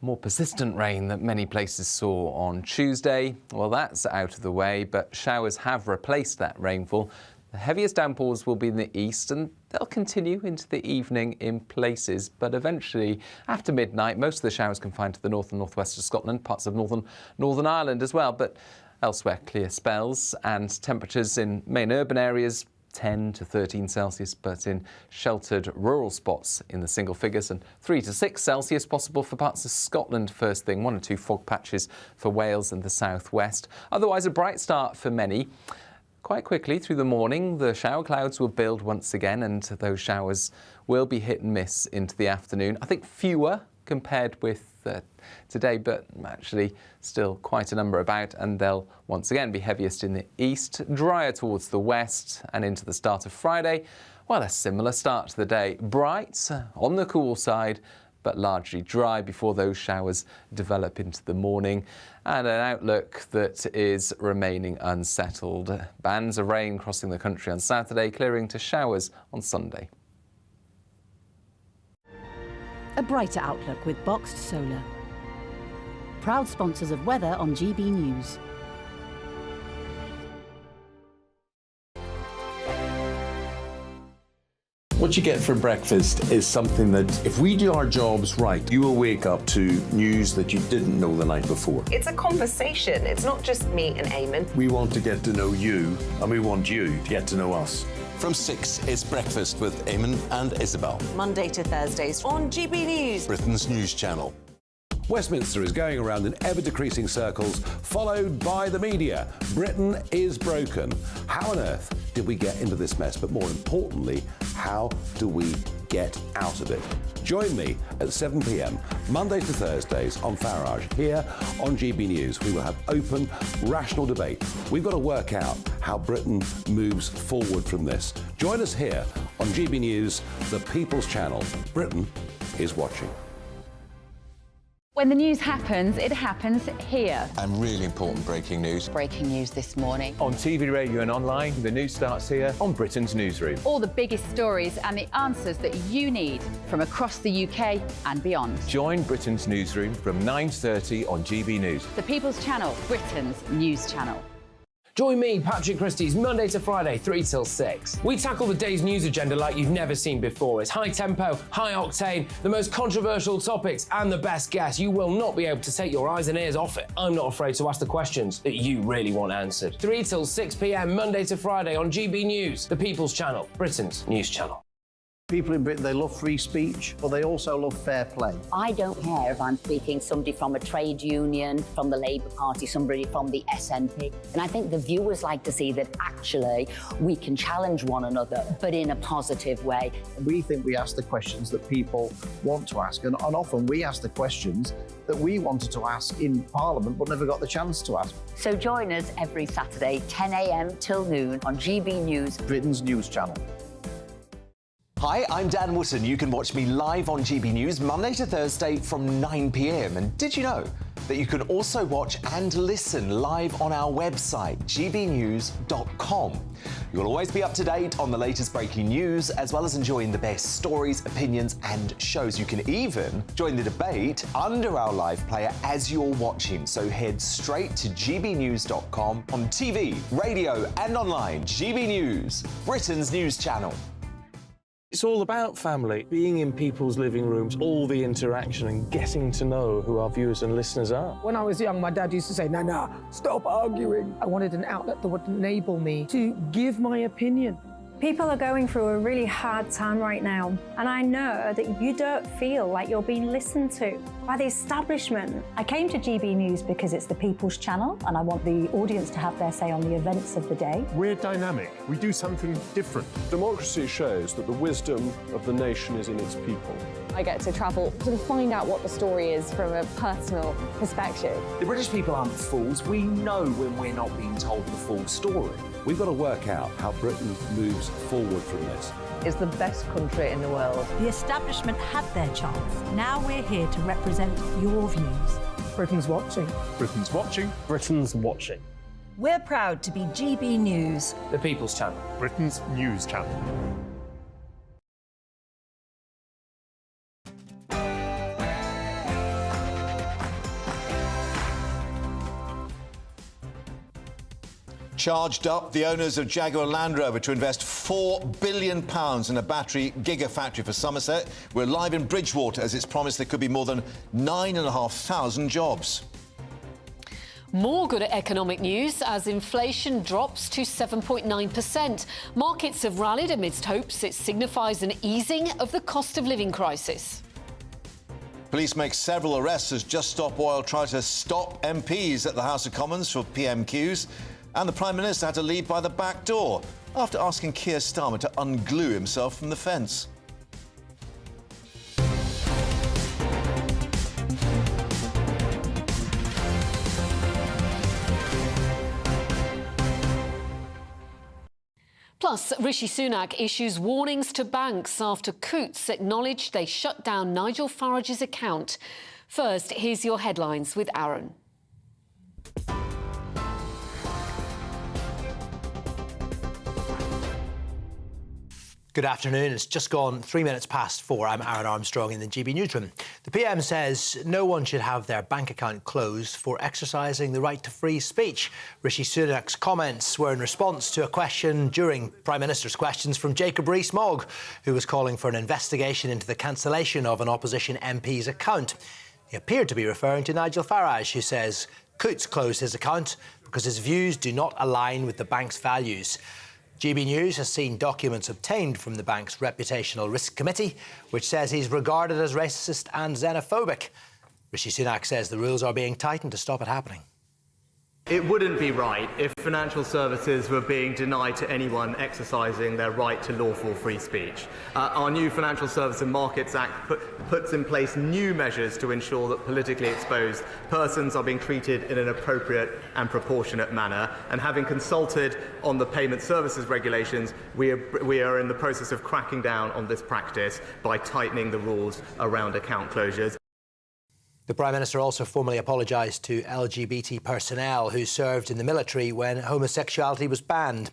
more persistent rain that many places saw on Tuesday, well, that's out of the way, but showers have replaced that rainfall. The heaviest downpours will be in the east, and they'll continue into the evening in places, but eventually, after midnight, most of the showers confined to the north and northwest of Scotland, parts of Northern Ireland as well, but elsewhere clear spells, and temperatures in main urban areas 10 to 13 Celsius, but in sheltered rural spots in the single figures, and 3 to 6 Celsius possible for parts of Scotland first thing, 1 or 2 fog patches for Wales and the southwest. Otherwise, a bright start for many. Quite quickly through the morning, the shower clouds will build once again, and those showers will be hit and miss into the afternoon. I think fewer compared with today, but actually still quite a number about, and they'll once again be heaviest in the east, drier towards the west and into the start of Friday. Well, a similar start to the day. Bright on the cool side, but largely dry before those showers develop into the morning, and an outlook that is remaining unsettled. Bands of rain crossing the country on Saturday, clearing to showers on Sunday. A brighter outlook with Boxed Solar. Proud sponsors of weather on GB News. What you get for breakfast is something that, if we do our jobs right, you will wake up to news that you didn't know the night before. It's a conversation. It's not just me and Eamon. We want to get to know you, and we want you to get to know us. From 6, it's Breakfast with Eamon and Isabel. Monday to Thursdays on GB News, Britain's news channel. Westminster is going around in ever-decreasing circles, followed by the media. Britain is broken. How on earth did we get into this mess? But more importantly, how do we get out of it? Join me at 7 p.m, Mondays to Thursdays on Farage, here on GB News. We will have open, rational debate. We've got to work out how Britain moves forward from this. Join us here on GB News, the People's Channel. Britain is watching. When the news happens, it happens here. And really important breaking news. Breaking news this morning. On TV, radio and online, the news starts here on Britain's Newsroom. All the biggest stories and the answers that you need from across the UK and beyond. Join Britain's Newsroom from 9:30 on GB News. The People's Channel, Britain's news channel. Join me, Patrick Christie's, Monday to Friday, 3 till 6. We tackle the day's news agenda like you've never seen before. It's high tempo, high octane, the most controversial topics and the best guests. You will not be able to take your eyes and ears off it. I'm not afraid to ask the questions that you really want answered. 3 till 6 p.m, Monday to Friday on GB News, the People's Channel, Britain's news channel. People in Britain, they love free speech, but they also love fair play. I don't care if I'm speaking somebody from a trade union, from the Labour Party, somebody from the SNP. And I think the viewers like to see that actually we can challenge one another, but in a positive way. We think we ask the questions that people want to ask, and often we ask the questions that we wanted to ask in Parliament but never got the chance to ask. So join us every Saturday, 10 a.m. till noon on GB News, Britain's news channel. Hi, I'm Dan Wootton. You can watch me live on GB News Monday to Thursday from 9 p.m. And did you know that you can also watch and listen live on our website, gbnews.com? You'll always be up to date on the latest breaking news, as well as enjoying the best stories, opinions and shows. You can even join the debate under our live player as you're watching. So head straight to gbnews.com on TV, radio and online. GB News, Britain's news channel. It's all about family, being in people's living rooms, all the interaction and getting to know who our viewers and listeners are. When I was young, my dad used to say, no, stop arguing. I wanted an outlet that would enable me to give my opinion. People are going through a really hard time right now, and I know that you don't feel like you're being listened to by the establishment. I came to GB News because it's the People's Channel, and I want the audience to have their say on the events of the day. We're dynamic. We do something different. Democracy shows that the wisdom of the nation is in its people. I get to travel to find out what the story is from a personal perspective. The British people aren't fools. We know when we're not being told the full story. We've got to work out how Britain moves forward from this. It's the best country in the world. The establishment had their chance. Now we're here to represent your views. Britain's watching. Britain's watching. Britain's watching. We're proud to be GB News, the People's Channel, Britain's news channel. Charged up, the owners of Jaguar Land Rover to invest £4 billion in a battery gigafactory for Somerset. We're live in Bridgewater as it's promised there could be more than 9,500 jobs. More good economic news as inflation drops to 7.9%. Markets have rallied amidst hopes it signifies an easing of the cost of living crisis. Police make several arrests as Just Stop Oil try to stop MPs at the House of Commons for PMQs. And the Prime Minister had to leave by the back door after asking Keir Starmer to unglue himself from the fence. Plus, Rishi Sunak issues warnings to banks after Coutts acknowledged they shut down Nigel Farage's account. First, here's your headlines with Aaron. Good afternoon. It's just gone 3 minutes past 4. I'm Aaron Armstrong in the GB Newsroom. The PM says no one should have their bank account closed for exercising the right to free speech. Rishi Sunak's comments were in response to a question during Prime Minister's questions from Jacob Rees-Mogg, who was calling for an investigation into the cancellation of an opposition MP's account. He appeared to be referring to Nigel Farage, who says Coutts closed his account because his views do not align with the bank's values. GB News has seen documents obtained from the bank's Reputational Risk Committee, which says he's regarded as racist and xenophobic. Rishi Sunak says the rules are being tightened to stop it happening. It wouldn't be right if financial services were being denied to anyone exercising their right to lawful free speech. Our new Financial Services and Markets Act puts in place new measures to ensure that politically exposed persons are being treated in an appropriate and proportionate manner. And having consulted on the payment services regulations, we are in the process of cracking down on this practice by tightening the rules around account closures. The Prime Minister also formally apologised to LGBT personnel who served in the military when homosexuality was banned.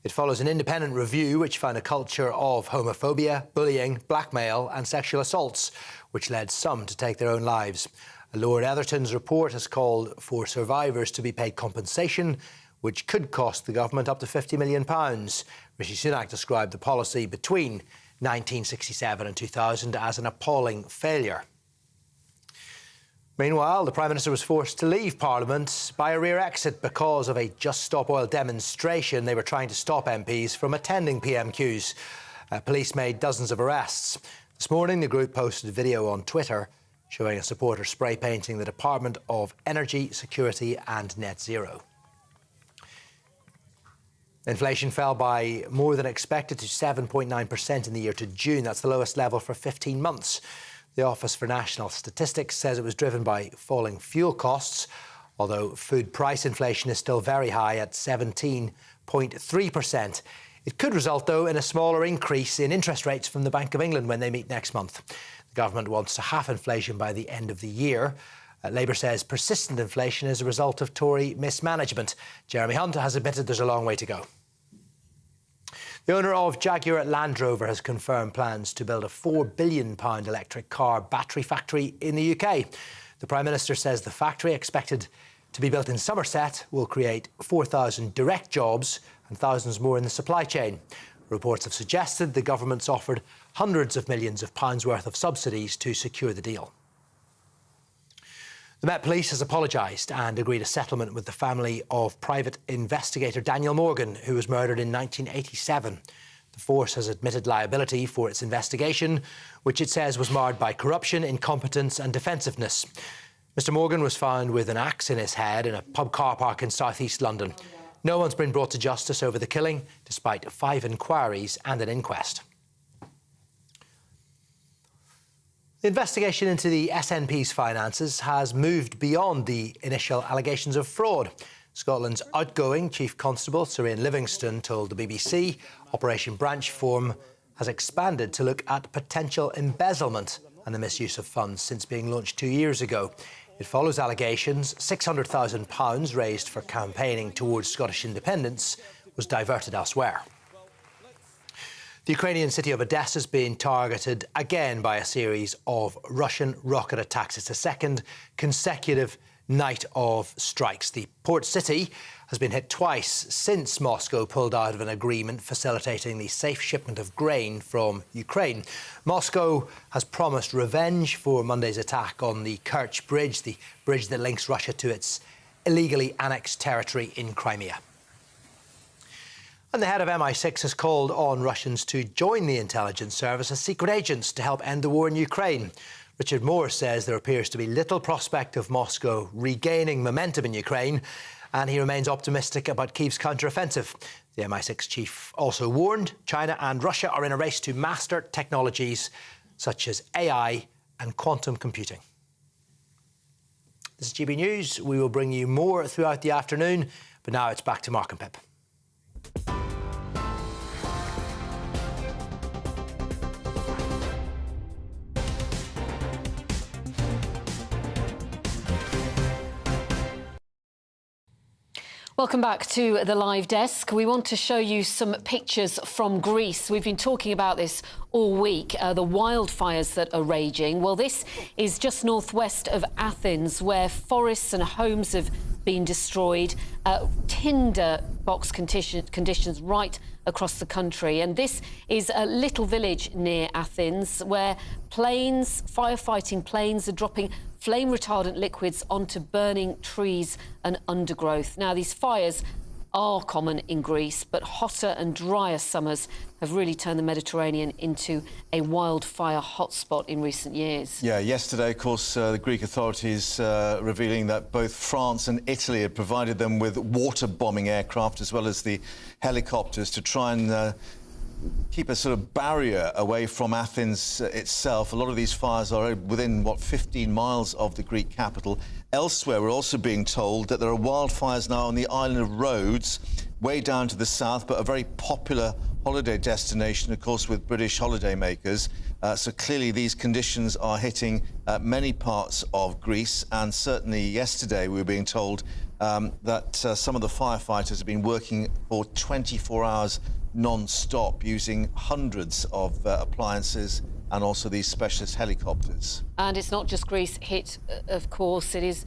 It follows an independent review which found a culture of homophobia, bullying, blackmail and sexual assaults, which led some to take their own lives. Lord Etherton's report has called for survivors to be paid compensation, which could cost the government up to £50 million. Rishi Sunak described the policy between 1967 and 2000 as an appalling failure. Meanwhile, the Prime Minister was forced to leave Parliament by a rear exit because of a Just Stop Oil demonstration. They were trying to stop MPs from attending PMQs. Police made dozens of arrests. This morning, the group posted a video on Twitter showing a supporter spray painting the Department of Energy, Security and Net Zero. Inflation fell by more than expected to 7.9% in the year to June. That's the lowest level for 15 months. The Office for National Statistics says it was driven by falling fuel costs, although food price inflation is still very high at 17.3%. It could result, though, in a smaller increase in interest rates from the Bank of England when they meet next month. The government wants to halve inflation by the end of the year. Labour says persistent inflation is a result of Tory mismanagement. Jeremy Hunt has admitted there's a long way to go. The owner of Jaguar Land Rover has confirmed plans to build a £4 billion electric car battery factory in the UK. The Prime Minister says the factory, expected to be built in Somerset, will create 4,000 direct jobs and thousands more in the supply chain. Reports have suggested the government's offered hundreds of millions of pounds worth of subsidies to secure the deal. The Met Police has apologised and agreed a settlement with the family of private investigator Daniel Morgan, who was murdered in 1987. The force has admitted liability for its investigation, which it says was marred by corruption, incompetence and defensiveness. Mr Morgan was found with an axe in his head in a pub car park in south-east London. No one's been brought to justice over the killing, despite 5 inquiries and an inquest. The investigation into the SNP's finances has moved beyond the initial allegations of fraud. Scotland's outgoing Chief Constable, Sir Ian Livingstone, told the BBC Operation Branchform has expanded to look at potential embezzlement and the misuse of funds since being launched 2 years ago. It follows allegations £600,000 raised for campaigning towards Scottish independence was diverted elsewhere. The Ukrainian city of Odessa has been targeted again by a series of Russian rocket attacks. It's the second consecutive night of strikes. The port city has been hit twice since Moscow pulled out of an agreement facilitating the safe shipment of grain from Ukraine. Moscow has promised revenge for Monday's attack on the Kerch Bridge, the bridge that links Russia to its illegally annexed territory in Crimea. And the head of MI6 has called on Russians to join the intelligence service as secret agents to help end the war in Ukraine. Richard Moore says there appears to be little prospect of Moscow regaining momentum in Ukraine, and he remains optimistic about Kyiv's counter-offensive. The MI6 chief also warned China and Russia are in a race to master technologies such as AI and quantum computing. This is GB News. We will bring you more throughout the afternoon, but now it's back to Mark and Pip. Welcome back to the live desk. We want to show you some pictures from Greece. We've been talking about this all week, the wildfires that are raging. Well, this is just northwest of Athens, where forests and homes have been destroyed, tinder box conditions right across the country. And this is a little village near Athens where firefighting planes are dropping flame retardant liquids onto burning trees and undergrowth. Now, these fires are common in Greece, but hotter and drier summers have really turned the Mediterranean into a wildfire hotspot in recent years. Yeah, yesterday, of course, the Greek authorities revealing that both France and Italy had provided them with water-bombing aircraft as well as the helicopters to try and keep a sort of barrier away from Athens itself. A lot of these fires are within, 15 miles of the Greek capital. Elsewhere, we're also being told that there are wildfires now on the island of Rhodes, way down to the south, but a very popular holiday destination, of course, with British holidaymakers. So clearly these conditions are hitting many parts of Greece. And certainly yesterday we were being told that some of the firefighters have been working for 24 hours non-stop, using hundreds of appliances and also these specialist helicopters. And it's not just Greece hit, of course, it is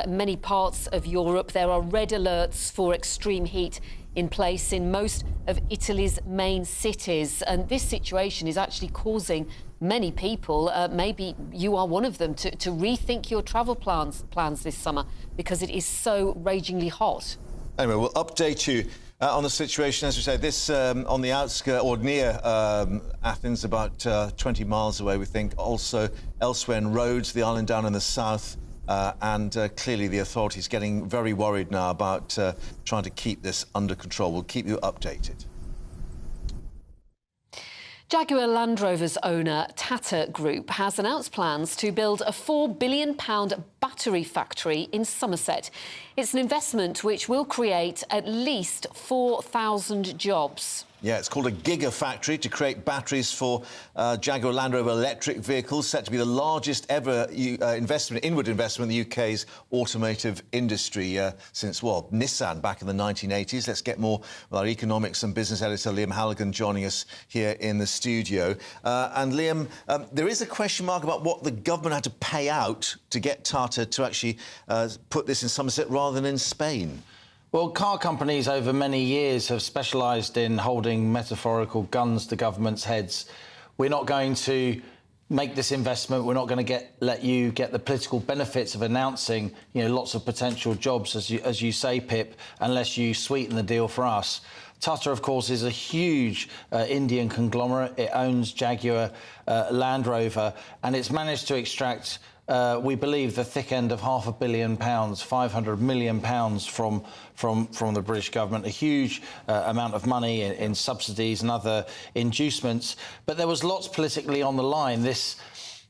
many parts of Europe. There are red alerts for extreme heat in place in most of Italy's main cities. And this situation is actually causing many people, maybe you are one of them, to rethink your travel plans this summer because it is so ragingly hot. Anyway, we'll update you on the situation. As we say, this on the outskirts or near Athens, about 20 miles away, we think. Also elsewhere in Rhodes, the island down in the south. And clearly the authorities getting very worried now about trying to keep this under control. We'll keep you updated. Jaguar Land Rover's owner, Tata Group, has announced plans to build a £4 billion battery factory in Somerset. It's an investment which will create at least 4,000 jobs. Yeah, it's called a Gigafactory to create batteries for Jaguar Land Rover electric vehicles, set to be the largest ever inward investment in the UK's automotive industry since, well, Nissan back in the 1980s. Let's get more with our economics and business editor, Liam Halligan, joining us here in the studio. And Liam, there is a question mark about what the government had to pay out to get Tata to actually put this in Somerset rather than in Spain. Well, car companies over many years have specialised in holding metaphorical guns to governments' heads. We're not going to make this investment. We're not going to let you get the political benefits of announcing, lots of potential jobs, as you say, Pip, unless you sweeten the deal for us. Tata, of course, is a huge Indian conglomerate. It owns Jaguar Land Rover, and it's managed to extract we believe the thick end of £500 million, £500 million from the British government, a huge amount of money in subsidies and other inducements. But there was lots politically on the line. This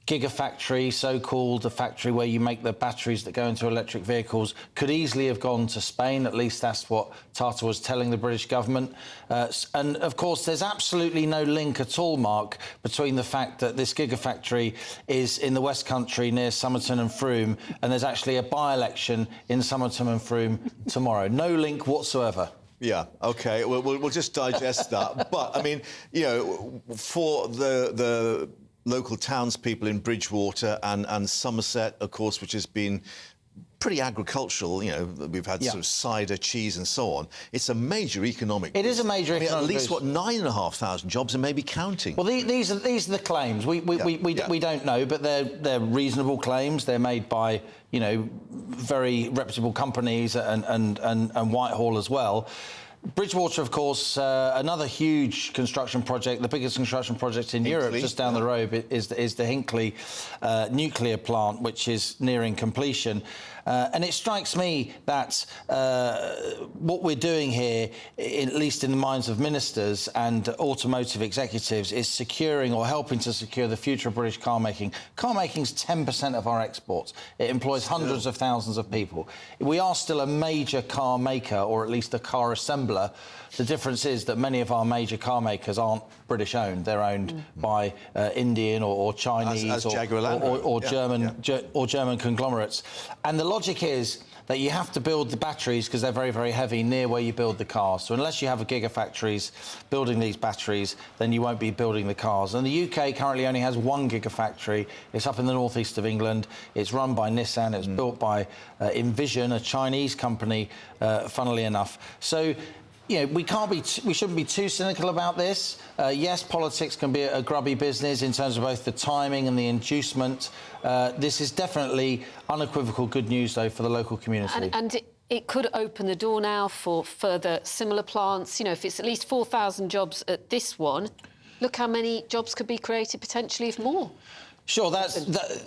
Gigafactory, so-called, the factory where you make the batteries that go into electric vehicles, could easily have gone to Spain. At least that's what Tata was telling the British government. And, of course, there's absolutely no link at all, Mark, between the fact that this Gigafactory is in the West Country near Somerton and Frome, and there's actually a by-election in Somerton and Frome tomorrow. No link whatsoever. Yeah, OK, we'll just digest that. But, I mean, for the local townspeople in Bridgewater and Somerset, of course, which has been pretty agricultural. We've had sort of cider, cheese and so on. It's a major economic... It is a major economic... At least, 9,500 jobs and maybe counting. Well, these are the claims. We don't know, but they're reasonable claims. They're made by, very reputable companies and Whitehall as well. Bridgewater, of course, another huge construction project, the biggest construction project in Europe, just down the road, is the Hinkley nuclear plant, which is nearing completion. And it strikes me that what we're doing here, at least in the minds of ministers and automotive executives, is securing or helping to secure the future of British car making. Car making is 10% of our exports. It employs hundreds of thousands of people. We are still a major car maker, or at least a car assembler. The difference is that many of our major car makers aren't British-owned. They're owned by Indian or Chinese or German conglomerates. And the logic is that you have to build the batteries because they're very, very heavy near where you build the cars. So unless you have a gigafactories building these batteries, then you won't be building the cars. And the UK currently only has one gigafactory. It's up in the northeast of England. It's run by Nissan. It's built by Envision, a Chinese company, funnily enough. So we shouldn't be too cynical about this. Yes, politics can be a grubby business in terms of both the timing and the inducement. This is definitely unequivocal good news, though, for the local community. And it could open the door now for further similar plants. If it's at least 4,000 jobs at this one, look how many jobs could be created potentially, if more. Sure,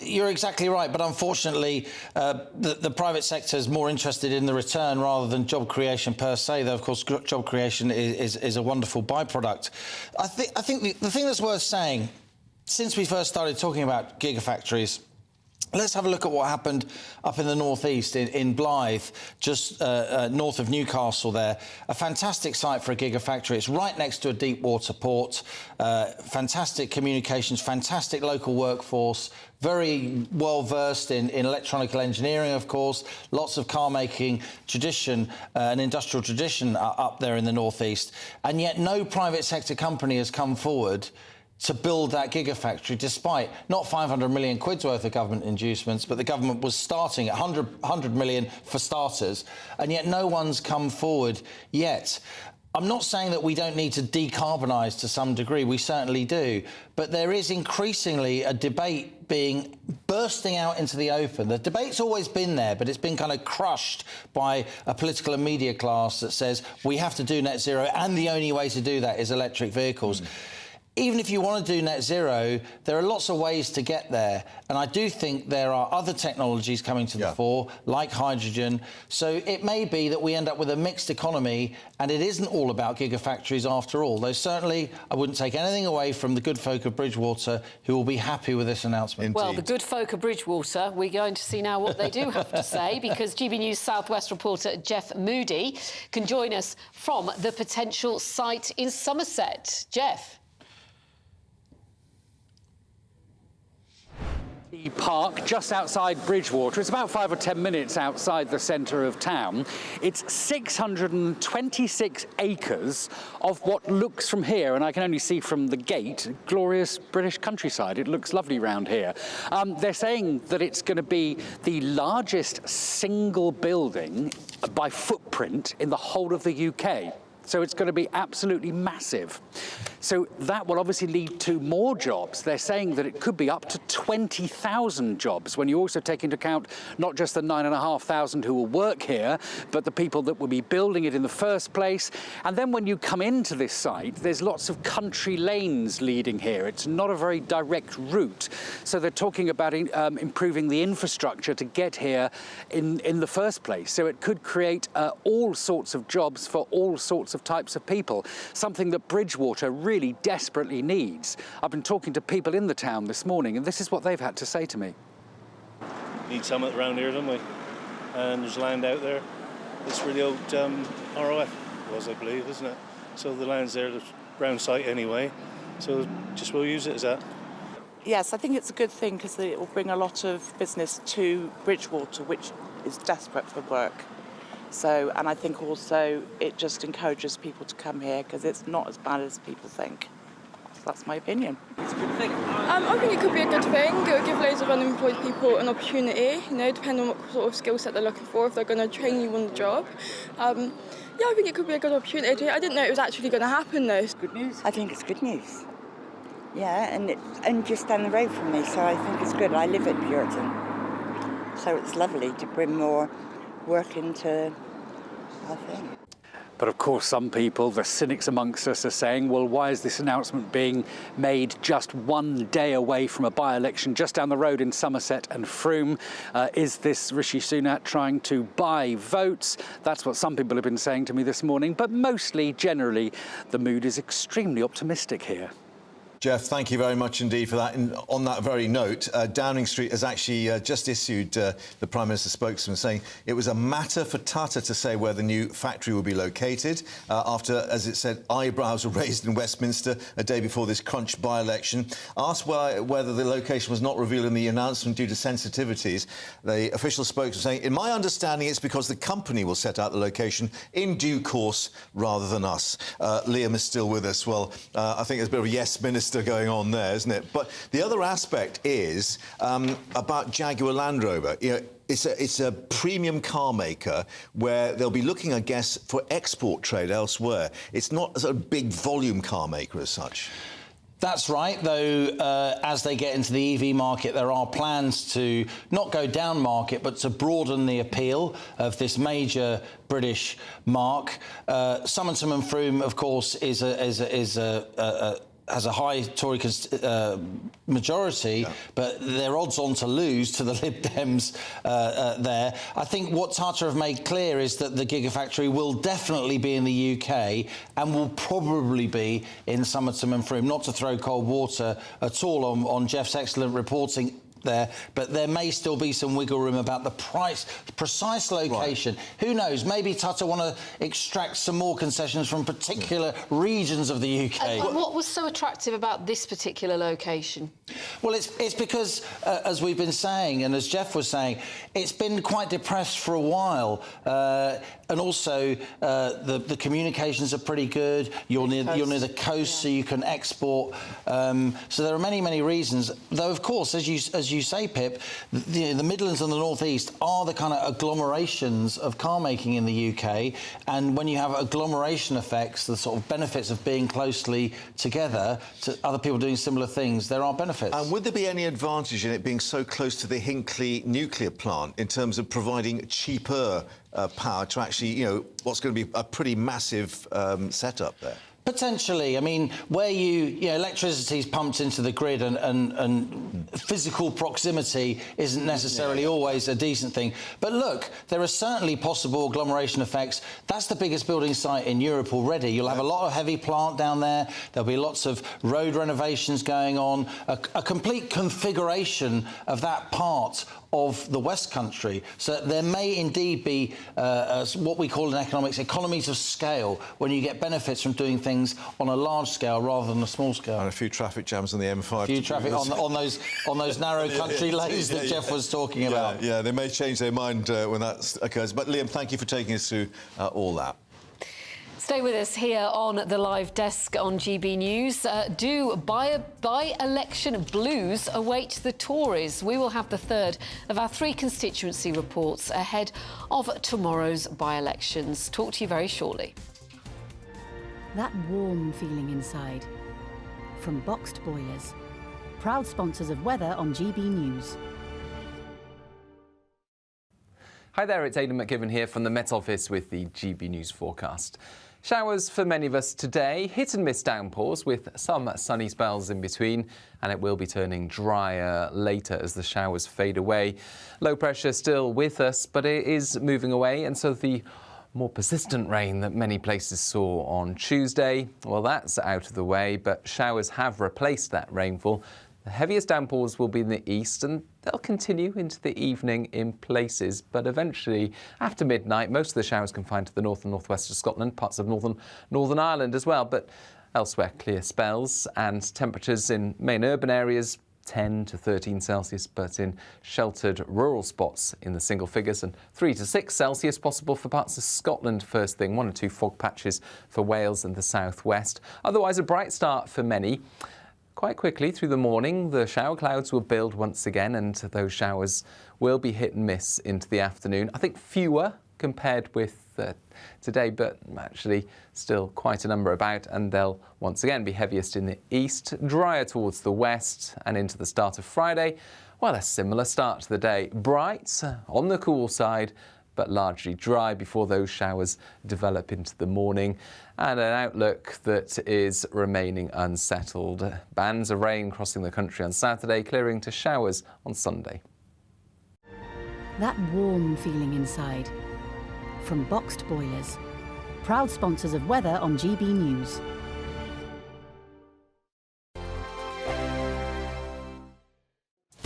you're exactly right. But unfortunately, the private sector is more interested in the return rather than job creation per se, though, of course, job creation is a wonderful byproduct. I think the thing that's worth saying, since we first started talking about gigafactories, Let's have a look at what happened up in the northeast, in Blythe, just north of Newcastle there. A fantastic site for a gigafactory. It's right next to a deep water port. Fantastic communications, fantastic local workforce, very well versed in electronical engineering, of course. Lots of car making tradition, an industrial tradition up there in the northeast. And yet no private sector company has come forward to build that gigafactory, despite not 500 million quid's worth of government inducements, but the government was starting at 100 million for starters, and yet no one's come forward yet. I'm not saying that we don't need to decarbonise to some degree, we certainly do, but there is increasingly a debate bursting out into the open. The debate's always been there, but it's been kind of crushed by a political and media class that says we have to do net zero, and the only way to do that is electric vehicles. Even if you want to do net zero, there are lots of ways to get there. And I do think there are other technologies coming to the fore, like hydrogen. So it may be that we end up with a mixed economy, and it isn't all about gigafactories after all. Though certainly I wouldn't take anything away from the good folk of Bridgewater, who will be happy with this announcement. Indeed. Well, the good folk of Bridgewater, we're going to see now what they do have to say, because GB News South West reporter Jeff Moody can join us from the potential site in Somerset. Jeff. Park just outside Bridgewater. It's about 5 or 10 minutes outside the centre of town. It's 626 acres of what looks from here, and I can only see from the gate, glorious British countryside. It looks lovely round here. They're saying that it's going to be the largest single building by footprint in the whole of the UK. So it's going to be absolutely massive. So that will obviously lead to more jobs. They're saying that it could be up to 20,000 jobs when you also take into account not just the 9,500 who will work here, but the people that will be building it in the first place. And then when you come into this site, there's lots of country lanes leading here. It's not a very direct route. So they're talking about improving the infrastructure to get here in the first place. So it could create all sorts of jobs for all sorts of types of people, something that Bridgewater really desperately needs. I've been talking to people in the town this morning, and this is what they've had to say to me. Need something around here, don't we? And there's land out there. It's really old ROF was, I believe, isn't it? So the land's there, the brown site anyway. So just we'll use it as that. Yes, I think it's a good thing because it will bring a lot of business to Bridgewater, which is desperate for work. So, and I think also it just encourages people to come here because it's not as bad as people think. So that's my opinion. It's a good thing. I think it could be a good thing. It would give loads of unemployed people an opportunity, you know, depending on what sort of skill set they're looking for, if they're going to train you on the job. Yeah, I think it could be a good opportunity. I didn't know it was actually going to happen, though. Good news. I think it's good news. Yeah, and it's just down the road from me, so I think it's good. I live at Puritan, so it's lovely to bring more work into our thing. But of course, some people, the cynics amongst us, are saying, well, why is this announcement being made just one day away from a by-election just down the road in Somerset and Frome? Is this Rishi Sunak trying to buy votes? That's what some people have been saying to me this morning. But mostly, generally, the mood is extremely optimistic here. Jeff, thank you very much indeed for that. And on that very note, Downing Street has actually just issued the Prime Minister's spokesman saying it was a matter for Tata to say where the new factory will be located after, as it said, eyebrows were raised in Westminster a day before this crunch by-election. Asked whether the location was not revealed in the announcement due to sensitivities, the official spokesman saying, in my understanding, it's because the company will set out the location in due course rather than us. Liam is still with us. Well, I think there's a bit of a yes minister going on there, isn't it? But the other aspect is about Jaguar Land Rover. You know, it's a premium car maker where they'll be looking, I guess, for export trade elsewhere. It's not a sort of big volume car maker as such. That's right, though, as they get into the EV market, there are plans to not go down market, but to broaden the appeal of this major British marque. Somerset and Frome, of course, has a high Tory majority, but they're odds on to lose to the Lib Dems there. I think what Tata have made clear is that the Gigafactory will definitely be in the UK and will probably be in Somerset and Frome. Not to throw cold water at all on Jeff's excellent reporting there, but there may still be some wiggle room about the precise location. Right. Who knows? Maybe Tata want to extract some more concessions from particular regions of the UK. And what was so attractive about this particular location? Well, it's because, as we've been saying, and as Jeff was saying, it's been quite depressed for a while, and also the communications are pretty good. You're near the coast, so you can export. So there are many reasons. Though, of course, as you say, Pip, the Midlands and the North East are the kind of agglomerations of car making in the UK, and when you have agglomeration effects, the sort of benefits of being closely together to other people doing similar things, there are benefits. And would there be any advantage in it being so close to the Hinckley nuclear plant in terms of providing cheaper power to actually, you know, what's going to be a pretty massive setup there? Potentially. I mean, where electricity is pumped into the grid and physical proximity isn't necessarily always a decent thing. But look, there are certainly possible agglomeration effects. That's the biggest building site in Europe already. You'll have a lot of heavy plant down there. There'll be lots of road renovations going on. A complete configuration of that part of the West Country. So there may indeed be what we call in economics economies of scale, when you get benefits from doing things on a large scale rather than a small scale. And a few traffic jams on the M5. A few traffic on those narrow country lanes that Jeff was talking about. Yeah, they may change their mind when that occurs. But Liam, thank you for taking us through all that. Stay with us here on the live desk on GB News. Do by-election blues await the Tories? We will have the third of our 3 constituency reports ahead of tomorrow's by-elections. Talk to you very shortly. That warm feeling inside. From Boxed Boilers, proud sponsors of weather on GB News. Hi there, it's Aidan McGivern here from the Met Office with the GB News forecast. Showers for many of us today, hit and miss downpours with some sunny spells in between, and it will be turning drier later as the showers fade away. Low pressure still with us, but it is moving away, and so the more persistent rain that many places saw on Tuesday, well, that's out of the way, but showers have replaced that rainfall. The heaviest downpours will be in the east, and they'll continue into the evening in places, but eventually, after midnight, most of the showers confined to the north and northwest of Scotland, parts of Northern Ireland as well, but elsewhere clear spells, and temperatures in main urban areas 10 to 13 Celsius, but in sheltered rural spots in the single figures, and 3 to 6 Celsius possible for parts of Scotland first thing, 1 or 2 fog patches for Wales and the southwest. Otherwise, a bright start for many. Quite quickly through the morning, the shower clouds will build once again, and those showers will be hit and miss into the afternoon. I think fewer compared with today, but actually still quite a number about, and they'll once again be heaviest in the east, drier towards the west and into the start of Friday. Well, a similar start to the day. Bright on the cool side, but largely dry before those showers develop into the morning, and an outlook that is remaining unsettled. Bands of rain crossing the country on Saturday, clearing to showers on Sunday. That warm feeling inside. From Boxed Boilers, proud sponsors of weather on GB News.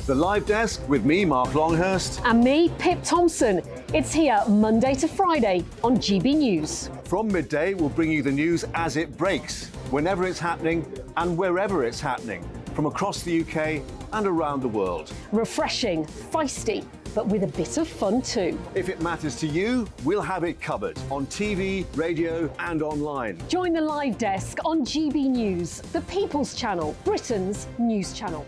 The Live Desk with me, Mark Longhurst. And me, Pip Thompson. It's here Monday to Friday on GB News. From midday, we'll bring you the news as it breaks, whenever it's happening and wherever it's happening, from across the UK and around the world. Refreshing, feisty, but with a bit of fun too. If it matters to you, we'll have it covered on TV, radio and online. Join the Live Desk on GB News, the People's Channel, Britain's news channel.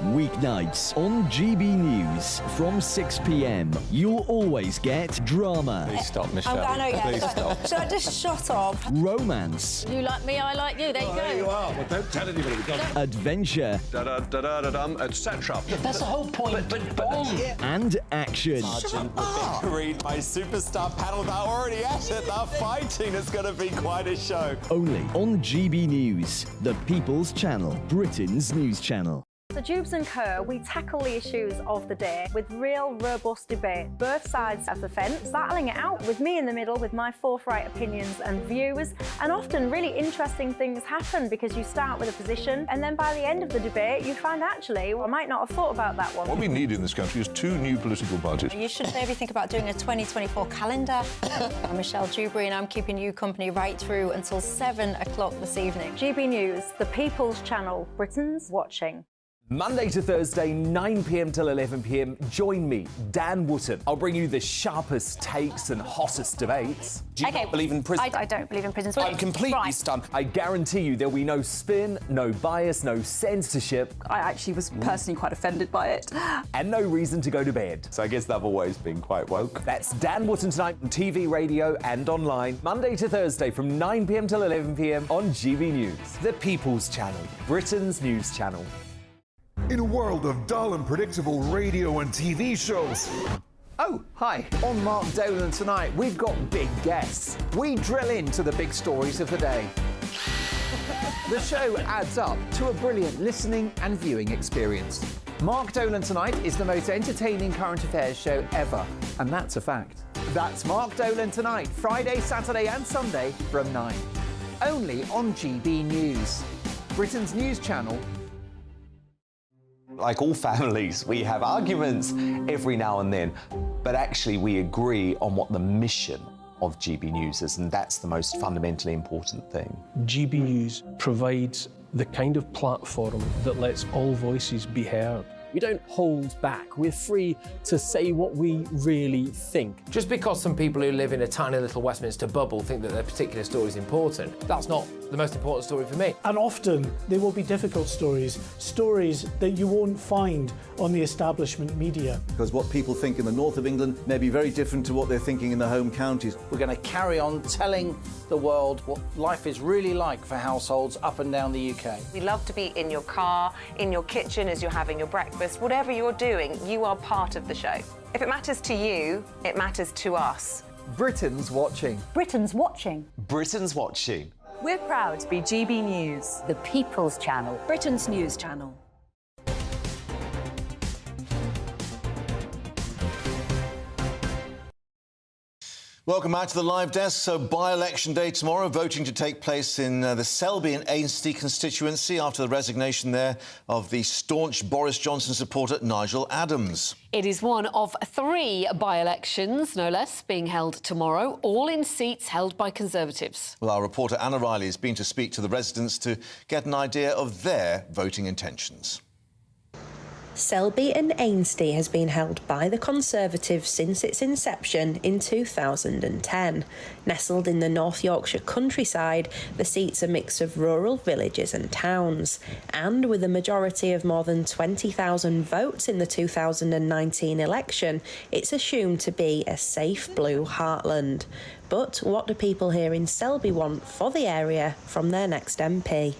Weeknights on GB News from 6 p.m. You'll always get drama. Please stop, Michelle. Please stop. Should I just shut up? Romance. You like me, I like you. There you go. There you are. Well, don't tell anybody. Adventure. Etc. That's the whole point. But boom. And action. Sergeant read my superstar panel. They're already at it. They're fighting. It's going to be quite a show. Only on GB News, the People's Channel, Britain's news channel. The Jubes and Co, we tackle the issues of the day with real, robust debate. Both sides of the fence, battling it out with me in the middle with my forthright opinions and views. And often really interesting things happen because you start with a position and then by the end of the debate you find actually, well, I might not have thought about that one. What we need in this country is 2 new political parties. You should maybe think about doing a 2024 calendar. I'm Michelle Dewberry and I'm keeping you company right through until 7 o'clock this evening. GB News, the People's Channel, Britain's watching. Monday to Thursday, 9 p.m. till 11 p.m. Join me, Dan Wootton. I'll bring you the sharpest takes and hottest debates. Do you not believe in prison? I don't believe in prisons. I'm completely stunned. I guarantee you there'll be no spin, no bias, no censorship. I actually was personally quite offended by it. And no reason to go to bed. So I guess they've always been quite woke. That's Dan Wootton tonight on TV, radio and online. Monday to Thursday from 9 p.m. till 11 p.m. on GB News. The People's Channel, Britain's news channel. In a world of dull and predictable radio and TV shows. Oh, hi. On Mark Dolan tonight, we've got big guests. We drill into the big stories of the day. The show adds up to a brilliant listening and viewing experience. Mark Dolan Tonight is the most entertaining current affairs show ever, and that's a fact. That's Mark Dolan Tonight, Friday, Saturday and Sunday from 9. Only on GB News, Britain's news channel. Like all families, we have arguments every now and then, but actually we agree on what the mission of GB News is, and that's the most fundamentally important thing. GB News provides the kind of platform that lets all voices be heard. We don't hold back. We're free to say what we really think. Just because some people who live in a tiny little Westminster bubble think that their particular story is important, that's not the most important story for me. And often there will be difficult stories, stories that you won't find on the establishment media. Because what people think in the north of England may be very different to what they're thinking in the home counties. We're going to carry on telling the world what life is really like for households up and down the UK. We love to be in your car, in your kitchen as you're having your breakfast. Whatever you're doing, you are part of the show. If it matters to you, it matters to us. Britain's watching. Britain's watching. Britain's watching. We're proud to be GB News, the People's Channel, Britain's news channel. Welcome back to the live desk. So by-election day tomorrow, voting to take place in the Selby and Ainsty constituency after the resignation there of the staunch Boris Johnson supporter Nigel Adams. It is one of 3 by-elections, no less, being held tomorrow, all in seats held by Conservatives. Well, our reporter Anna Riley has been to speak to the residents to get an idea of their voting intentions. Selby and Ainsty has been held by the Conservatives since its inception in 2010. Nestled in the North Yorkshire countryside, the seat's a mix of rural villages and towns. And with a majority of more than 20,000 votes in the 2019 election, it's assumed to be a safe blue heartland. But what do people here in Selby want for the area from their next MP?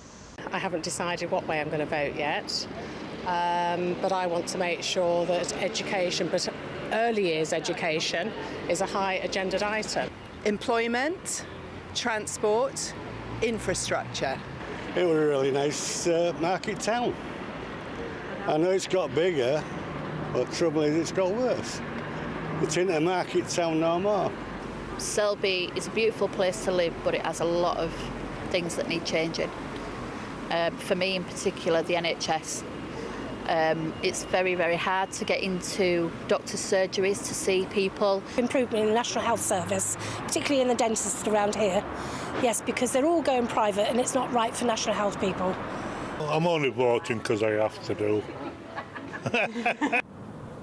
I haven't decided what way I'm going to vote yet. But I want to make sure that education, but early years education, is a high agendaed item. Employment, transport, infrastructure. It was a really nice market town. I know it's got bigger, but the trouble is it's got worse. It's in a market town no more. Selby is a beautiful place to live, but it has a lot of things that need changing. For me in particular, the NHS. It's very, very hard to get into doctor's surgeries to see people. Improvement in the National Health Service, particularly in the dentists around here. Yes, because they're all going private and it's not right for National Health people. I'm only voting because I have to do.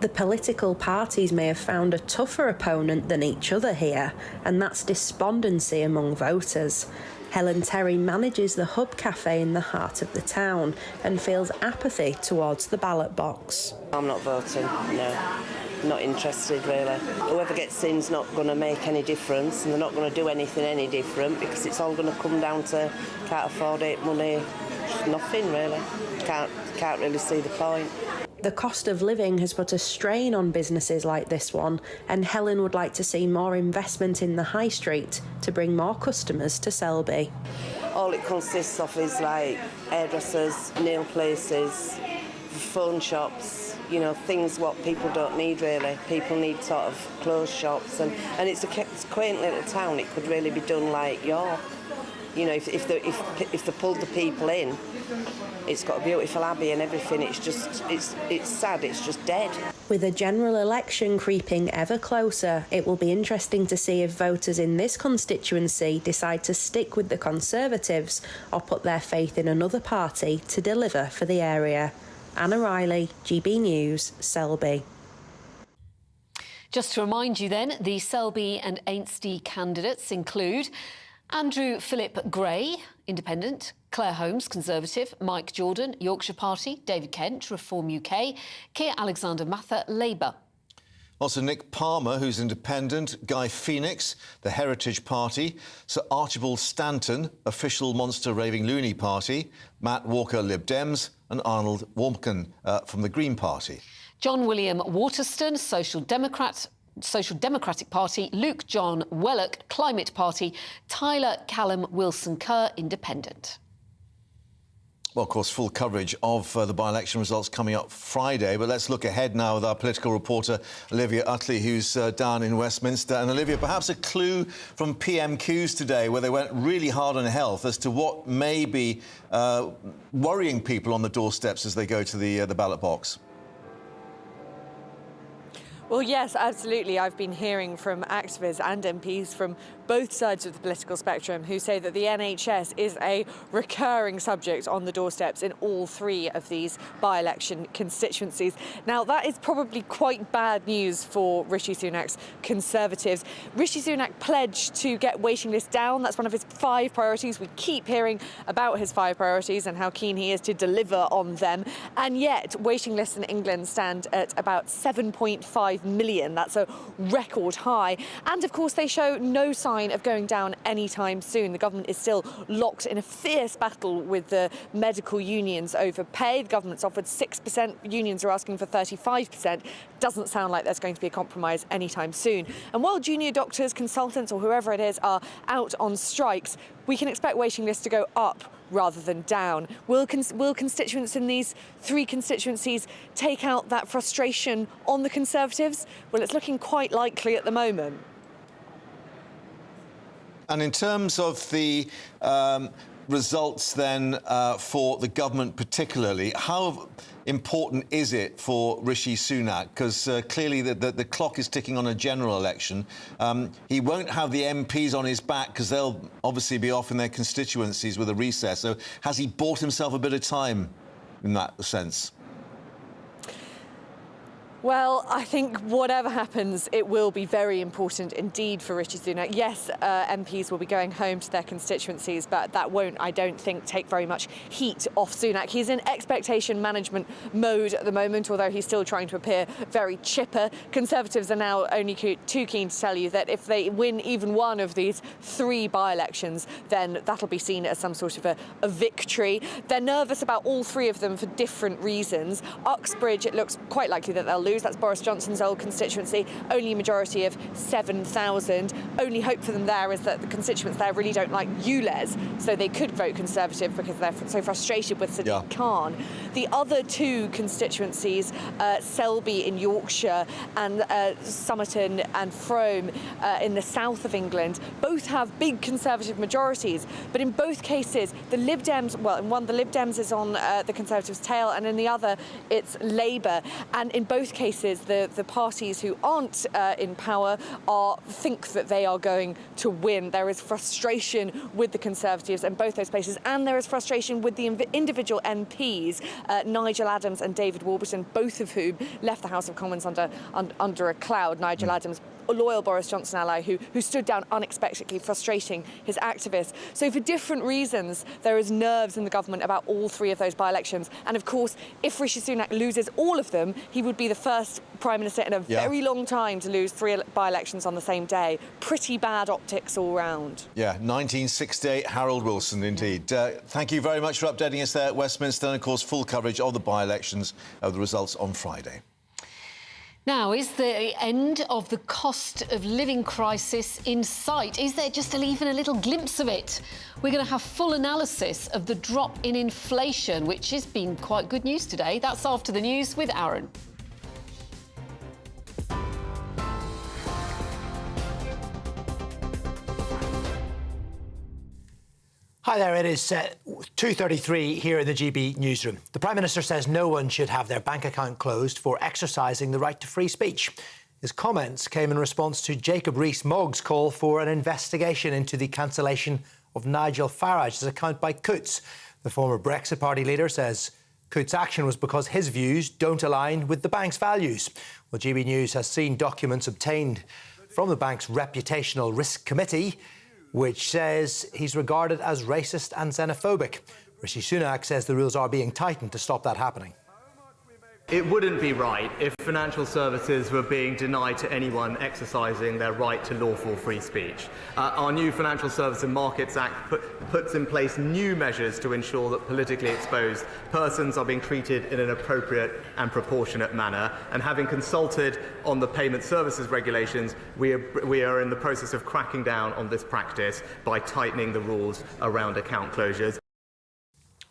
The political parties may have found a tougher opponent than each other here, and that's despondency among voters. Helen Terry manages the Hub Cafe in the heart of the town and feels apathy towards the ballot box. I'm not voting, no. Not interested, really. Whoever gets in's not going to make any difference, and they're not going to do anything any different because it's all going to come down to can't afford it, money, nothing, really. Can't really see the point. The cost of living has put a strain on businesses like this one, and Helen would like to see more investment in the high street to bring more customers to Selby. All it consists of is like hairdressers, nail places, phone shops, you know, things what people don't need really. People need sort of clothes shops, and it's a quaint little town. It could really be done like York. You know, if they pulled the people in, it's got a beautiful abbey and everything. It's just, it's sad, it's just dead. With a general election creeping ever closer, it will be interesting to see if voters in this constituency decide to stick with the Conservatives or put their faith in another party to deliver for the area. Anna Riley, GB News, Selby. Just to remind you then, the Selby and Ainsty candidates include Andrew Philip Gray, Independent, Claire Holmes, Conservative, Mike Jordan, Yorkshire Party, David Kent, Reform UK, Keir Alexander Mather, Labour. Also Nick Palmer, who's Independent, Guy Phoenix, the Heritage Party, Sir Archibald Stanton, Official Monster Raving Loony Party, Matt Walker, Lib Dems, and Arnold Warmken from the Green Party. John William Waterston, Social Democratic Party, Luke John Wellock, Climate Party, Tyler Callum Wilson Kerr, Independent. Well, of course, full coverage of the by-election results coming up Friday. But let's look ahead now with our political reporter, Olivia Utley, who's down in Westminster. And Olivia, perhaps a clue from PMQs today, where they went really hard on health, as to what may be worrying people on the doorsteps as they go to the ballot box. Well, yes, absolutely. I've been hearing from activists and MPs from both sides of the political spectrum who say that the NHS is a recurring subject on the doorsteps in all three of these by-election constituencies. Now, that is probably quite bad news for Rishi Sunak's Conservatives. Rishi Sunak pledged to get waiting lists down. That's one of his 5 priorities. We keep hearing about his 5 priorities and how keen he is to deliver on them. And yet, waiting lists in England stand at about 7.5 million. That's a record high. And of course, they show no sign of going down anytime soon. The government is still locked in a fierce battle with the medical unions over pay. The government's offered 6%. Unions are asking for 35%. Doesn't sound like there's going to be a compromise anytime soon. And while junior doctors, consultants, or whoever it is are out on strikes, we can expect waiting lists to go up rather than down. Will constituents in these 3 constituencies take out that frustration on the Conservatives? Well, it's looking quite likely at the moment. And in terms of the results then for the government particularly, how important is it for Rishi Sunak? Because clearly the clock is ticking on a general election. He won't have the MPs on his back because they'll obviously be off in their constituencies with a recess. So has he bought himself a bit of time in that sense? Well, I think whatever happens, it will be very important indeed for Rishi Sunak. Yes, MPs will be going home to their constituencies, but that won't, I don't think, take very much heat off Sunak. He's in expectation management mode at the moment, although he's still trying to appear very chipper. Conservatives are now only too keen to tell you that if they win even one of these 3 by-elections, then that'll be seen as some sort of a victory. They're nervous about all 3 of them for different reasons. Uxbridge, it looks quite likely that they'll lose. That's Boris Johnson's old constituency, only a majority of 7,000. Only hope for them there is that the constituents there really don't like ULEZ, so they could vote Conservative because they're so frustrated with Sadiq Khan. The other 2 constituencies, Selby in Yorkshire and Somerton and Frome in the south of England, both have big Conservative majorities. But in both cases, the Lib Dems, well, in one, the Lib Dems is on the Conservatives' tail, and in the other, it's Labour. And in both cases, the parties who aren't in power think that they are going to win. There is frustration with the Conservatives in both those places, and there is frustration with the individual MPs, Nigel Adams and David Warburton, both of whom left the House of Commons under a cloud. Nigel Adams, a loyal Boris Johnson ally who stood down unexpectedly, frustrating his activists. So for different reasons, there is nerves in the government about all 3 of those by-elections. And of course, if Rishi Sunak loses all of them, he would be the first Prime Minister in a very long time to lose 3 by-elections on the same day. Pretty bad optics all round. Yeah, 1968, Harold Wilson, indeed. Thank you very much for updating us there at Westminster, and of course, full coverage of the by-elections of the results on Friday. Now, is the end of the cost of living crisis in sight? Is there just even a little glimpse of it? We're going to have full analysis of the drop in inflation, which has been quite good news today. That's after the news with Aaron. Hi there, it is 2:33 here in the GB newsroom. The Prime Minister says no one should have their bank account closed for exercising the right to free speech. His comments came in response to Jacob Rees-Mogg's call for an investigation into the cancellation of Nigel Farage's account by Coutts. The former Brexit Party leader says Coutts' action was because his views don't align with the bank's values. Well, GB News has seen documents obtained from the bank's Reputational Risk Committee, which says he's regarded as racist and xenophobic. Rishi Sunak says the rules are being tightened to stop that happening. It wouldn't be right if financial services were being denied to anyone exercising their right to lawful free speech. Our new Financial Services and Markets Act puts in place new measures to ensure that politically exposed persons are being treated in an appropriate and proportionate manner. And having consulted on the payment services regulations, we are in the process of cracking down on this practice by tightening the rules around account closures.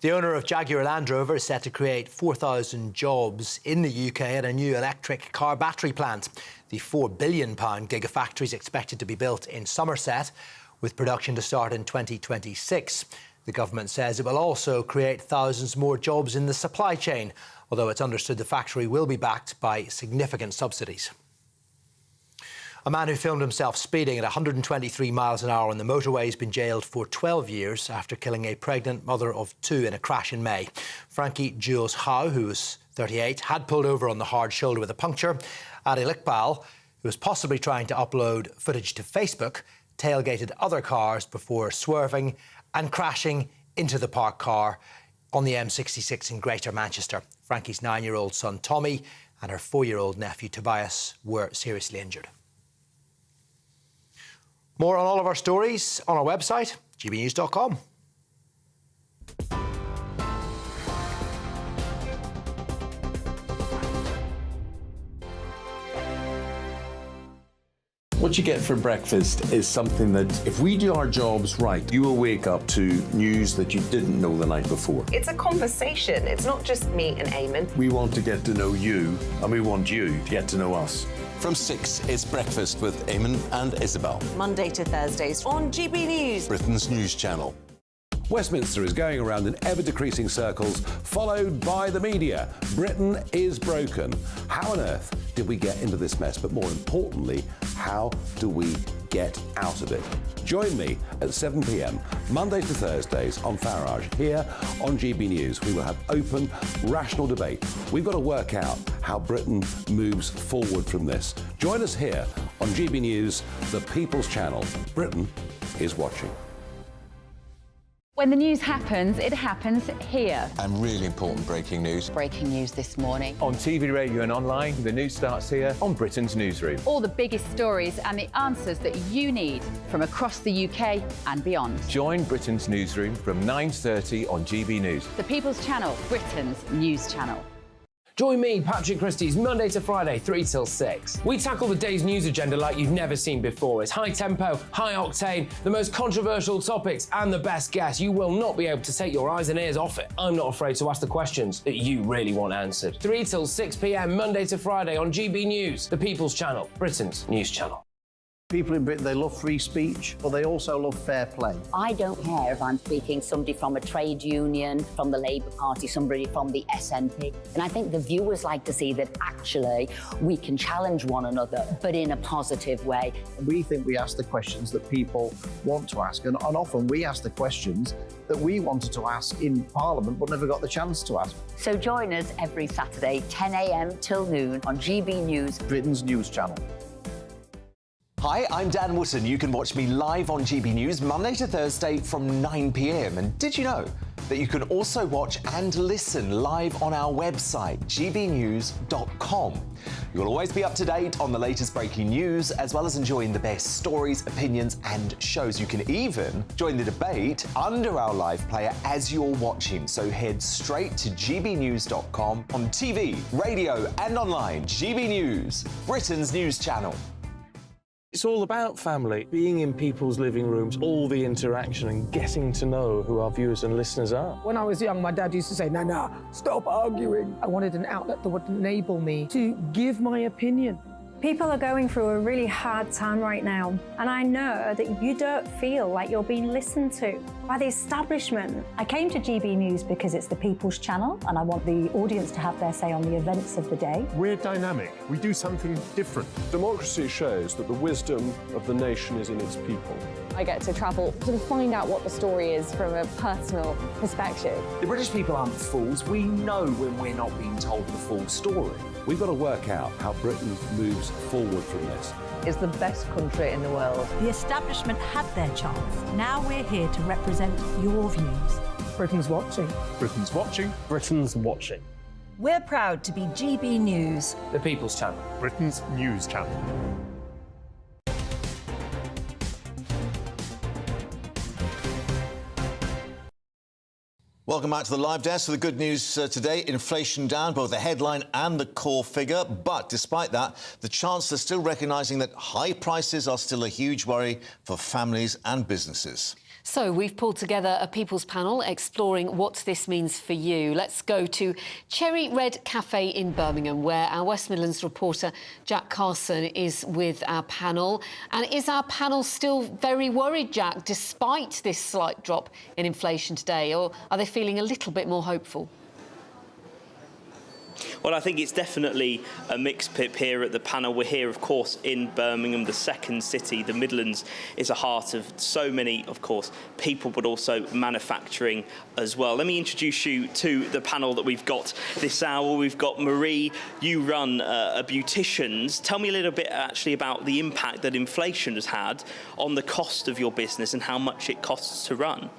The owner of Jaguar Land Rover is set to create 4,000 jobs in the UK at a new electric car battery plant. The £4 billion Gigafactory is expected to be built in Somerset, with production to start in 2026. The government says it will also create thousands more jobs in the supply chain, although it's understood the factory will be backed by significant subsidies. A man who filmed himself speeding at 123 miles an hour on the motorway has been jailed for 12 years after killing a pregnant mother of two in a crash in May. Frankie Jules Howe, who was 38, had pulled over on the hard shoulder with a puncture. Adi Likpal, who was possibly trying to upload footage to Facebook, tailgated other cars before swerving and crashing into the parked car on the M66 in Greater Manchester. Frankie's 9-year-old son Tommy and her 4-year-old nephew Tobias were seriously injured. More on all of our stories on our website, gbnews.com. What you get for breakfast is something that, if we do our jobs right, you will wake up to news that you didn't know the night before. It's a conversation. It's not just me and Eamon. We want to get to know you, and we want you to get to know us. From 6, it's Breakfast with Eamon and Isabel. Monday to Thursdays on GB News, Britain's news channel. Westminster is going around in ever-decreasing circles, followed by the media. Britain is broken. How on earth did we get into this mess? But more importantly, how do we get out of it? Join me at 7 p.m, Mondays to Thursdays on Farage, here on GB News. We will have open, rational debate. We've got to work out how Britain moves forward from this. Join us here on GB News, the People's Channel. Britain is watching. When the news happens, it happens here. And really important breaking news. Breaking news this morning. On TV, radio and online, the news starts here on Britain's Newsroom. All the biggest stories and the answers that you need from across the UK and beyond. Join Britain's Newsroom from 9:30 on GB News. The People's Channel, Britain's news channel. Join me, Patrick Christie's Monday to Friday, 3 till 6. We tackle the day's news agenda like you've never seen before. It's high tempo, high octane, the most controversial topics and the best guests. You will not be able to take your eyes and ears off it. I'm not afraid to ask the questions that you really want answered. 3 till 6 p.m, Monday to Friday on GB News, the People's Channel, Britain's news channel. People in Britain, they love free speech, but they also love fair play. I don't care if I'm speaking somebody from a trade union, from the Labour Party, somebody from the SNP. And I think the viewers like to see that actually we can challenge one another, but in a positive way. We think we ask the questions that people want to ask, and often we ask the questions that we wanted to ask in Parliament but never got the chance to ask. So join us every Saturday, 10 a.m. till noon on GB News, Britain's news channel. Hi, I'm Dan Wootton. You can watch me live on GB News Monday to Thursday from 9 p.m. And did you know that you can also watch and listen live on our website, gbnews.com. You'll always be up to date on the latest breaking news, as well as enjoying the best stories, opinions and shows. You can even join the debate under our live player as you're watching. So head straight to gbnews.com on TV, radio and online. GB News, Britain's news channel. It's all about family, being in people's living rooms, all the interaction and getting to know who our viewers and listeners are. When I was young, my dad used to say, "Nana, stop arguing." I wanted an outlet that would enable me to give my opinion. People are going through a really hard time right now, and I know that you don't feel like you're being listened to by the establishment. I came to GB News because it's the People's Channel, and I want the audience to have their say on the events of the day. We're dynamic. We do something different. Democracy shows that the wisdom of the nation is in its people. I get to travel to find out what the story is from a personal perspective. The British people aren't fools. We know when we're not being told the full story. We've got to work out how Britain moves forward from this. It's the best country in the world. The establishment had their chance. Now we're here to represent your views. Britain's watching. Britain's watching. Britain's watching. We're proud to be GB News, The People's Channel. Britain's news channel. Welcome back to the live desk. So the good news today, inflation down, both the headline and the core figure. But despite that, the Chancellor still recognising that high prices are still a huge worry for families and businesses. So we've pulled together a People's Panel exploring what this means for you. Let's go to Cherry Red Cafe in Birmingham, where our West Midlands reporter Jack Carson is with our panel. And is our panel still very worried, Jack, despite this slight drop in inflation today, or are they feeling a little bit more hopeful? Well, I think it's definitely a mixed pip here at the panel. We're here, of course, in Birmingham, the second city. The Midlands is a heart of so many, of course, people, but also manufacturing as well. Let me introduce you to the panel that we've got this hour. We've got Marie. You run a beauticians. Tell me a little bit, actually, about the impact that inflation has had on the cost of your business and how much it costs to run.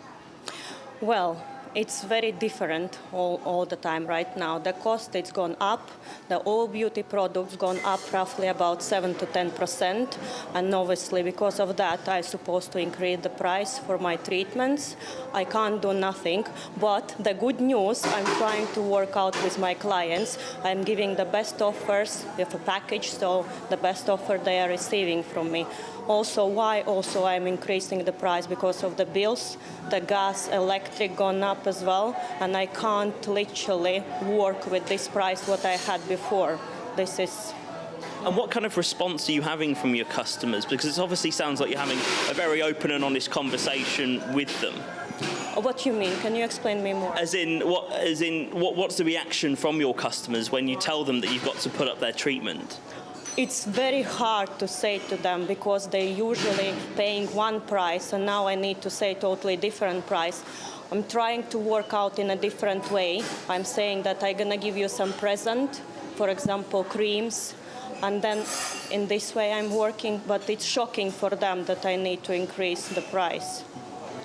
Well, it's very different all the time right now. The cost, it's gone up. The all beauty products gone up roughly about 7 to 10%. And obviously because of that, I'm supposed to increase the price for my treatments. I can't do nothing. But the good news, I'm trying to work out with my clients. I'm giving the best offers with a package, so the best offer they are receiving from me. Also, why also I'm increasing the price? Because of the bills, the gas, electric gone up as well, and I can't literally work with this price what I had before. This is... And what kind of response are you having from your customers? Because it obviously sounds like you're having a very open and honest conversation with them. What do you mean? Can you explain me more? What's the reaction from your customers when you tell them that you've got to put up their treatment? It's very hard to say to them because they're usually paying one price and now I need to say totally different price. I'm trying to work out in a different way. I'm saying that I'm going to give you some present, for example, creams, and then in this way I'm working, but it's shocking for them that I need to increase the price.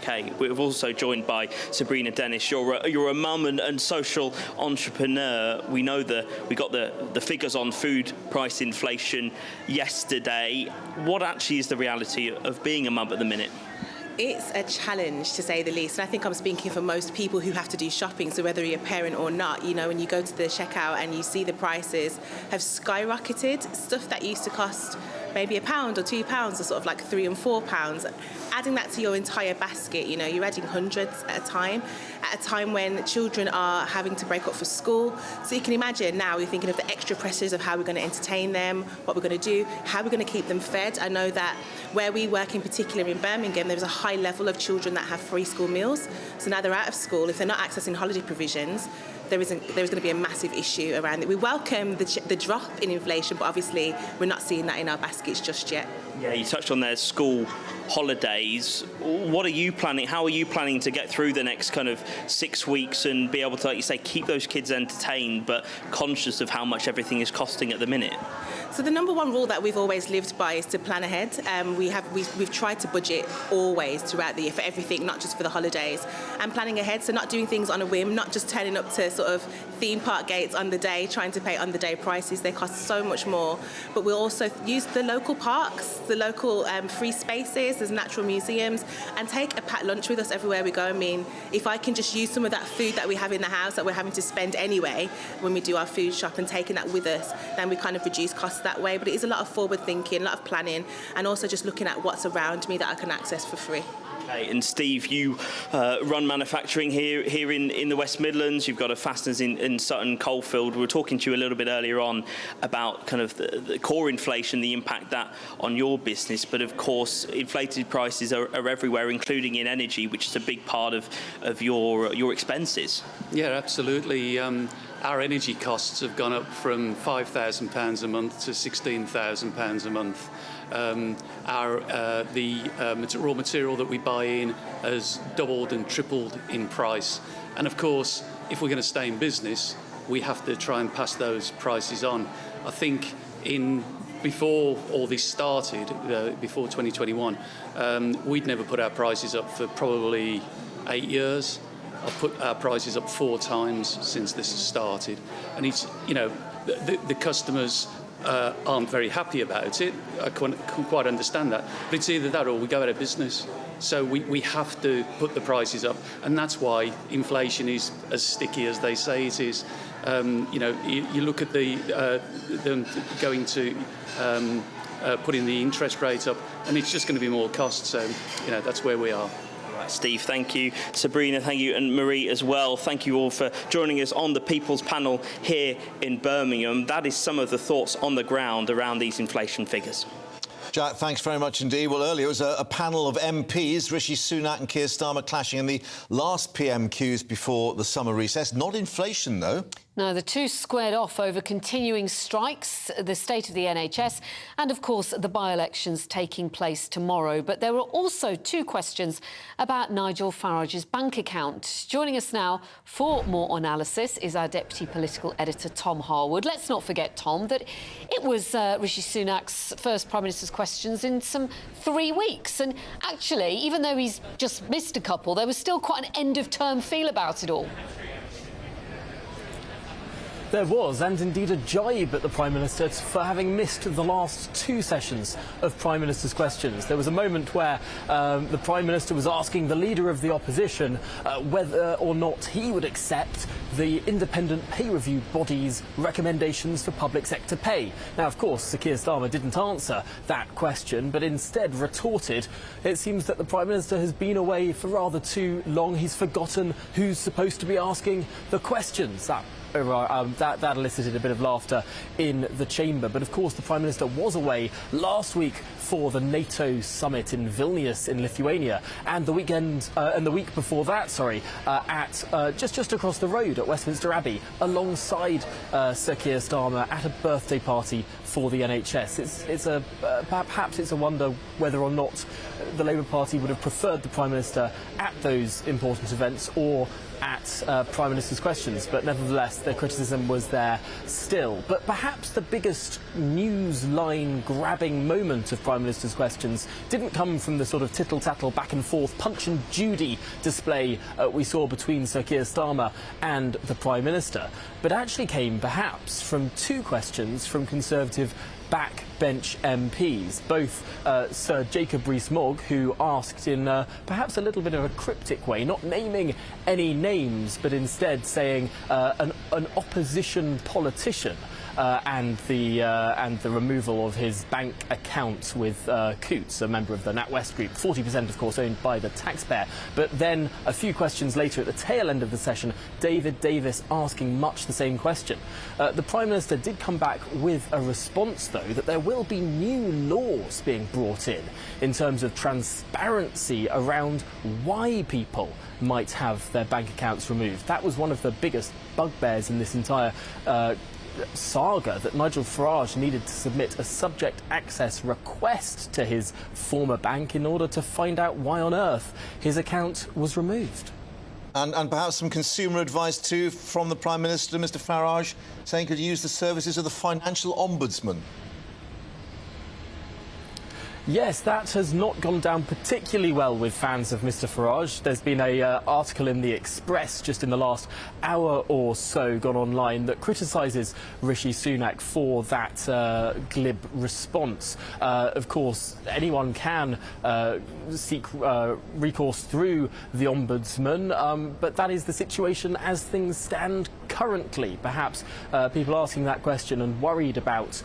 Okay, we're also joined by Sabrina Dennis. You're a mum and social entrepreneur. We know we got the figures on food price inflation yesterday. What actually is the reality of being a mum at the minute? It's a challenge, to say the least. And I think I'm speaking for most people who have to do shopping. So whether you're a parent or not, you know, when you go to the checkout and you see the prices have skyrocketed, stuff that used to cost maybe £1 or £2 are sort of like £3 and £4. Adding that to your entire basket, you know, you're adding hundreds at a time when children are having to break up for school. So you can imagine now you're thinking of the extra pressures of how we're going to entertain them, what we're going to do, how we're going to keep them fed. I know that where we work in particular in Birmingham, there's a high level of children that have free school meals. So now they're out of school. If they're not accessing holiday provisions, there is going to be a massive issue around it. We welcome the drop in inflation, but obviously we're not seeing that in our baskets just yet. Yeah, you touched on their school holidays. What are you planning? How are you planning to get through the next kind of 6 weeks and be able to, like you say, keep those kids entertained, but conscious of how much everything is costing at the minute? So the number one rule that we've always lived by is to plan ahead. We've tried to budget always throughout the year for everything, not just for the holidays. And planning ahead, so not doing things on a whim, not just turning up to sort of theme park gates on the day, trying to pay on the day prices. They cost so much more. But we'll also use the local parks, the local free spaces, there's natural museums, and take a packed lunch with us everywhere we go. I mean, if I can just use some of that food that we have in the house that we're having to spend anyway when we do our food shop and taking that with us, then we kind of reduce costs that way. But it is a lot of forward thinking, a lot of planning, and also just looking at what's around me that I can access for free. Okay, and Steve, you run manufacturing here in the West Midlands. You've got a fasteners in Sutton Coalfield. We were talking to you a little bit earlier on about kind of the core inflation, the impact that on your business. But of course, inflated prices are everywhere, including in energy, which is a big part of your expenses. Yeah, absolutely. Our energy costs have gone up from £5,000 a month to £16,000 a month. The raw material that we buy in has doubled and tripled in price. And of course, if we're going to stay in business, we have to try and pass those prices on. I think before all this started, before 2021, we'd never put our prices up for probably 8 years. I've put our prices up 4 times since this has started. And it's, the customers aren't very happy about it. I can quite understand that. But it's either that or we go out of business. So we have to put the prices up. And that's why inflation is as sticky as they say it is. You look at them going to putting the interest rate up, and it's just going to be more cost. So, that's where we are. Steve, thank you. Sabrina, thank you. And Marie as well. Thank you all for joining us on the People's Panel here in Birmingham. That is some of the thoughts on the ground around these inflation figures. Jack, thanks very much indeed. Well, earlier it was a panel of MPs, Rishi Sunak and Keir Starmer, clashing in the last PMQs before the summer recess. Not inflation, though. No, the two squared off over continuing strikes, the state of the NHS, and, of course, the by-elections taking place tomorrow. But there were also 2 questions about Nigel Farage's bank account. Joining us now for more analysis is our Deputy Political Editor, Tom Harwood. Let's not forget, Tom, that it was Rishi Sunak's first Prime Minister's questions in some 3 weeks. And actually, even though he's just missed a couple, there was still quite an end-of-term feel about it all. There was, and indeed a jibe at the Prime Minister for having missed the last 2 sessions of Prime Minister's questions. There was a moment where the Prime Minister was asking the Leader of the Opposition whether or not he would accept the independent pay review body's recommendations for public sector pay. Now, of course, Sir Keir Starmer didn't answer that question, but instead retorted, it seems that the Prime Minister has been away for rather too long. He's forgotten who's supposed to be asking the questions. That elicited a bit of laughter in the chamber. But of course, the Prime Minister was away last week for the NATO summit in Vilnius in Lithuania, and the week before that, at just across the road at Westminster Abbey, alongside Sir Keir Starmer at a birthday party for the NHS. Perhaps it's a wonder whether or not the Labour Party would have preferred the Prime Minister at those important events or at Prime Minister's questions, but nevertheless the criticism was there still. But perhaps the biggest news line grabbing moment of Prime Minister's questions didn't come from the sort of tittle-tattle back and forth Punch and Judy display we saw between Sir Keir Starmer and the Prime Minister, but actually came perhaps from 2 questions from Conservative backbench MPs, both Sir Jacob Rees-Mogg, who asked in perhaps a little bit of a cryptic way, not naming any names, but instead saying an opposition politician and the removal of his bank account with Coots, a member of the NatWest Group, 40% of course owned by the taxpayer. But then a few questions later at the tail end of the session, David Davis asking much the same question. The Prime Minister did come back with a response, though, that there will be new laws being brought in terms of transparency around why people might have their bank accounts removed. That was one of the biggest bugbears in this entire saga, that Nigel Farage needed to submit a subject access request to his former bank in order to find out why on earth his account was removed. And perhaps some consumer advice too from the Prime Minister, Mr Farage, saying he could use the services of the Financial Ombudsman. Yes, that has not gone down particularly well with fans of Mr Farage. There's been an article in The Express just in the last hour or so gone online that criticises Rishi Sunak for that glib response. Of course, anyone can seek recourse through the Ombudsman, but that is the situation as things stand currently. Perhaps people asking that question and worried about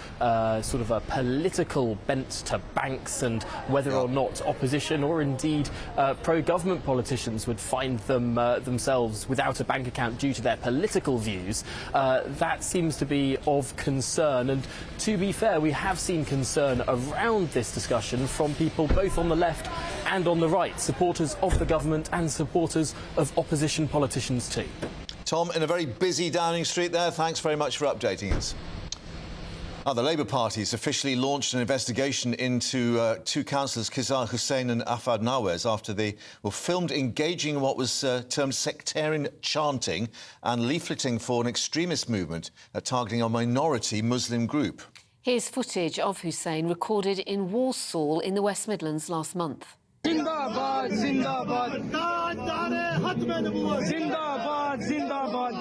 sort of a political bent to banks and whether or not opposition or indeed pro-government politicians would find themselves without a bank account due to their political views. That seems to be of concern, and to be fair, we have seen concern around this discussion from people both on the left and on the right, supporters of the government and supporters of opposition politicians too. Tom, in a very busy Downing Street there, thanks very much for updating us. Now, the Labour Party has officially launched an investigation into two councillors, Kizar Hussain and Afad Nawaz, after they were filmed engaging in what was termed sectarian chanting and leafleting for an extremist movement targeting a minority Muslim group. Here's footage of Hussain recorded in Walsall in the West Midlands last month. Zindabad, Zindabad, Zindabad, Zindabad.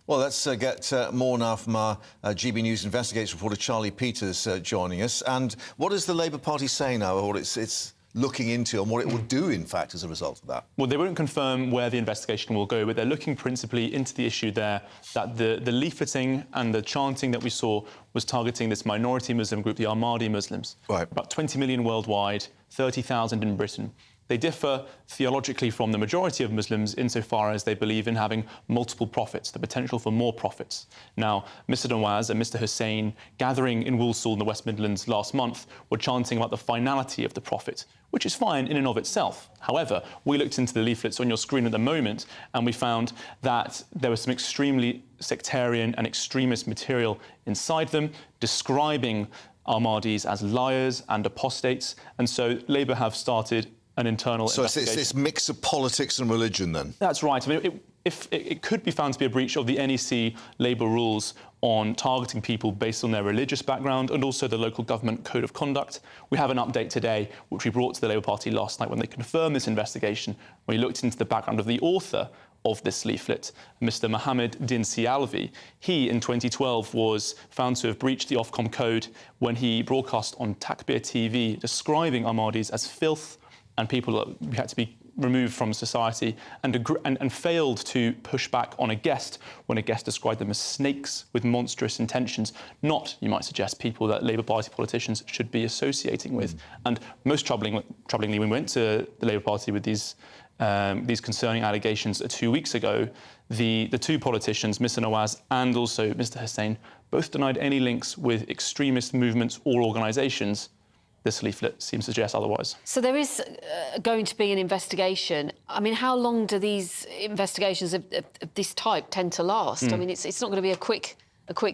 Well, let's get more now from our GB News investigative reporter Charlie Peters joining us. And what is the Labour Party saying now, or what it's looking into, and what it will do, in fact, as a result of that? Well, they won't confirm where the investigation will go, but they're looking principally into the issue there that the leafleting and the chanting that we saw was targeting this minority Muslim group, the Ahmadi Muslims. Right. About 20 million worldwide, 30,000 in Britain. They differ theologically from the majority of Muslims insofar as they believe in having multiple prophets, the potential for more prophets. Now, Mr Nawaz and Mr Hussain, gathering in Walsall in the West Midlands last month, were chanting about the finality of the prophet, which is fine in and of itself. However, we looked into the leaflets on your screen at the moment, and we found that there was some extremely sectarian and extremist material inside them, describing Ahmadis as liars and apostates. And so Labour have started an internal investigation. So it's this mix of politics and religion, then? That's right. I mean, it could be found to be a breach of the NEC Labour rules on targeting people based on their religious background and also the local government code of conduct. We have an update today, which we brought to the Labour Party last night when they confirmed this investigation, when we looked into the background of the author of this leaflet, Mr Mohammed Dinsi Alvi. He, in 2012, was found to have breached the Ofcom code when he broadcast on Takbir TV describing Ahmadis as filth and people that had to be removed from society, and failed to push back on a guest when a guest described them as snakes with monstrous intentions, not, you might suggest, people that Labour Party politicians should be associating with. And most troublingly, we went to the Labour Party with these concerning allegations 2 weeks ago. The two politicians, Mr Nawaz and also Mr Hussain, both denied any links with extremist movements or organisations. This leaflet seems to suggest otherwise. So there is going to be an investigation. I mean, how long do these investigations of this type tend to last? I mean, it's not going to be a quick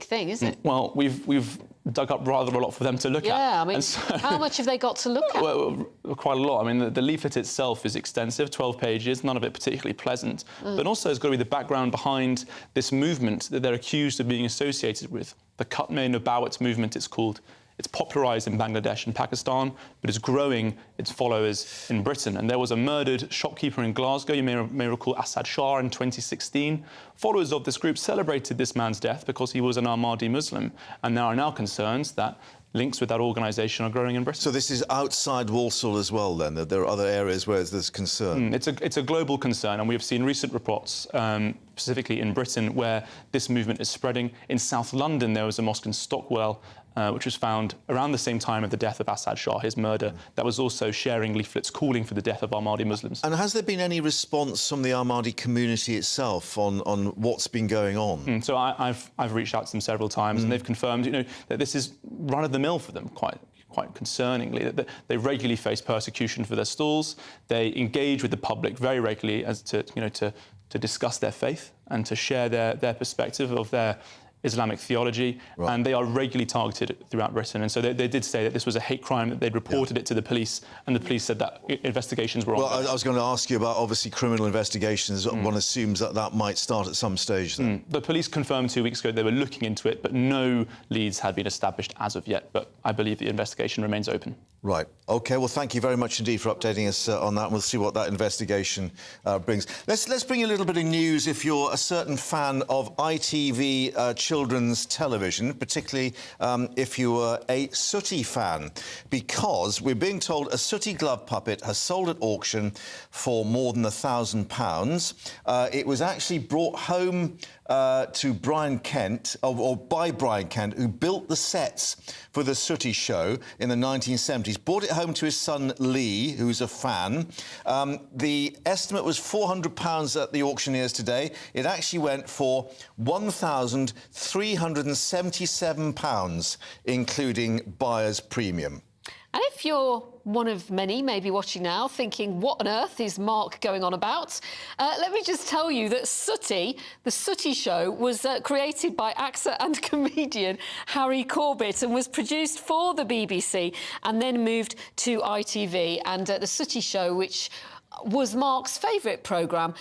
thing, is it? Well, we've dug up rather a lot for them to look at. Yeah, I mean, so, how much have they got to look at? Well, quite a lot. I mean, the leaflet itself is extensive, 12 pages, none of it particularly pleasant. But also there's got to be the background behind this movement that they're accused of being associated with. The Khatme-Nabawat movement, it's called. It's popularised in Bangladesh and Pakistan, but it's growing its followers in Britain. And there was a murdered shopkeeper in Glasgow, you may recall Asad Shah, in 2016. Followers of this group celebrated this man's death because he was an Ahmadi Muslim. And there are now concerns that links with that organisation are growing in Britain. So this is outside Walsall as well, then? That there are other areas where there's concern? It's a global concern, and we have seen recent reports specifically in Britain, where this movement is spreading. In South London, there was a mosque in Stockwell, which was found around the same time of the death of Assad Shah, his murder, that was also sharing leaflets calling for the death of Ahmadi Muslims. And has there been any response from the Ahmadi community itself on what's been going on? So I've reached out to them several times, and they've confirmed, that this is run-of-the-mill for them, quite concerningly, that they regularly face persecution for their stalls. They engage with the public very regularly as to discuss their faith and to share their perspective of their Islamic theology, and they are regularly targeted throughout Britain. And so they did say that this was a hate crime, that they'd reported it to the police, and the police said that investigations were on. Well, I was going to ask you about, obviously, criminal investigations. One assumes that might start at some stage, then. The police confirmed 2 weeks ago they were looking into it, but no leads had been established as of yet. But I believe the investigation remains open. Right. OK, well, thank you very much indeed for updating us on that. We'll see what that investigation brings. Let's bring you a little bit of news if you're a certain fan of ITV children's television, particularly if you were a Sooty fan, because we're being told a Sooty glove puppet has sold at auction for more than £1,000. It was actually brought home to Brian Kent, or by Brian Kent, who built the sets for the Sooty show in the 1970s. Brought it home to his son Lee, who's a fan. The estimate was £400 at the auctioneers today. It actually went for £1,377, including buyer's premium. And if you're one of many maybe watching now thinking, what on earth is Mark going on about? Let me just tell you that Sooty, the Sooty show, was created by actor and comedian Harry Corbett and was produced for the BBC and then moved to ITV. And the Sooty show, which was Mark's favourite programme,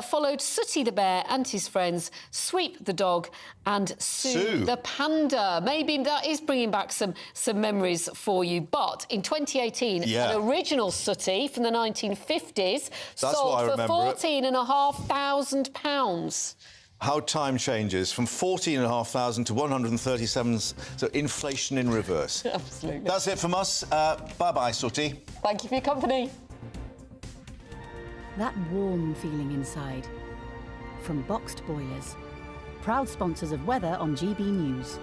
followed Sooty the bear and his friends, Sweep the dog and Sue the panda. Maybe that is bringing back some memories for you. But in 2018, an original Sooty from the 1950s sold for £14,500. How time changes from 14,500 to 137, so inflation in reverse. Absolutely. That's it from us. Bye-bye, Sooty. Thank you for your company. That warm feeling inside. From Boxed Boilers, proud sponsors of weather on GBNews.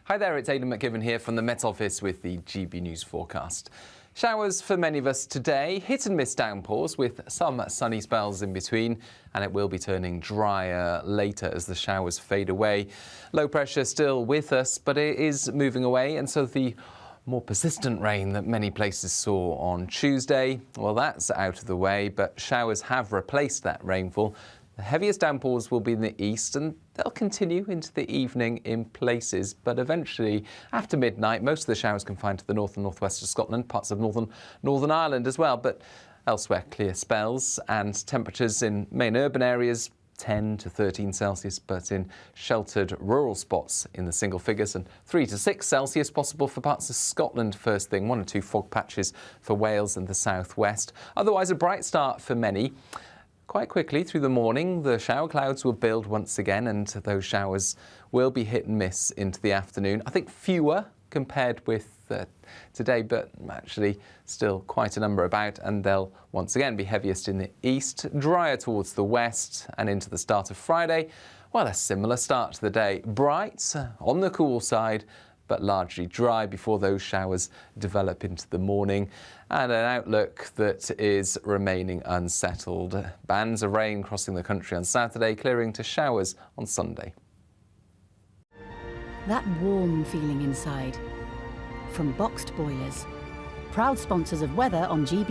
Hi there, it's Aidan McGivern here from the Met Office with the GB News forecast. Showers for many of us today, hit and miss downpours with some sunny spells in between, and it will be turning drier later as the showers fade away. Low pressure still with us, but it is moving away, and so the more persistent rain that many places saw on Tuesday, well, that's out of the way, but showers have replaced that rainfall. The heaviest downpours will be in the east, and they'll continue into the evening in places, but eventually, after midnight, most of the showers confined to the north and northwest of Scotland, parts of Northern Ireland as well, but elsewhere clear spells, and temperatures in main urban areas 10 to 13 Celsius, but in sheltered rural spots in the single figures, and 3 to 6 Celsius possible for parts of Scotland first thing, 1 or 2 fog patches for Wales and the southwest. Otherwise, a bright start for many. Quite quickly through the morning, the shower clouds will build once again, and those showers will be hit and miss into the afternoon. I think fewer compared with today, but actually still quite a number about, and they'll once again be heaviest in the east, drier towards the west and into the start of Friday. Well, a similar start to the day. Bright on the cool side, but largely dry before those showers develop into the morning, and an outlook that is remaining unsettled. Bands of rain crossing the country on Saturday, clearing to showers on Sunday. That warm feeling inside. From Boxed Boilers, proud sponsors of weather on GB.